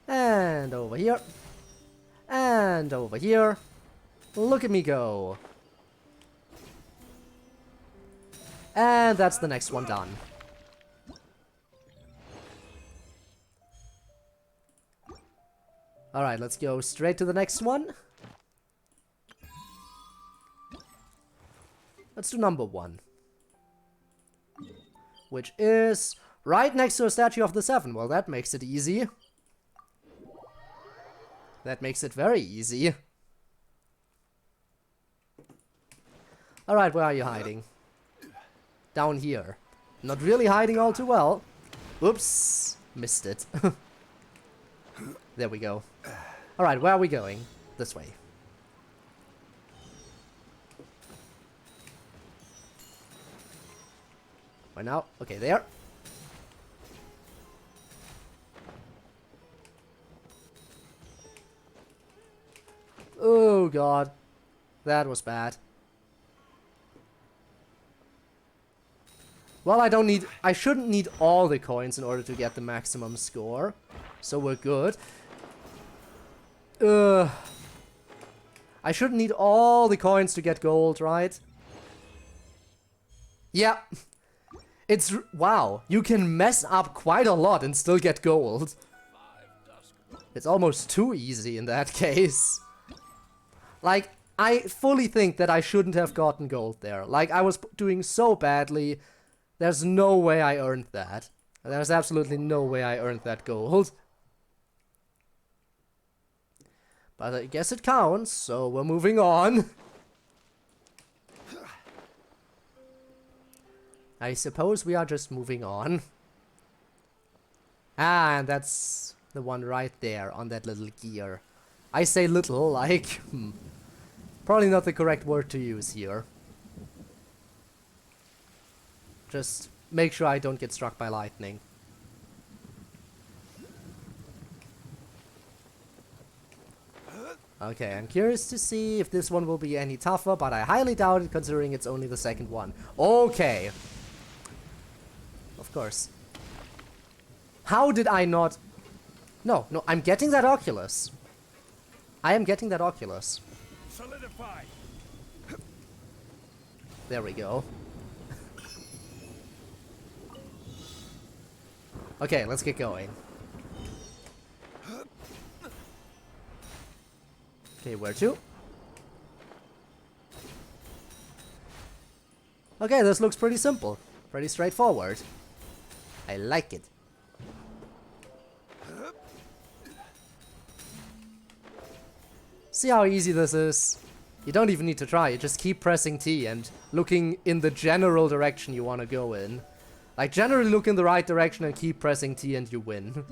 And over here. And over here. Look at me go. And that's the next one done. Alright, let's go straight to the next one. Let's do number 1. Which is right next to a statue of the 7. Well, that makes it easy. That makes it very easy. Alright, where are you hiding? Down here. Not really hiding all too well. Oops. Missed it. There we go. Alright, where are we going? This way. Where now? Okay, there. Oh god. That was bad. Well, I shouldn't need all the coins in order to get the maximum score. So we're good. I shouldn't need all the coins to get gold, right? Yeah. Wow, you can mess up quite a lot and still get gold. It's almost too easy in that case. Like, I fully think that I shouldn't have gotten gold there. Like, I was doing so badly. There's no way I earned that. There's absolutely no way I earned that gold. But I guess it counts, so we're moving on. I suppose we are just moving on. Ah, and that's the one right there on that little gear. I say little, like, probably not the correct word to use here. Just make sure I don't get struck by lightning. Okay, I'm curious to see if this one will be any tougher, but I highly doubt it considering it's only the second one. Okay. Of course. How did I not... No, I'm getting that Oculus. I am getting that Oculus. Solidify. There we go. Okay, let's get going. Okay, where to? Okay, this looks pretty simple. Pretty straightforward. I like it. See how easy this is? You don't even need to try, you just keep pressing T and looking in the general direction you want to go in. Like, generally look in the right direction and keep pressing T and you win.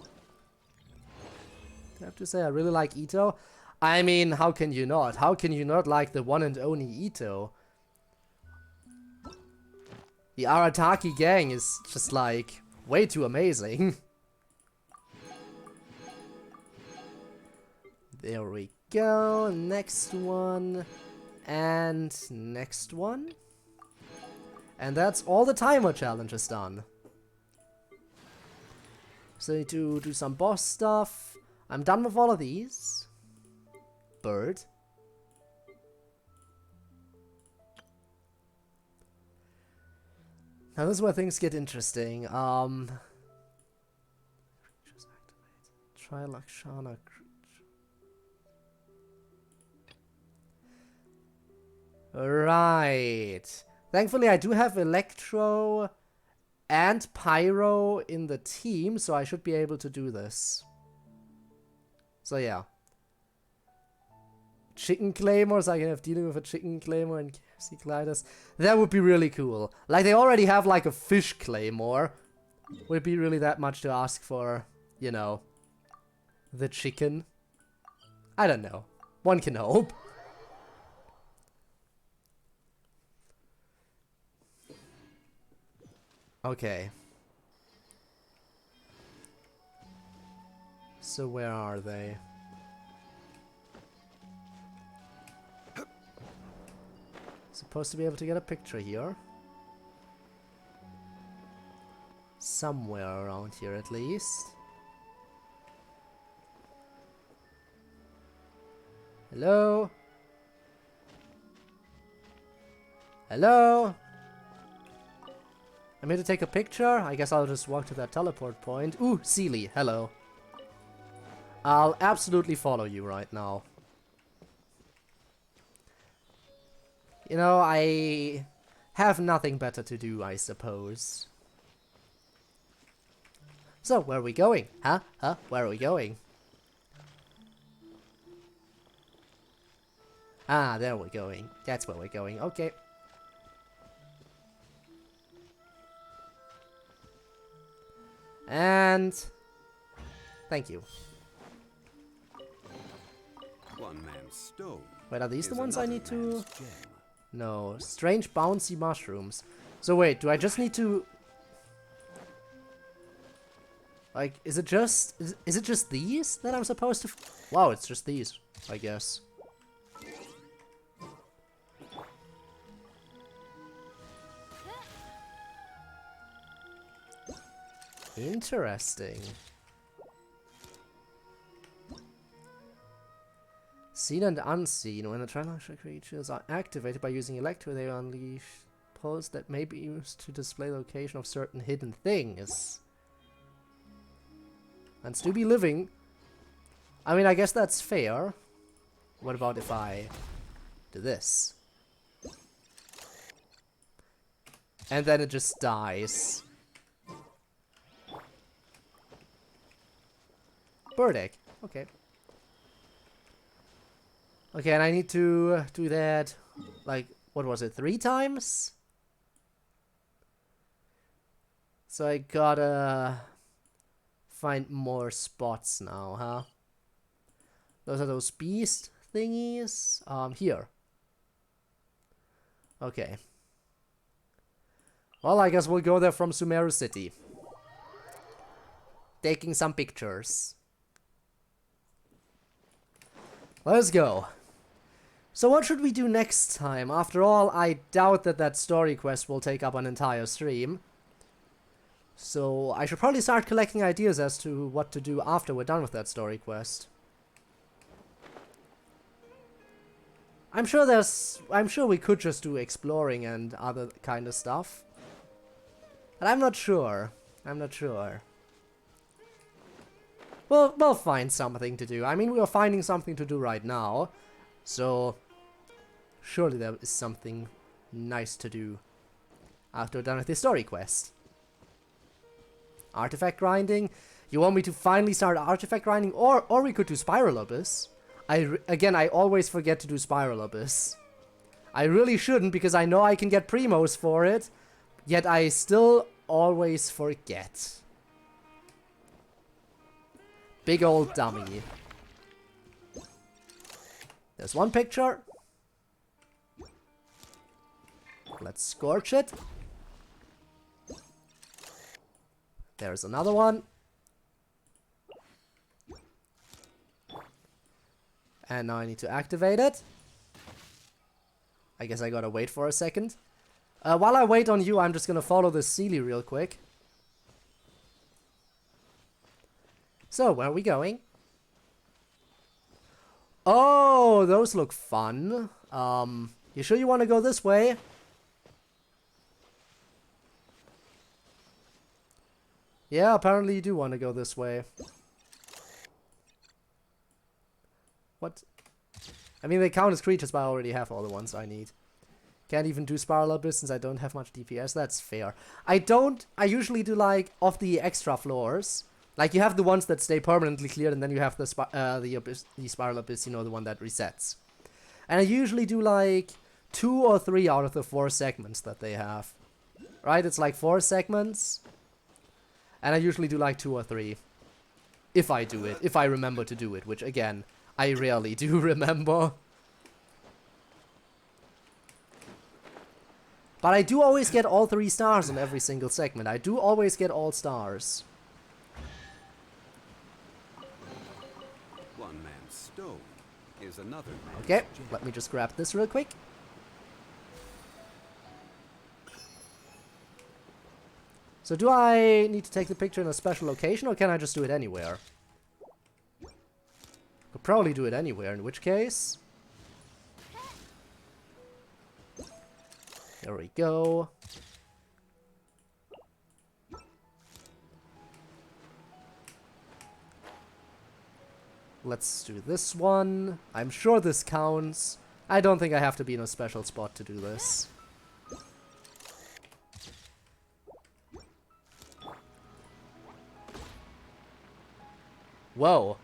I have to say, I really like Ito. I mean, how can you not? How can you not like the one and only Ito? The Arataki gang is just, like, way too amazing. There we go. Next one. And next one. And that's all the timer challenge is done. So I need to do some boss stuff. I'm done with all of these. Bird. Now this is where things get interesting. Just activate. Try Lakshana. Right. Thankfully I do have Electro and Pyro in the team, so I should be able to do this. So yeah. Chicken Claymores, I can have dealing with a Chicken Claymore and KFC Gliders. That would be really cool. Like, they already have, like, a Fish Claymore. Would it be really that much to ask for, you know, the chicken? I don't know. One can hope. Okay. So where are they? Supposed to be able to get a picture here. Somewhere around here at least. Hello? Hello? I'm here to take a picture. I guess I'll just walk to that teleport point. Ooh, Sealy, hello. I'll absolutely follow you right now. You know, I have nothing better to do, I suppose. So, where are we going? Huh? Where are we going? Ah, there we're going. That's where we're going. Okay. And... thank you. One man's stone. Wait, are these the is ones I another need to... man's gem. No. Strange bouncy mushrooms. So wait, do I just need to... like, is it just... is it just these that I'm supposed to... wow, it's just these, I guess. Interesting. Seen and unseen. When the transnational creatures are activated by using Electro, they unleash post that may be used to display location of certain hidden things. And to be living. I mean, I guess that's fair. What about if I do this? And then it just dies. Bird egg. Okay. Okay, and I need to do that, like, what was it, 3 times? So I gotta find more spots now, huh? Those are those beast thingies. Here. Okay. Well, I guess we'll go there from Sumeru City. Taking some pictures. Let's go. So what should we do next time? After all, I doubt that that story quest will take up an entire stream. So I should probably start collecting ideas as to what to do after we're done with that story quest. I'm sure we could just do exploring and other kind of stuff. But I'm not sure. We'll find something to do. I mean, we are finding something to do right now. So, surely there is something nice to do after we're done with the story quest. Artifact grinding. You want me to finally start artifact grinding? Or we could do Spiral Abyss. Again, I always forget to do Spiral Abyss. I really shouldn't, because I know I can get Primos for it. Yet I still always forget. Big old dummy. There's one picture. Let's scorch it. There's another one. And now I need to activate it. I guess I gotta wait for a second. While I wait on you, I'm just gonna follow this Sealy real quick. So, where are we going? Oh, those look fun. You sure you want to go this way? Yeah, apparently you do want to go this way. What? I mean, they count as creatures, but I already have all the ones I need. Can't even do Spiral Abyss since I don't have much DPS. That's fair. I usually do, like, of the extra floors. Like, you have the ones that stay permanently cleared, and then you have the Spiral Abyss, you know, the one that resets. And I usually do, like, 2 or 3 out of the 4 segments that they have. Right? It's like 4 segments. And I usually do, like, 2 or 3. If I do it. If I remember to do it. Which, again, I rarely do remember. But I do always get all 3 stars on every single segment. I do always get all stars. One man's stone is another man's Okay, gem. let me just grab this real quick. So do I need to take the picture in a special location, or can I just do it anywhere? Could probably do it anywhere, in which case... There we go. Let's do this one. I'm sure this counts. I don't think I have to be in a special spot to do this. Whoa.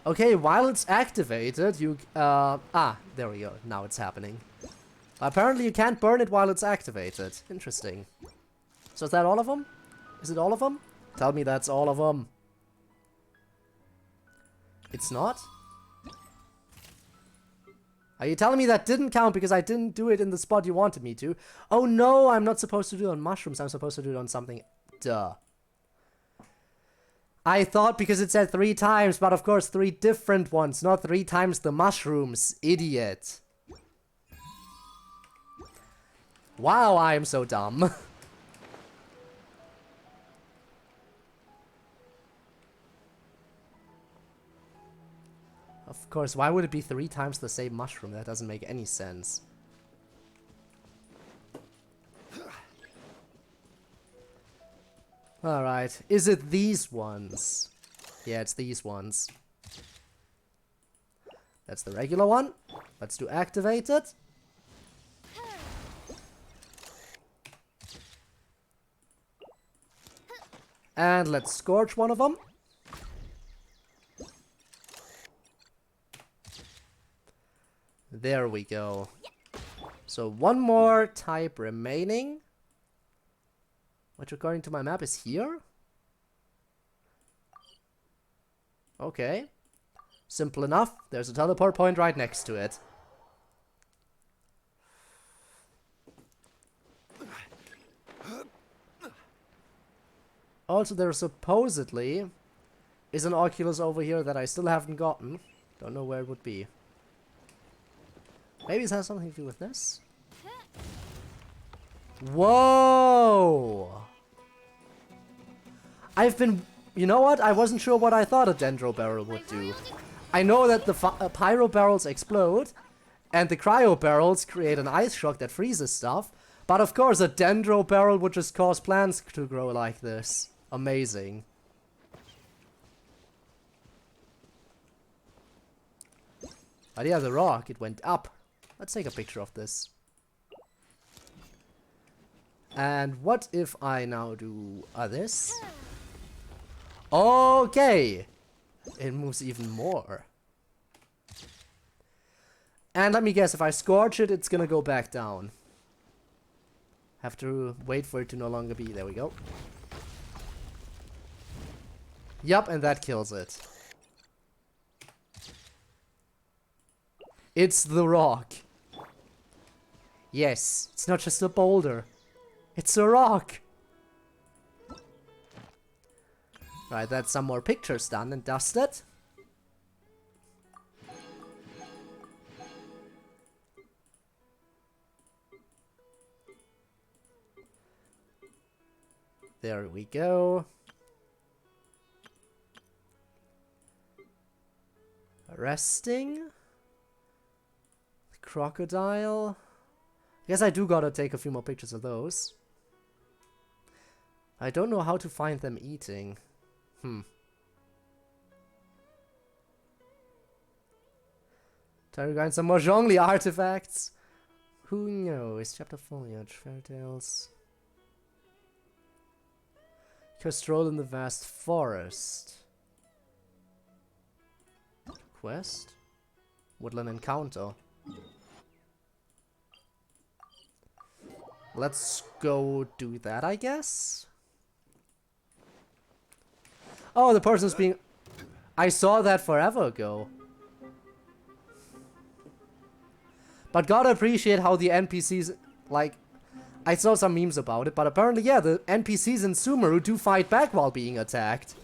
Okay, while it's activated, you... there we go. Now it's happening. Apparently you can't burn it while it's activated. Interesting. So is that all of them? Is it all of them? Tell me that's all of them. It's not? Are you telling me that didn't count because I didn't do it in the spot you wanted me to? Oh no, I'm not supposed to do it on mushrooms. I'm supposed to do it on something... Duh. I thought because it said 3 times, but of course 3 different ones, not 3 times the mushrooms. Idiot. Wow, I am so dumb. Of course, why would it be 3 times the same mushroom? That doesn't make any sense. Alright, is it these ones? Yeah, it's these ones. That's the regular one. Let's do activated. And let's scorch one of them. There we go. So one more type remaining. Which according to my map is here. Okay. Simple enough. There's a teleport point right next to it. Also, there supposedly is an Oculus over here that I still haven't gotten. Don't know where it would be. Maybe it has something to do with this? Whoa! You know what? I wasn't sure what I thought a Dendro Barrel would do. I know that the Pyro Barrels explode, and the Cryo Barrels create an ice shock that freezes stuff, but of course a Dendro Barrel would just cause plants to grow like this. Amazing. But yeah, the rock, it went up. Let's take a picture of this. And what if I now do this? Okay! It moves even more. And let me guess, if I scorch it, it's gonna go back down. Have to wait for it to no longer be. There we go. Yup, and that kills it. It's the rock. Yes, it's not just a boulder. It's a rock. Right, that's some more pictures done and dusted. There we go. Resting. Crocodile. I guess I do gotta take a few more pictures of those. I don't know how to find them eating. Try to find some more Zhongli artifacts. Who knows? Chapter foliage, fairy tales. Stroll in the vast forest. Quest? Woodland encounter. Let's go do that, I guess. Oh, the person's being... I saw that forever ago. But gotta appreciate how the NPCs, like... I saw some memes about it, but apparently, yeah, the NPCs in Sumeru do fight back while being attacked.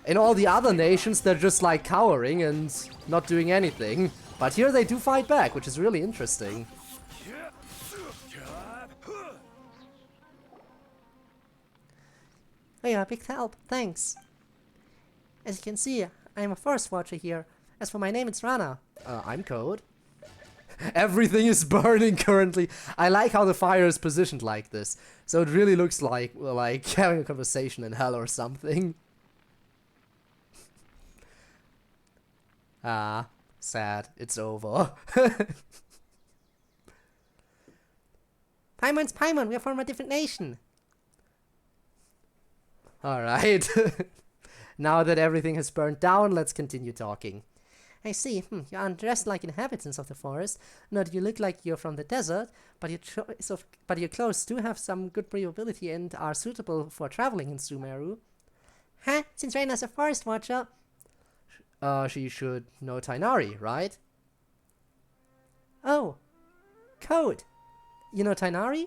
In all the other nations, they're just, like, cowering and not doing anything. But here they do fight back, which is really interesting. Oh, you're a big help, thanks. As you can see, I'm a forest watcher here. As for my name, it's Rana. I'm Code. Everything is burning currently. I like how the fire is positioned like this. So it really looks like having a conversation in hell or something. Ah, sad. It's over. Paimon's Paimon, we are from a different nation. Alright. Now that everything has burned down, let's continue talking. I see. You aren't dressed like inhabitants of the forest. Nor do you look like you're from the desert, but your clothes do have some good breathability and are suitable for traveling in Sumeru. Huh? Since Reina's a forest watcher... She should know Tighnari, right? Oh. Code. You know Tighnari?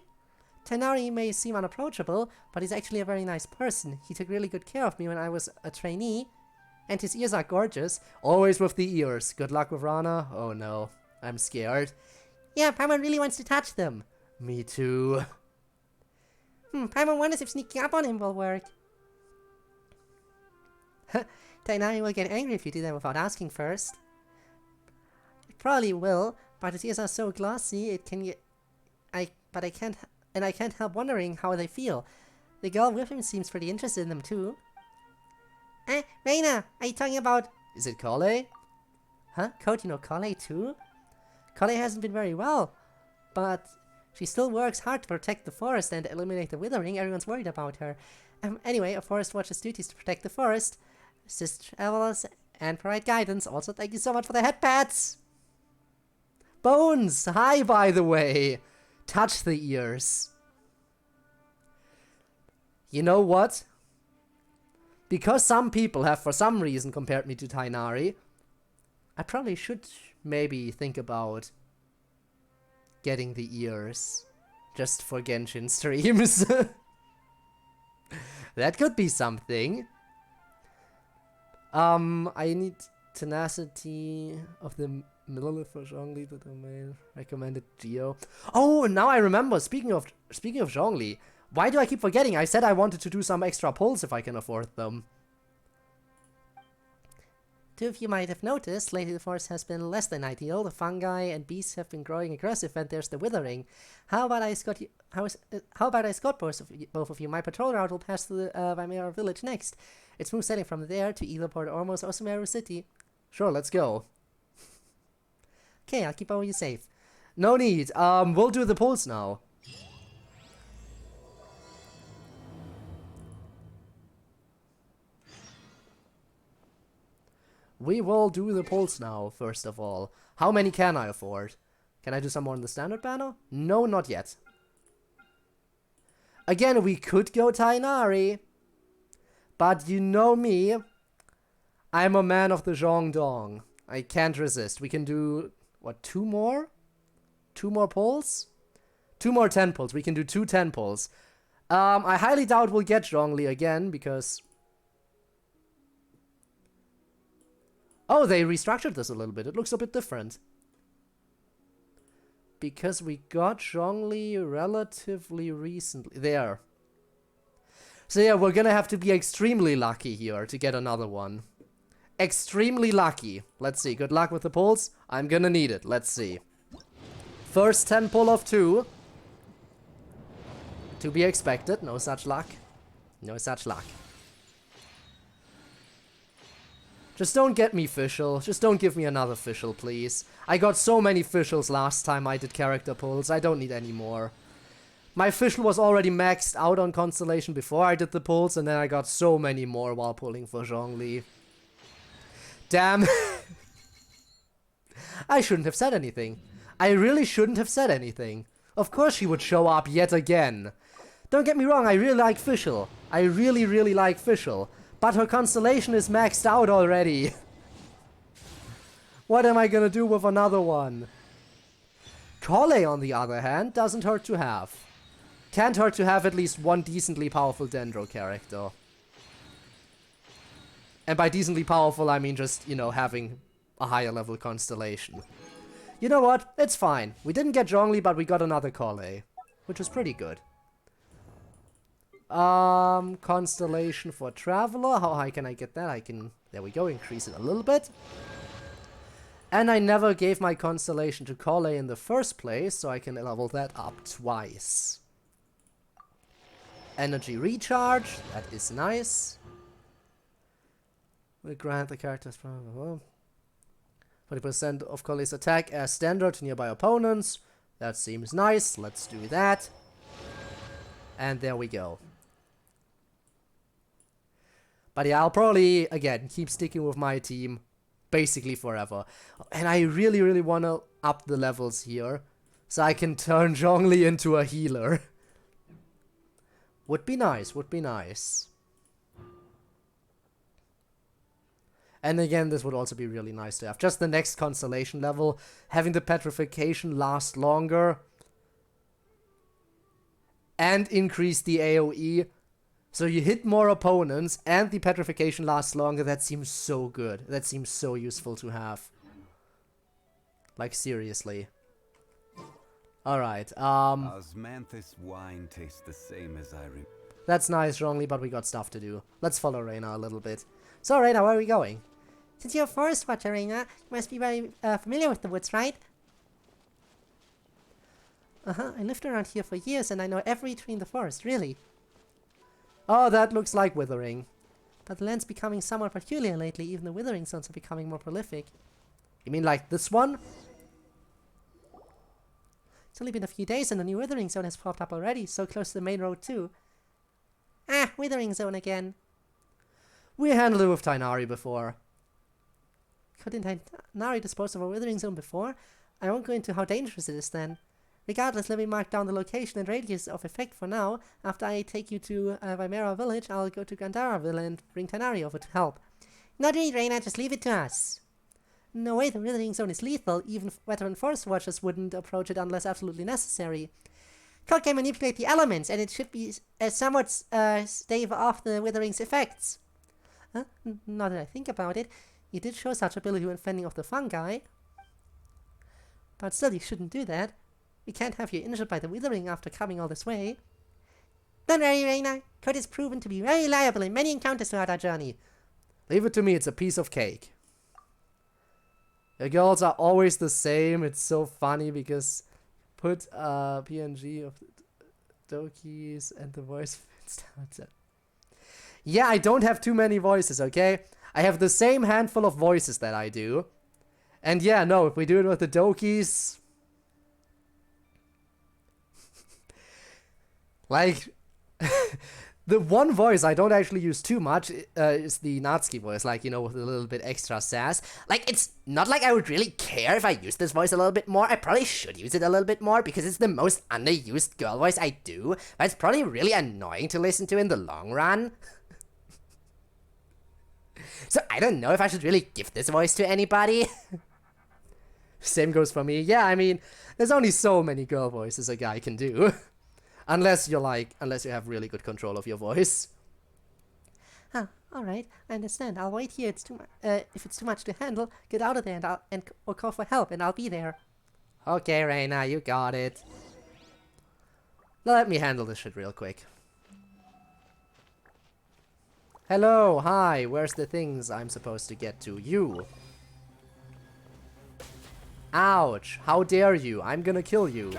Tighnari may seem unapproachable, but he's actually a very nice person. He took really good care of me when I was a trainee. And his ears are gorgeous. Always with the ears. Good luck with Rana. Oh no. I'm scared. Yeah, Paimon really wants to touch them. Me too. Paimon wonders if sneaking up on him will work. Tighnari will get angry if you do that without asking first. It probably will, but his ears are so glossy, it can get... I can't help wondering how they feel. The girl with him seems pretty interested in them too. Reina, are you talking about... Is it Kale? Huh? Code, you know Kale too? Kale hasn't been very well, but she still works hard to protect the forest and eliminate the withering. Everyone's worried about her. Anyway, a forest watcher's duties to protect the forest, assist travelers, and provide guidance. Also, thank you so much for the head pats! Bones! Hi, by the way! Touch the ears. You know what? Because some people have for some reason compared me to Tighnari, I probably should maybe think about getting the ears just for Genshin streams. That could be something. I need tenacity of the Millilith for Zhongli, the domain recommended Geo. Oh, now I remember. Speaking of Zhongli, why do I keep forgetting? I said I wanted to do some extra pulls if I can afford them. Two of you might have noticed, lately the forest has been less than ideal. The fungi and beasts have been growing aggressive, and there's the withering. How about I escort you? How about I escort both of you? My patrol route will pass through the Vimera village next. It's smooth sailing from there to either Port Ormos or Sumeru City. Sure, let's go. Okay, I'll keep all you safe. No need. We'll do the pulls now. We will do the pulls now, first of all. How many can I afford? Can I do some more in the standard banner? No, not yet. Again, we could go Tighnari. But you know me. I'm a man of the Zhongdong. I can't resist. We can do, what, 2 more? 2 more pulls? 2 more 10 pulls. We can do 2 10 pulls. I highly doubt we'll get Zhongli again, because... Oh, they restructured this a little bit. It looks a bit different. Because we got Zhongli relatively recently. There. So yeah, we're gonna have to be extremely lucky here to get another one. Extremely lucky. Let's see. Good luck with the pulls. I'm gonna need it. Let's see. First 10 pull of 2. To be expected. No such luck. No such luck. Just don't get me Fischl. Just don't give me another Fischl, please. I got so many Fischls last time I did character pulls. I don't need any more. My Fischl was already maxed out on Constellation before I did the pulls, and then I got so many more while pulling for Zhongli. Damn. I shouldn't have said anything. I really shouldn't have said anything. Of course she would show up yet again. Don't get me wrong, I really like Fischl. I really, really like Fischl. But her Constellation is maxed out already. What am I gonna do with another one? Kale, on the other hand, doesn't hurt to have. Can't hurt to have at least one decently powerful Dendro character. And by decently powerful, I mean just, you know, having a higher level Constellation. You know what? It's fine. We didn't get Zhongli, but we got another Kale. Which was pretty good. Constellation for Traveler. How high can I get that? I can, there we go, increase it a little bit. And I never gave my Constellation to Kale in the first place, so I can level that up twice. Energy recharge, that is nice. We grant the character's 20% of Kale's attack as standard to nearby opponents. That seems nice, let's do that. And there we go. But yeah, I'll probably, again, keep sticking with my team basically forever. And I really, really want to up the levels here, so I can turn Zhongli into a healer. Would be nice, would be nice. And again, this would also be really nice to have. Just the next Constellation level, having the petrification last longer. And increase the AoE. So you hit more opponents and the petrification lasts longer. That seems so good. That seems so useful to have. Like, seriously. Alright, Osmanthus wine tastes the same as I remember. That's nice, Zhongli, but we got stuff to do. Let's follow Reina a little bit. So, Reina, where are we going? Since you're a forest watcher, Reina, you must be very familiar with the woods, right? I lived around here for years and I know every tree in the forest, really. Oh, that looks like withering. But the land's becoming somewhat peculiar lately. Even the withering zones are becoming more prolific. You mean like this one? It's only been a few days and a new withering zone has popped up already, so close to the main road too. Ah, withering zone again. We handled it with Tighnari before. Couldn't Tighnari dispose of a withering zone before? I won't go into how dangerous it is then. Regardless, let me mark down the location and radius of effect for now. After I take you to Vimera village, I'll go to Gandaraville and bring Tighnari over to help. Not really, Reina, just leave it to us. No way, the withering zone is lethal. Even veteran forest watchers wouldn't approach it unless absolutely necessary. Code can manipulate the elements, and it should be somewhat stave off the withering's effects. Now that I think about it, you did show such ability when fending off the fungi. But still, you shouldn't do that. We can't have you injured by the withering after coming all this way. Don't worry, Reina. Code is proven to be very reliable in many encounters throughout our journey. Leave it to me, it's a piece of cake. The girls are always the same. It's so funny because put a PNG of Dokis and the voice starts. Yeah, I don't have too many voices, okay? I have the same handful of voices that I do. And yeah, no, if we do it with the Dokis... like... the one voice I don't actually use too much is the Natsuki voice, like, you know, with a little bit extra sass. Like, it's not like I would really care if I use this voice a little bit more. I probably should use it a little bit more because it's the most underused girl voice I do. But it's probably really annoying to listen to in the long run. So I don't know if I should really give this voice to anybody. Same goes for me. Yeah, I mean, there's only so many girl voices a guy can do. Unless you have really good control of your voice. Huh, alright, I understand. I'll wait here. If it's too much to handle, get out of there or call for help and I'll be there. Okay, Reina, you got it. Let me handle this shit real quick. Hello, hi, where's the things I'm supposed to get to? You. Ouch, how dare you? I'm gonna kill you.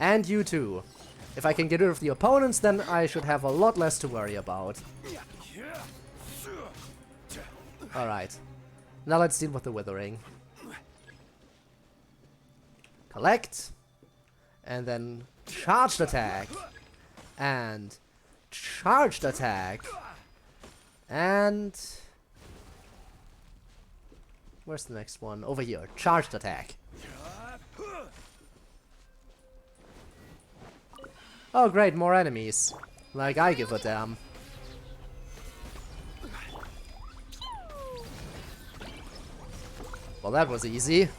And you too. If I can get rid of the opponents, then I should have a lot less to worry about. Alright. Now let's deal with the withering. Collect. And then charged attack. And charged attack. And... where's the next one? Over here. Charged attack. Oh great, more enemies. Like I give a damn. Well, that was easy.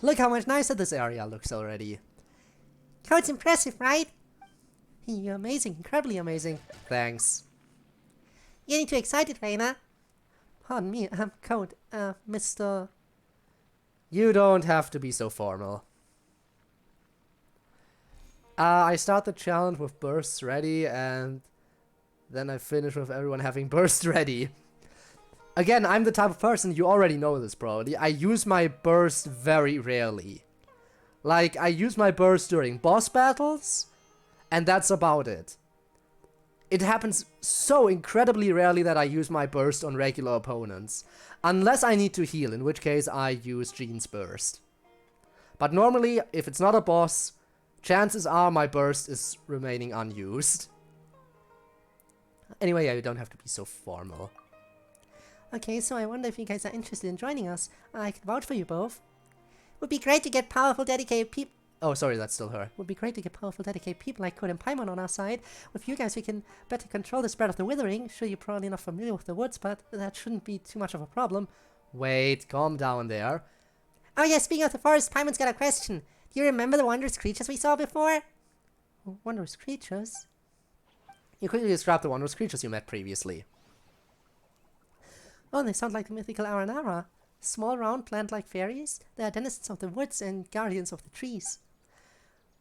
Look how much nicer this area looks already. Code's impressive, right? You're amazing, incredibly amazing. Thanks. You're getting too excited, Reina. Pardon me, Code, Mr... You don't have to be so formal. I start the challenge with bursts ready, and then I finish with everyone having bursts ready. Again, I'm the type of person, you already know this probably, I use my burst very rarely. Like, I use my burst during boss battles, and that's about it. It happens so incredibly rarely that I use my burst on regular opponents. Unless I need to heal, in which case I use Jean's burst. But normally, if it's not a boss, chances are my burst is remaining unused. Anyway, yeah, you don't have to be so formal. Okay, so I wonder if you guys are interested in joining us. I can vouch for you both. Would be great to get powerful, dedicated people. Oh, sorry, that's still her. Would be great to get powerful, dedicated people like Code and Paimon on our side. With you guys, we can better control the spread of the withering. Sure, you're probably not familiar with the woods, but that shouldn't be too much of a problem. Wait, calm down there. Oh yeah, speaking of the forest, Paimon's got a question. Do you remember the wondrous creatures we saw before? Wondrous creatures? You quickly describe the wondrous creatures you met previously. Oh, they sound like the mythical Aranara. Small, round, plant-like fairies. They are denizens of the woods and guardians of the trees.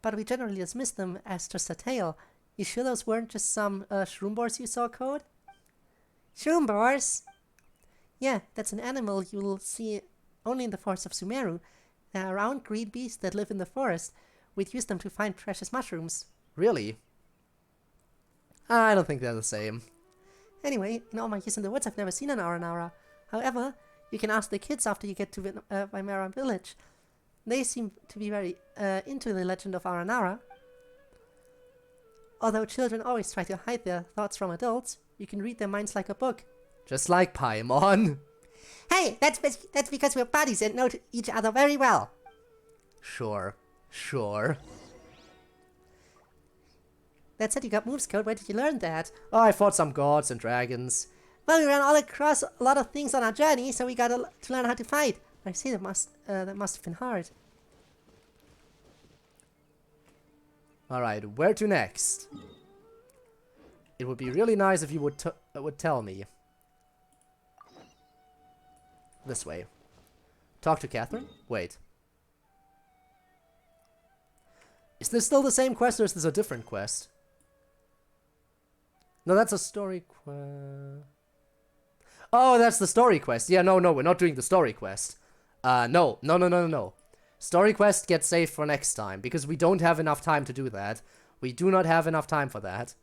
But we generally dismiss them as just a tale. You sure those weren't just some shroom boars you saw, Code? Shroomboars? Yeah, that's an animal you'll see only in the forests of Sumeru. They're round green beasts that live in the forest. We'd use them to find precious mushrooms. Really? I don't think they're the same. Anyway, in all my years in the woods, I've never seen an Aranara. However, you can ask the kids after you get to Vimera village. They seem to be very into the legend of Aranara. Although children always try to hide their thoughts from adults, you can read their minds like a book. Just like Paimon. Hey, that's because we're buddies and know each other very well. Sure. That said, you got moves code. Where did you learn that? Oh, I fought some gods and dragons. Well, we ran all across a lot of things on our journey, so we got to learn how to fight. I see that must have been hard. Alright, where to next? It would be really nice if you would tell me. This way. Talk to Catherine? Wait. Is this still the same quest or is this a different quest? No, that's a story quest. Oh, that's the story quest. Yeah, no, we're not doing the story quest. No. Story quest gets saved for next time, because we don't have enough time to do that. We do not have enough time for that.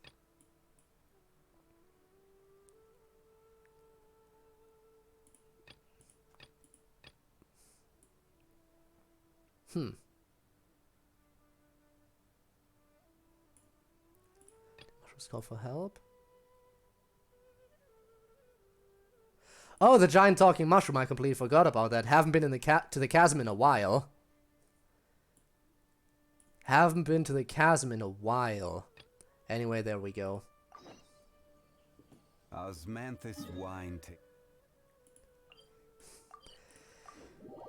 Mushrooms call for help. Oh, the giant talking mushroom, I completely forgot about that. Haven't been in the to the chasm in a while. Anyway, there we go. Osmanthus wine.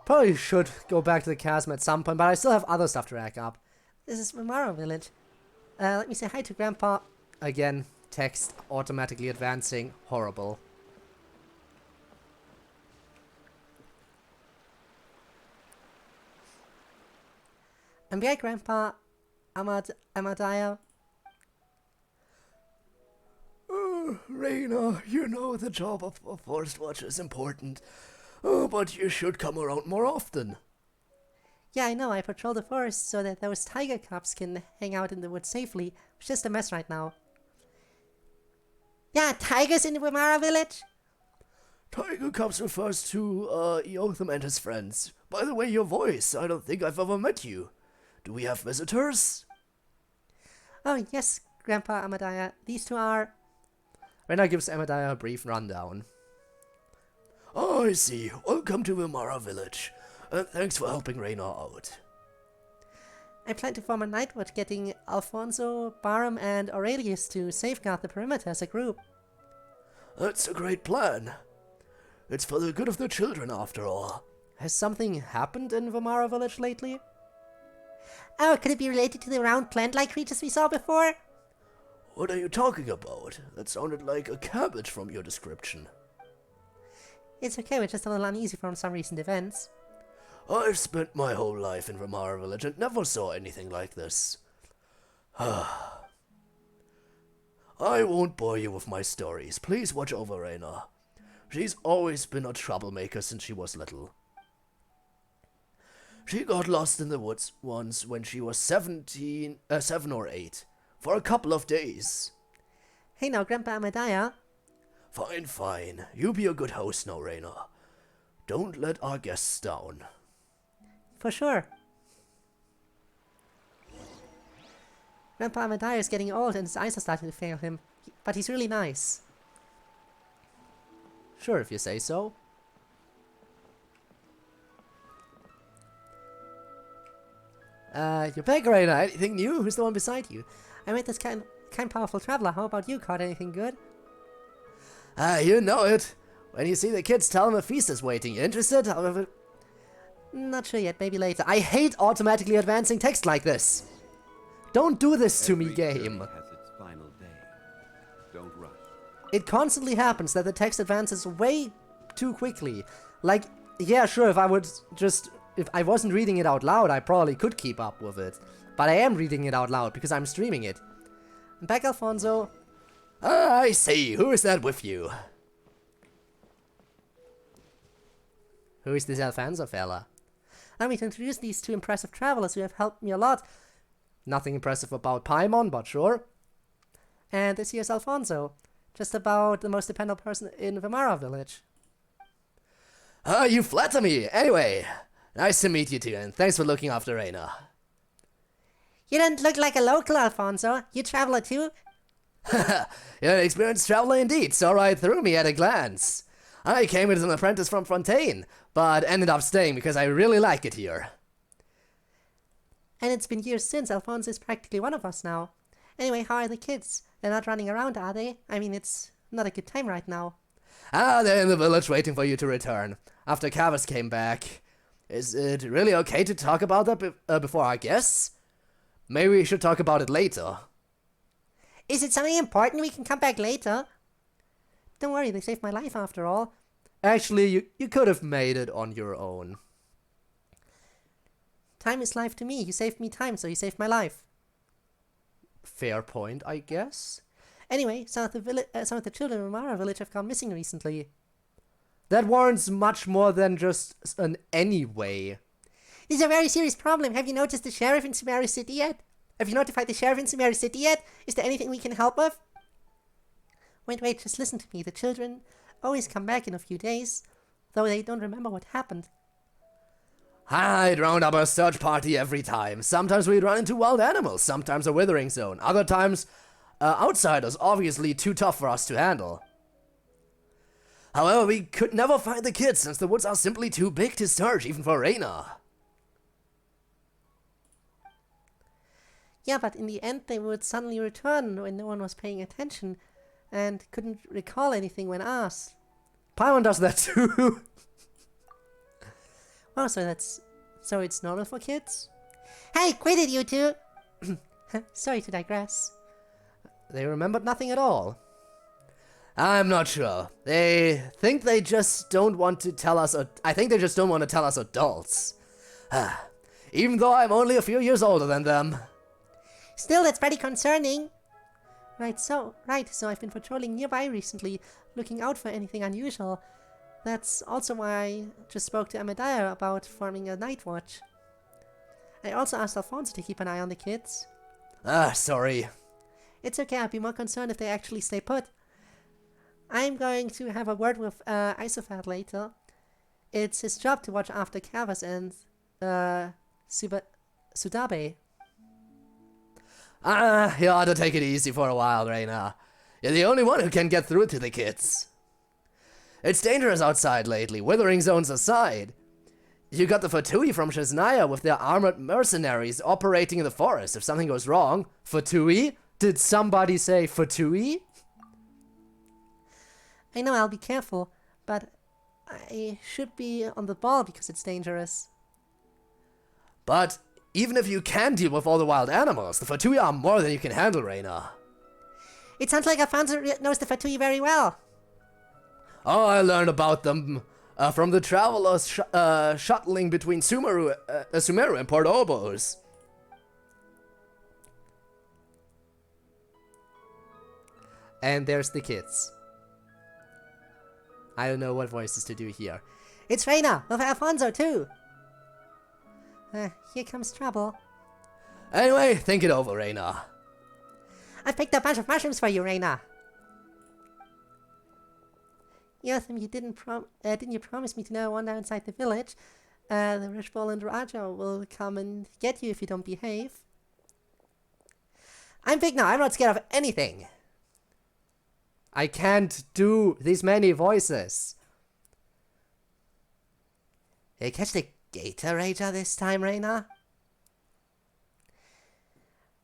Probably should go back to the chasm at some point, but I still have other stuff to rack up. This is Vimera village. Let me say hi to Grandpa. Again, text automatically advancing. Horrible. I'm right, Grandpa. Amadaya. Reina, you know the job of a forest watcher is important. But you should come around more often. Yeah, I know. I patrol the forest so that those tiger cubs can hang out in the woods safely. It's just a mess right now. Yeah, tigers in the Vimera village? Tiger cubs refers to Eotham and his friends. By the way, your voice, I don't think I've ever met you. Do we have visitors? Oh, yes, Grandpa Amadaya. These two are... Rena gives Amadaya a brief rundown. Oh, I see. Welcome to Vimera village. Thanks for helping Reina out. I plan to form a night watch, getting Alfonso, Barham, and Aurelius to safeguard the perimeter as a group. That's a great plan. It's for the good of the children, after all. Has something happened in Vimera village lately? Oh, could it be related to the round plant-like creatures we saw before? What are you talking about? That sounded like a cabbage from your description. It's okay, we're just a little uneasy from some recent events. I've spent my whole life in Vimera village and never saw anything like this. I won't bore you with my stories. Please watch over Reina. She's always been a troublemaker since she was little. She got lost in the woods once when she was 7 or 8, for a couple of days. Hey now, Grandpa Amadaya. Fine. You be a good host now, Reina. Don't let our guests down. For sure. Grandpa Amadaya is getting old and his eyes are starting to fail him, but he's really nice. Sure, if you say so. You're back, Reina. Anything new? Who's the one beside you? I met this kind powerful traveler. How about you? Caught anything good? You know it. When you see the kids, tell them a feast is waiting. You interested? However... Not sure yet. Maybe later. I hate automatically advancing text like this. Don't do this to me, game. Has its final day. Don't rush. It constantly happens that the text advances way too quickly. Like, yeah, sure, if I wasn't reading it out loud, I probably could keep up with it. But I am reading it out loud because I'm streaming it. I'm back, Alfonso. I see. Who is that with you? Who is this Alfonso fella? Allow me to introduce these two impressive travelers who have helped me a lot. Nothing impressive about Paimon, but sure. And this here's Alfonso, just about the most dependable person in Vimara village. You flatter me. Anyway, nice to meet you two, and thanks for looking after Reina. You don't look like a local, Alfonso. You traveler too? You're an experienced traveler indeed, saw right through me at a glance. I came as an apprentice from Fontaine, but ended up staying because I really like it here. And it's been years since. Alfonso is practically one of us now. Anyway, how are the kids? They're not running around, are they? I mean, it's not a good time right now. They're in the village waiting for you to return, after Cavus came back. Is it really okay to talk about that before our guests? Maybe we should talk about it later. Is it something important? We can come back later. Don't worry, they saved my life after all. Actually, you could have made it on your own. Time is life to me. You saved me time, so you saved my life. Fair point, I guess. Anyway, some of the children in Mara village have gone missing recently. That warrants much more than just an anyway. This is a very serious problem. Have you noticed the sheriff in Sumeru City yet? Have you notified the sheriff in Sumeru City yet? Is there anything we can help with? Wait, just listen to me. The children always come back in a few days, though they don't remember what happened. I'd round up a search party every time. Sometimes we'd run into wild animals, sometimes a withering zone, other times outsiders, obviously too tough for us to handle. However, we could never find the kids since the woods are simply too big to search, even for Reina. Yeah, but in the end they would suddenly return when no one was paying attention and couldn't recall anything when asked. Paimon does that too. Oh, so it's normal for kids? Hey, quit it, you two! Sorry to digress. They remembered nothing at all. I'm not sure. They think they just don't want to tell us. I think they just don't want to tell us adults. Even though I'm only a few years older than them. Still, that's pretty concerning. Right, so I've been patrolling nearby recently, looking out for anything unusual. That's also why I just spoke to Amedaya about forming a night watch. I also asked Alfonso to keep an eye on the kids. Sorry. It's okay, I'd be more concerned if they actually stay put. I'm going to have a word with Isophat later. It's his job to watch after Cavus and Sudabe. You ought to take it easy for a while, Reina. You're the only one who can get through to the kids. It's dangerous outside lately, withering zones aside. You got the Fatui from Shesnaya with their armored mercenaries operating in the forest if something goes wrong. Fatui? Did somebody say Fatui? I know, I'll be careful, but I should be on the ball because it's dangerous. But even if you can deal with all the wild animals, the Fatui are more than you can handle, Reina. It sounds like Alfonso knows the Fatui very well. Oh, I learned about them from the travelers shuttling between Sumeru and Port Obos. And there's the kids. I don't know what voices to do here. It's Reina, with Alfonso too. Here comes trouble. Anyway, think it over, Reina. I picked a bunch of mushrooms for you, Reina. Yotham, didn't you promise me to never wander inside the village? The Rishbol and Raja will come and get you if you don't behave. I'm big now, I'm not scared of anything. I can't do these many voices. Did you catch the Gator Raja this time, Reina?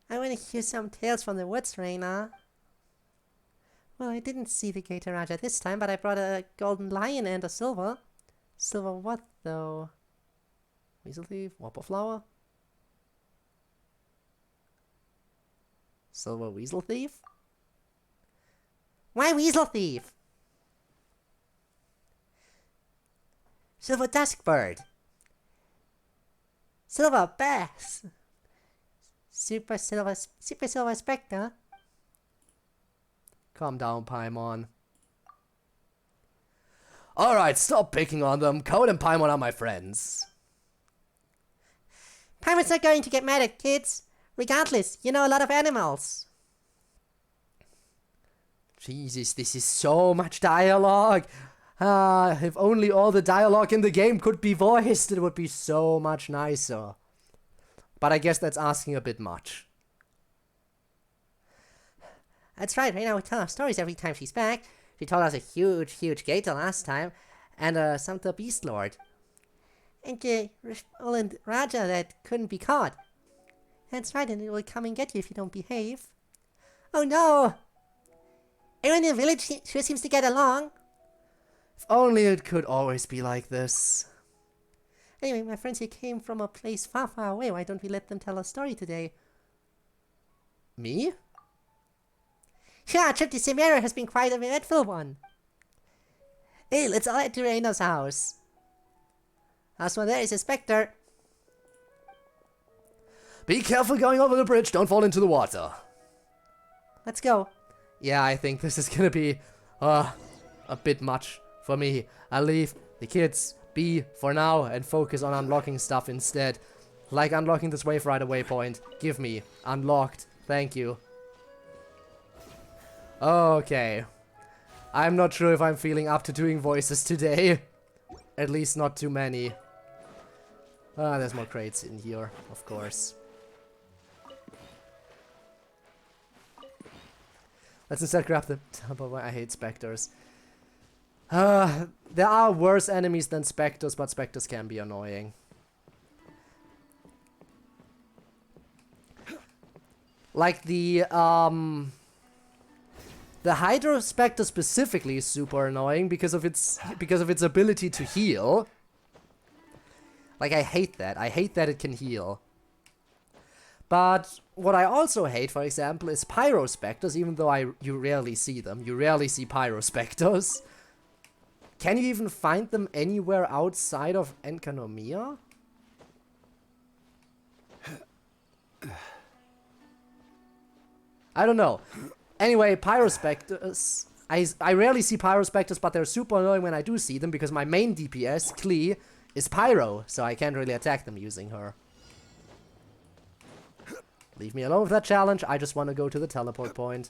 I want to hear some tales from the woods, Reina. Well, I didn't see the Gator Raja this time, but I brought a golden lion and a silver. Silver what, though? Weasel Thief? Whopper Flower? Silver Weasel Thief? Why Weasel Thief? Silver Duskbird. Silver Bass. Super Silver Spectre. Calm down, Paimon. Alright, stop picking on them. Code and Paimon are my friends. Paimon's not going to get mad at kids. Regardless, you know a lot of animals. Jesus, this is so much dialogue. If only all the dialogue in the game could be voiced, it would be so much nicer. But I guess that's asking a bit much. That's right now we tell her stories every time she's back. She told us a huge gator last time, and some the Beast Lord. And and Raja that couldn't be caught. That's right, and it will come and get you if you don't behave. Oh no! Everyone in the village sure seems to get along. If only it could always be like this. Anyway, my friends here came from a place far away. Why don't we let them tell a story today? Me? Sure, our trip to Sumeru has been quite a eventful one. Hey, let's all head to Reino's house. Last one there is a specter. Be careful going over the bridge, don't fall into the water. Let's go. Yeah, I think this is gonna be a bit much for me. I'll leave the kids be for now and focus on unlocking stuff instead. Like unlocking this wave right away point. Give me. Unlocked. Thank you. Okay. I'm not sure if I'm feeling up to doing voices today. At least not too many. There's more crates in here, of course. Let's instead grab the... I hate specters. There are worse enemies than specters, but specters can be annoying. Like the Hydro Spectre specifically is super annoying because of its ability to heal. Like, I hate that. I hate that it can heal. But what I also hate, for example, is Pyrospecters, even though you rarely see them. You rarely see Pyrospecters. Can you even find them anywhere outside of Enkanomiya? I don't know. Anyway, Pyrospecters... I rarely see Pyrospecters, but they're super annoying when I do see them, because my main DPS, Klee, is Pyro, so I can't really attack them using her. Leave me alone with that challenge, I just want to go to the teleport point.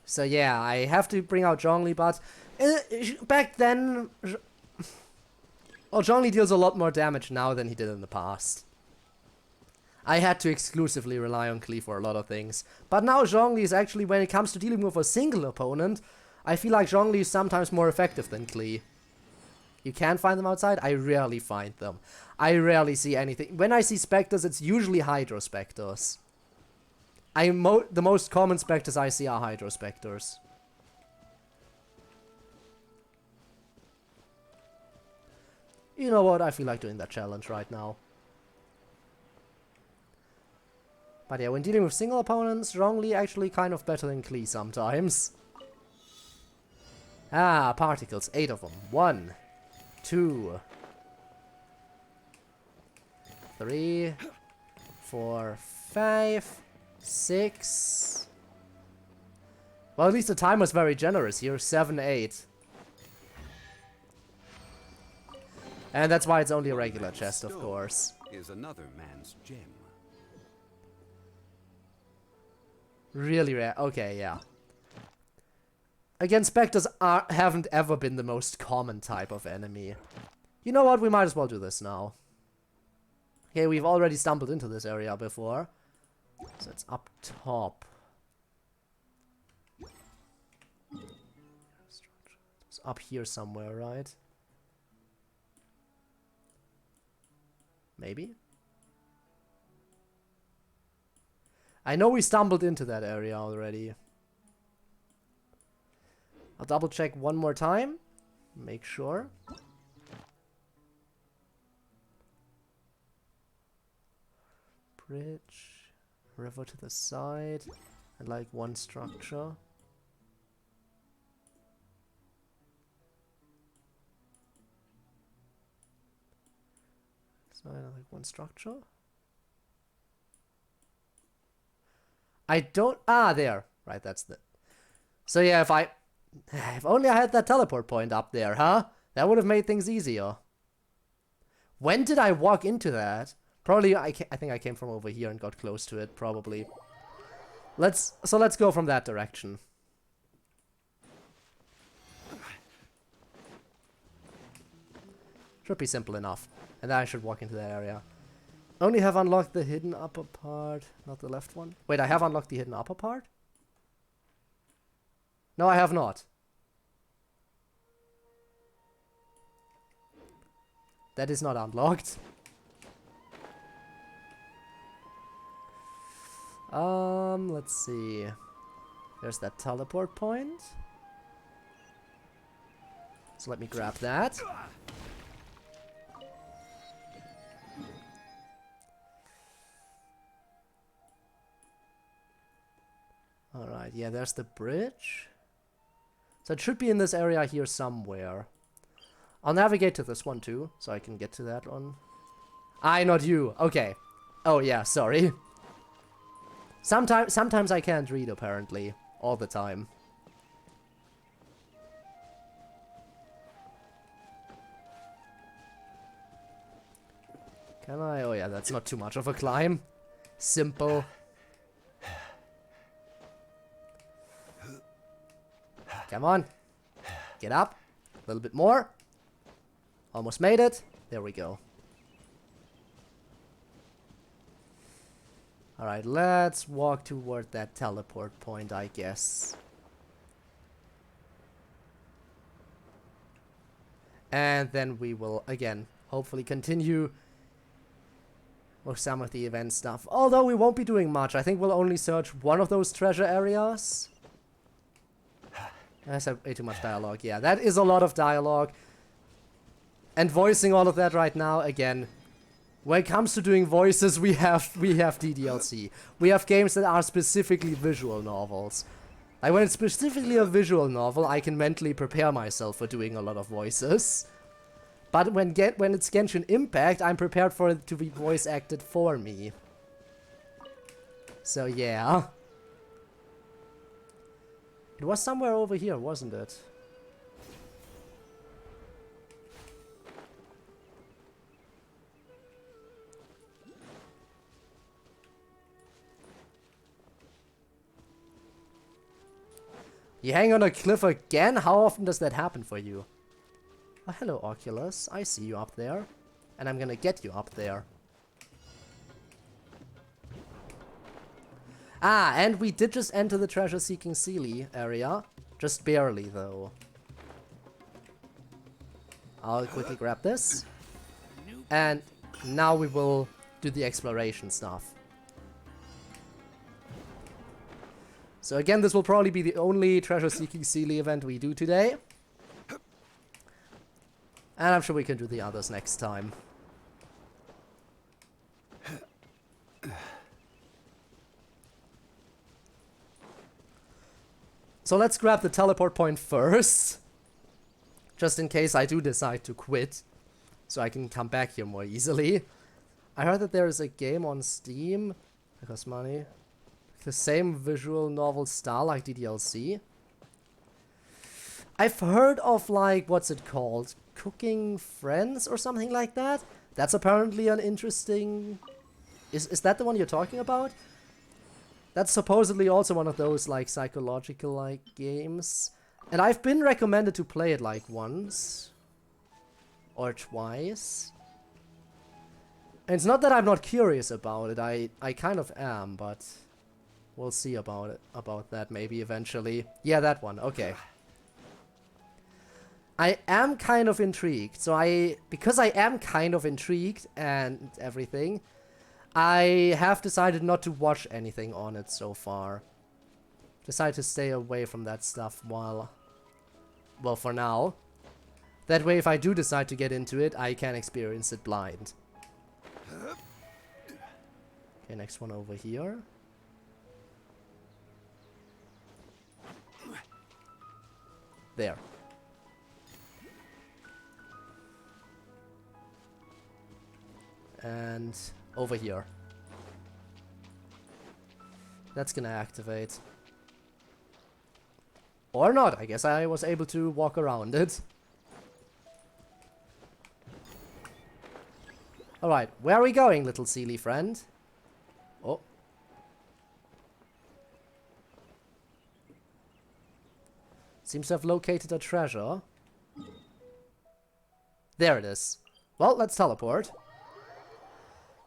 So yeah, I have to bring out Zhongli, but back then... Well, Zhongli deals a lot more damage now than he did in the past. I had to exclusively rely on Klee for a lot of things. But now Zhongli is actually, when it comes to dealing with a single opponent, I feel like Zhongli is sometimes more effective than Klee. You can find them outside? I rarely find them. I rarely see anything. When I see specters, it's usually Hydro Specters. The most common specters I see are Hydro Specters. You know what? I feel like doing that challenge right now. But yeah, when dealing with single opponents, Zhongli actually kind of better than Klee sometimes. Ah, particles. 8 of them. 1, 2, 3, 4, 5, 6. Well, at least the timer's very generous here. 7, 8. And that's why it's only a regular chest, of course. Is another man's gem. Really rare. Okay, yeah. Again, specters haven't ever been the most common type of enemy. You know what? We might as well do this now. Okay, we've already stumbled into this area before. So it's up top. It's up here somewhere, right? Maybe? I know we stumbled into that area already. I'll double check one more time. Make sure. Bridge. River to the side. And like one structure. Side and like one structure. I don't... Ah, there. Right, that's the... So yeah, if only I had that teleport point up there, huh? That would have made things easier. When did I walk into that? Probably, I think I came from over here and got close to it, probably. Let's go from that direction. Should be simple enough. And then I should walk into that area. Only have unlocked the hidden upper part, not the left one. Wait, I have unlocked the hidden upper part? No, I have not. That is not unlocked. Let's see. There's that teleport point. So let me grab that. Alright, yeah, there's the bridge. So it should be in this area here somewhere. I'll navigate to this one too, so I can get to that one. Not you. Okay. Oh yeah, sorry. Sometimes I can't read, apparently. All the time. Can I? Oh yeah, that's not too much of a climb. Simple. Come on. Get up. A little bit more. Almost made it. There we go. Alright, let's walk toward that teleport point, I guess. And then we will, again, hopefully continue with some of the event stuff. Although we won't be doing much. I think we'll only search one of those treasure areas. I said way too much dialogue. Yeah, that is a lot of dialogue. And voicing all of that right now, again, when it comes to doing voices, we have DDLC. We have games that are specifically visual novels. Like when it's specifically a visual novel, I can mentally prepare myself for doing a lot of voices. But when it's Genshin Impact, I'm prepared for it to be voice acted for me. So yeah. It was somewhere over here, wasn't it? You hang on a cliff again? How often does that happen for you? Oh, hello, Oculus. I see you up there. And I'm gonna get you up there. Ah, and we did just enter the treasure-seeking Sealy area. Just barely, though. I'll quickly grab this. And now we will do the exploration stuff. So again, this will probably be the only treasure-seeking Sealy event we do today. And I'm sure we can do the others next time. So let's grab the teleport point first. Just in case I do decide to quit. So I can come back here more easily. I heard that there is a game on Steam. That costs money. The same visual novel style like DDLC. I've heard of, like, what's it called? Cooking Friends or something like that? That's apparently an interesting... Is that the one you're talking about? That's supposedly also one of those, like, psychological, like, games. And I've been recommended to play it, like, once. Or twice. And it's not that I'm not curious about it. I kind of am, but... We'll see about that maybe eventually. Yeah, that one. Okay. I am kind of intrigued. So because I am kind of intrigued and everything, I have decided not to watch anything on it so far. Decided to stay away from that stuff well, for now. That way, if I do decide to get into it, I can experience it blind. Okay, next one over here. There. And over here. That's gonna activate. Or not. I guess I was able to walk around it. Alright, where are we going, little Sealy friend? Oh. Seems to have located a treasure. There it is. Well, let's teleport.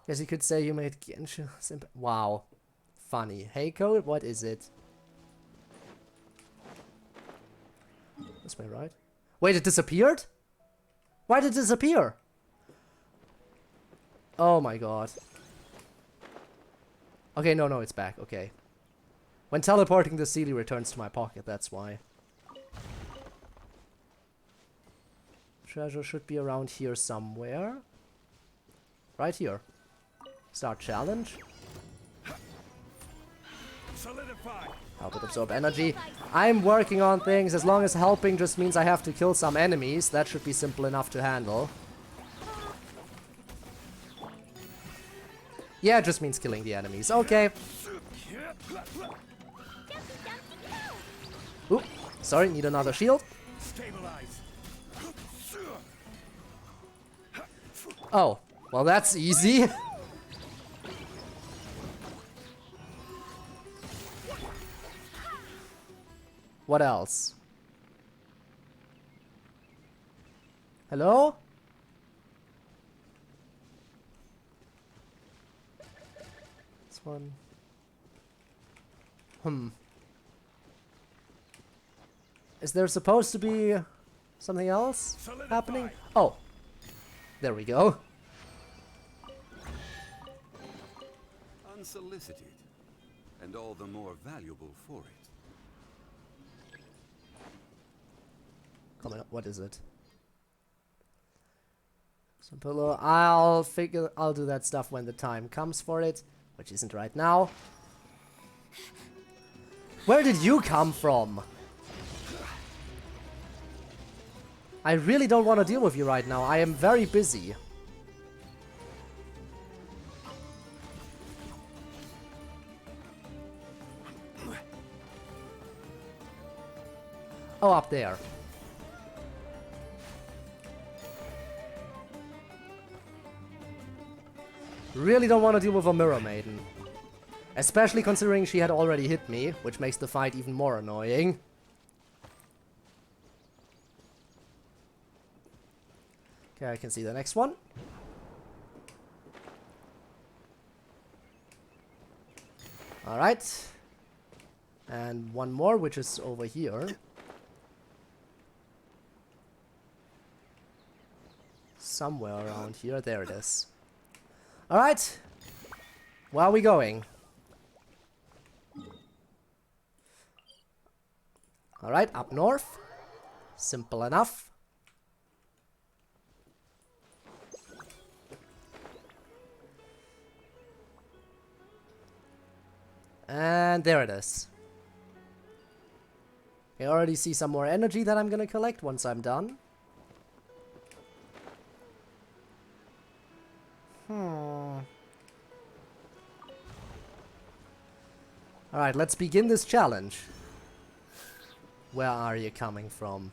Guess you could say you made Genshin. Wow. Funny. Hey, Code, what is it? This way, right? Wait, it disappeared? Why did it disappear? Oh my god. Okay, no, it's back. Okay. When teleporting, the Sealy returns to my pocket, that's why. Treasure should be around here somewhere. Right here. Start challenge. Solidify. Help it absorb energy. I'm working on things. As long as helping just means I have to kill some enemies, that should be simple enough to handle. Yeah, it just means killing the enemies. Okay. Oop. Sorry, need another shield. Stabilize. Oh, well that's easy. What else? Hello? This one. Is there supposed to be something else happening? Oh. There we go. Unsolicited, and all the more valuable for it. Come on, what is it? Simple. I'll do that stuff when the time comes for it, which isn't right now. Where did you come from? I really don't want to deal with you right now. I am very busy. Oh, up there. Really don't want to deal with a Mirror Maiden. Especially considering she had already hit me, which makes the fight even more annoying. Okay, I can see the next one. Alright. And one more, which is over here. Somewhere around here. There it is. Alright. Where are we going? Alright, up north. Simple enough. And there it is. I already see some more energy that I'm gonna collect once I'm done. Alright, let's begin this challenge. Where are you coming from?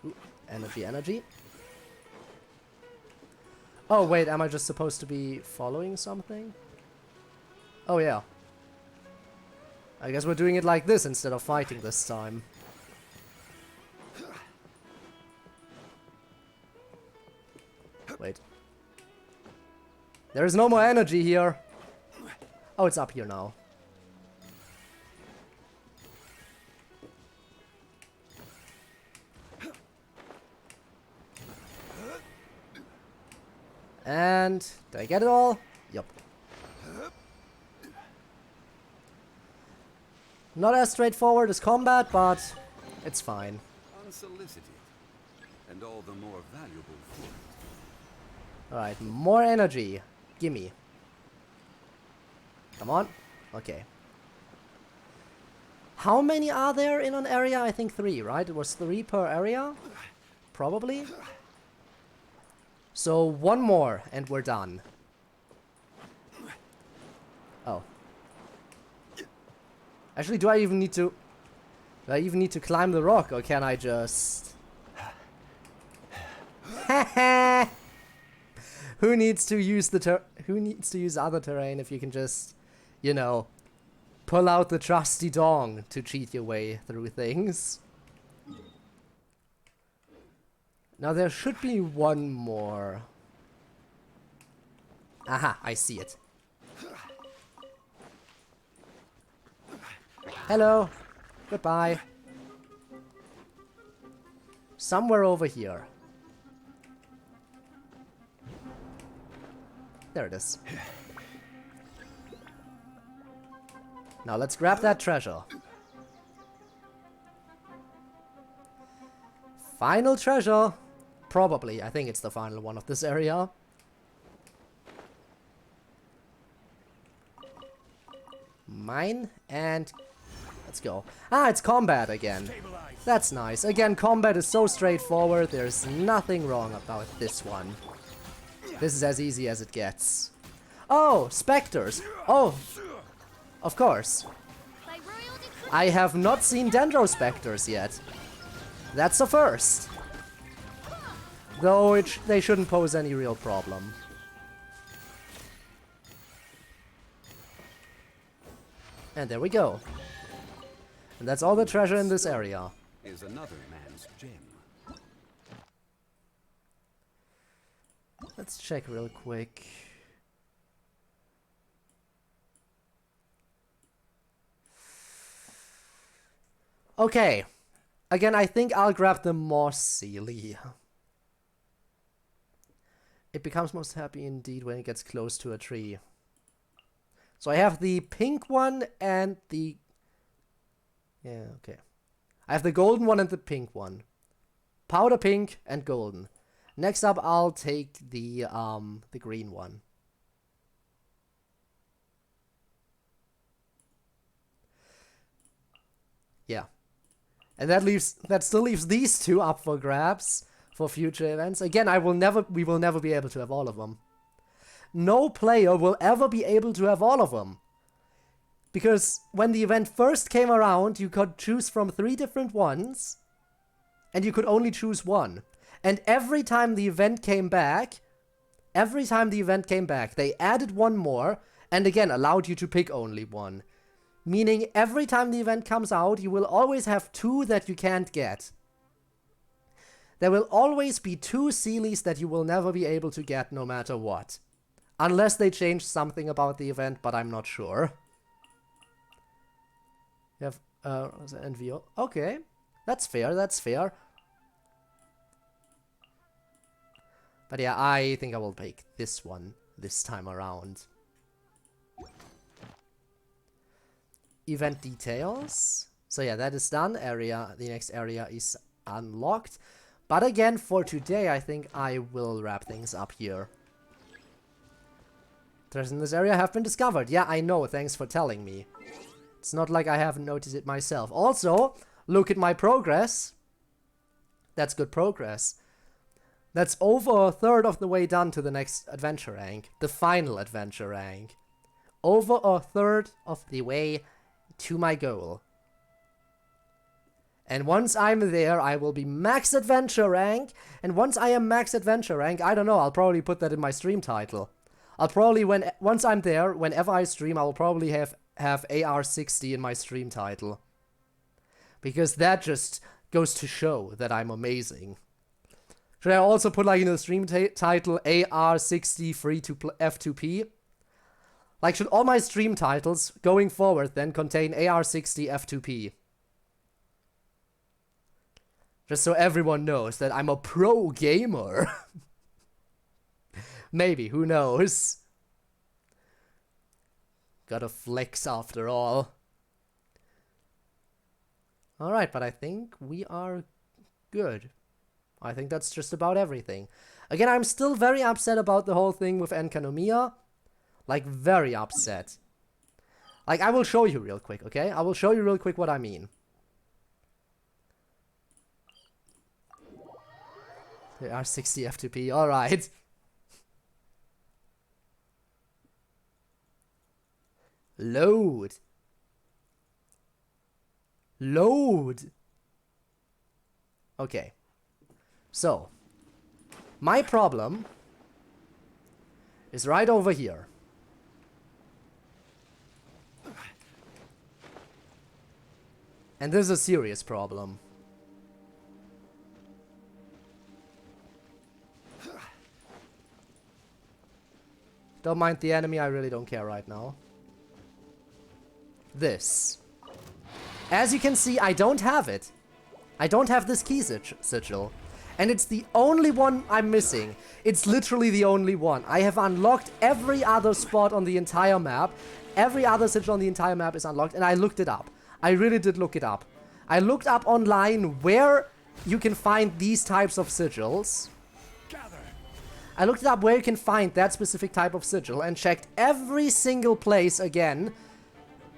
Ooh, energy. Oh, wait, am I just supposed to be following something? Oh, yeah. I guess we're doing it like this instead of fighting this time. Wait. There is no more energy here. Oh, it's up here now. And did I get it all? Yup. Not as straightforward as combat, but it's fine. Unsolicited, and all the more valuable for it. Alright, more energy. Gimme. Come on. Okay. How many are there in an area? I think 3, right? It was 3 per area? Probably. So one more and we're done. Oh. Actually, do I even need to... Do I even need to climb the rock, or can I just... Who needs to use other terrain if you can just, you know, pull out the trusty dong to cheat your way through things? Now there should be one more. Aha, I see it. Hello. Goodbye. Somewhere over here. There it is. Now let's grab that treasure. Final treasure. Probably. I think it's the final one of this area. Mine. And let's go. Ah, it's combat again. That's nice. Again, combat is so straightforward. There's nothing wrong about this one. This is as easy as it gets. Oh, specters. Oh, of course. I have not seen Dendro specters yet. That's a first. Though they shouldn't pose any real problem. And there we go. And that's all the treasure in this area. Is another man's gem. Let's check real quick. Okay. Again, I think I'll grab the moss sealy. It becomes most happy indeed when it gets close to a tree. So I have the pink one and the... Yeah, okay. I have the golden one and the pink one. Powder pink and golden. Next up, I'll take the green one. Yeah. And that still leaves these two up for grabs for future events. Again, we will never be able to have all of them. No player will ever be able to have all of them. Because when the event first came around, you could choose from 3 different ones, and you could only choose one. And every time the event came back, they added one more, and again allowed you to pick only one. Meaning every time the event comes out, you will always have 2 that you can't get. There will always be 2 Sealies that you will never be able to get no matter what. Unless they change something about the event, but I'm not sure. You have NVO. Okay, that's fair, that's fair. But yeah, I think I will pick this one this time around. Event details. So yeah, that is done. The next area is unlocked. But again, for today, I think I will wrap things up here. Treasures in this area have been discovered. Yeah, I know. Thanks for telling me. It's not like I haven't noticed it myself. Also, look at my progress. That's good progress. That's over 1/3 of the way done to the next adventure rank. The final adventure rank. Over 1/3 of the way to my goal. And once I'm there, I will be max adventure rank. And once I am max adventure rank, I don't know, I'll probably put that in my stream title. I'll probably, once I'm there, whenever I stream, I will probably have AR60 in my stream title. Because that just goes to show that I'm amazing. Should I also put, like, in the stream title, AR60 free to F2P? Like, should all my stream titles, going forward, then contain AR60 F2P? Just so everyone knows that I'm a pro gamer. Maybe, who knows? Gotta flex after all. Alright, but I think we are good. I think that's just about everything. Again, I'm still very upset about the whole thing with Enkanomiya. Like, very upset. Like, I will show you real quick, okay? I will show you real quick what I mean. They are 60 F2P, alright. Load. Load. Okay. So, my problem is right over here. And this is a serious problem. Don't mind the enemy, I really don't care right now. This. As you can see, I don't have it. I don't have this key sigil. And it's the only one I'm missing. It's literally the only one. I have unlocked every other spot on the entire map. Every other sigil on the entire map is unlocked, and I looked it up. I really did look it up. I looked up online where you can find these types of sigils. I looked it up where you can find that specific type of sigil and checked every single place again.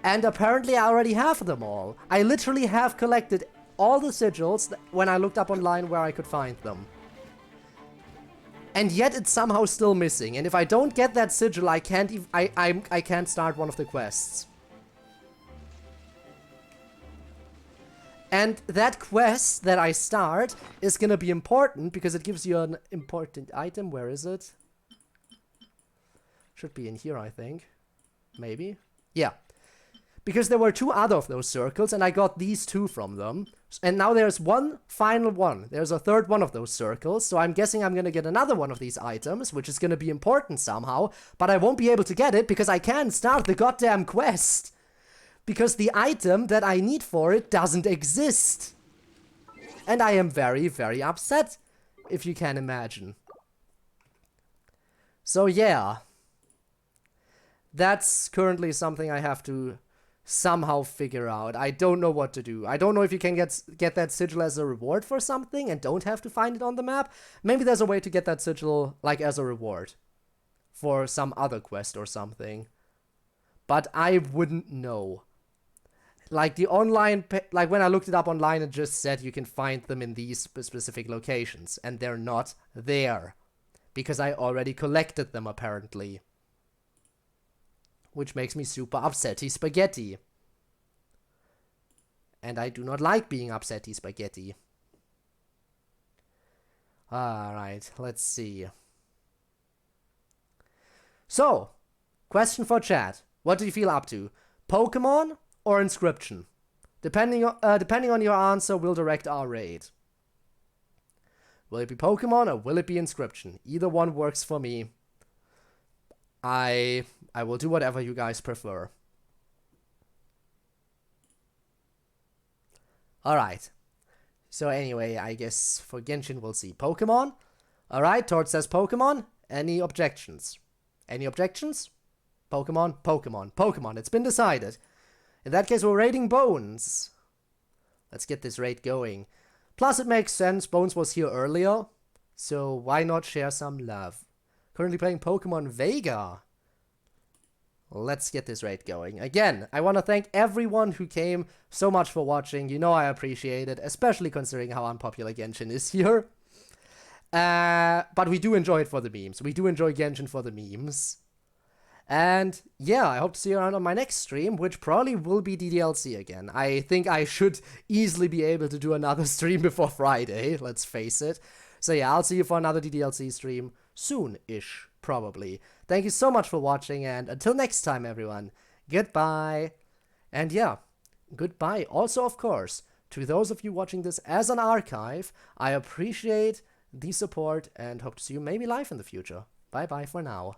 And apparently I already have them all. I literally have collected all the sigils when I looked up online where I could find them. And yet it's somehow still missing. And if I don't get that sigil, I can't start one of the quests. And that quest that I start is gonna be important because it gives you an important item. Where is it? Should be in here, I think. Maybe. Yeah. Because there were 2 other of those circles, and I got these 2 from them. And now there's one final one. There's a 3rd one of those circles, so I'm guessing I'm gonna get another one of these items, which is gonna be important somehow, but I won't be able to get it because I can't start the goddamn quest. Because the item that I need for it doesn't exist. And I am very, very upset, if you can imagine. So yeah. That's currently something I have to somehow figure out. I don't know what to do. I don't know if you can get that sigil as a reward for something and don't have to find it on the map. Maybe there's a way to get that sigil like as a reward for some other quest or something. But I wouldn't know. Like the online, like when I looked it up online, it just said you can find them in these specific locations, and they're not there because I already collected them apparently. Which makes me super upsetty spaghetti. And I do not like being upsetty spaghetti. Alright, let's see. So, question for chat. What do you feel up to? Pokemon or Inscription? Depending on your answer, we'll direct our raid. Will it be Pokemon or will it be Inscription? Either one works for me. I will do whatever you guys prefer. Alright. So anyway, I guess for Genshin we'll see Pokemon. Alright, Tord says Pokemon. Any objections? Any objections? Pokemon, Pokemon, Pokemon. It's been decided. In that case, we're raiding Bones. Let's get this raid going. Plus, it makes sense. Bones was here earlier. So why not share some love? Currently playing Pokemon Vega. Let's get this raid going. Again, I want to thank everyone who came so much for watching. You know I appreciate it, especially considering how unpopular Genshin is here. But we do enjoy it for the memes. We do enjoy Genshin for the memes. And yeah, I hope to see you around on my next stream, which probably will be DDLC again. I think I should easily be able to do another stream before Friday, let's face it. So yeah, I'll see you for another DDLC stream soon-ish, probably. Thank you so much for watching, and until next time, everyone, goodbye. And yeah, goodbye also, of course, to those of you watching this as an archive. I appreciate the support and hope to see you maybe live in the future. Bye-bye for now.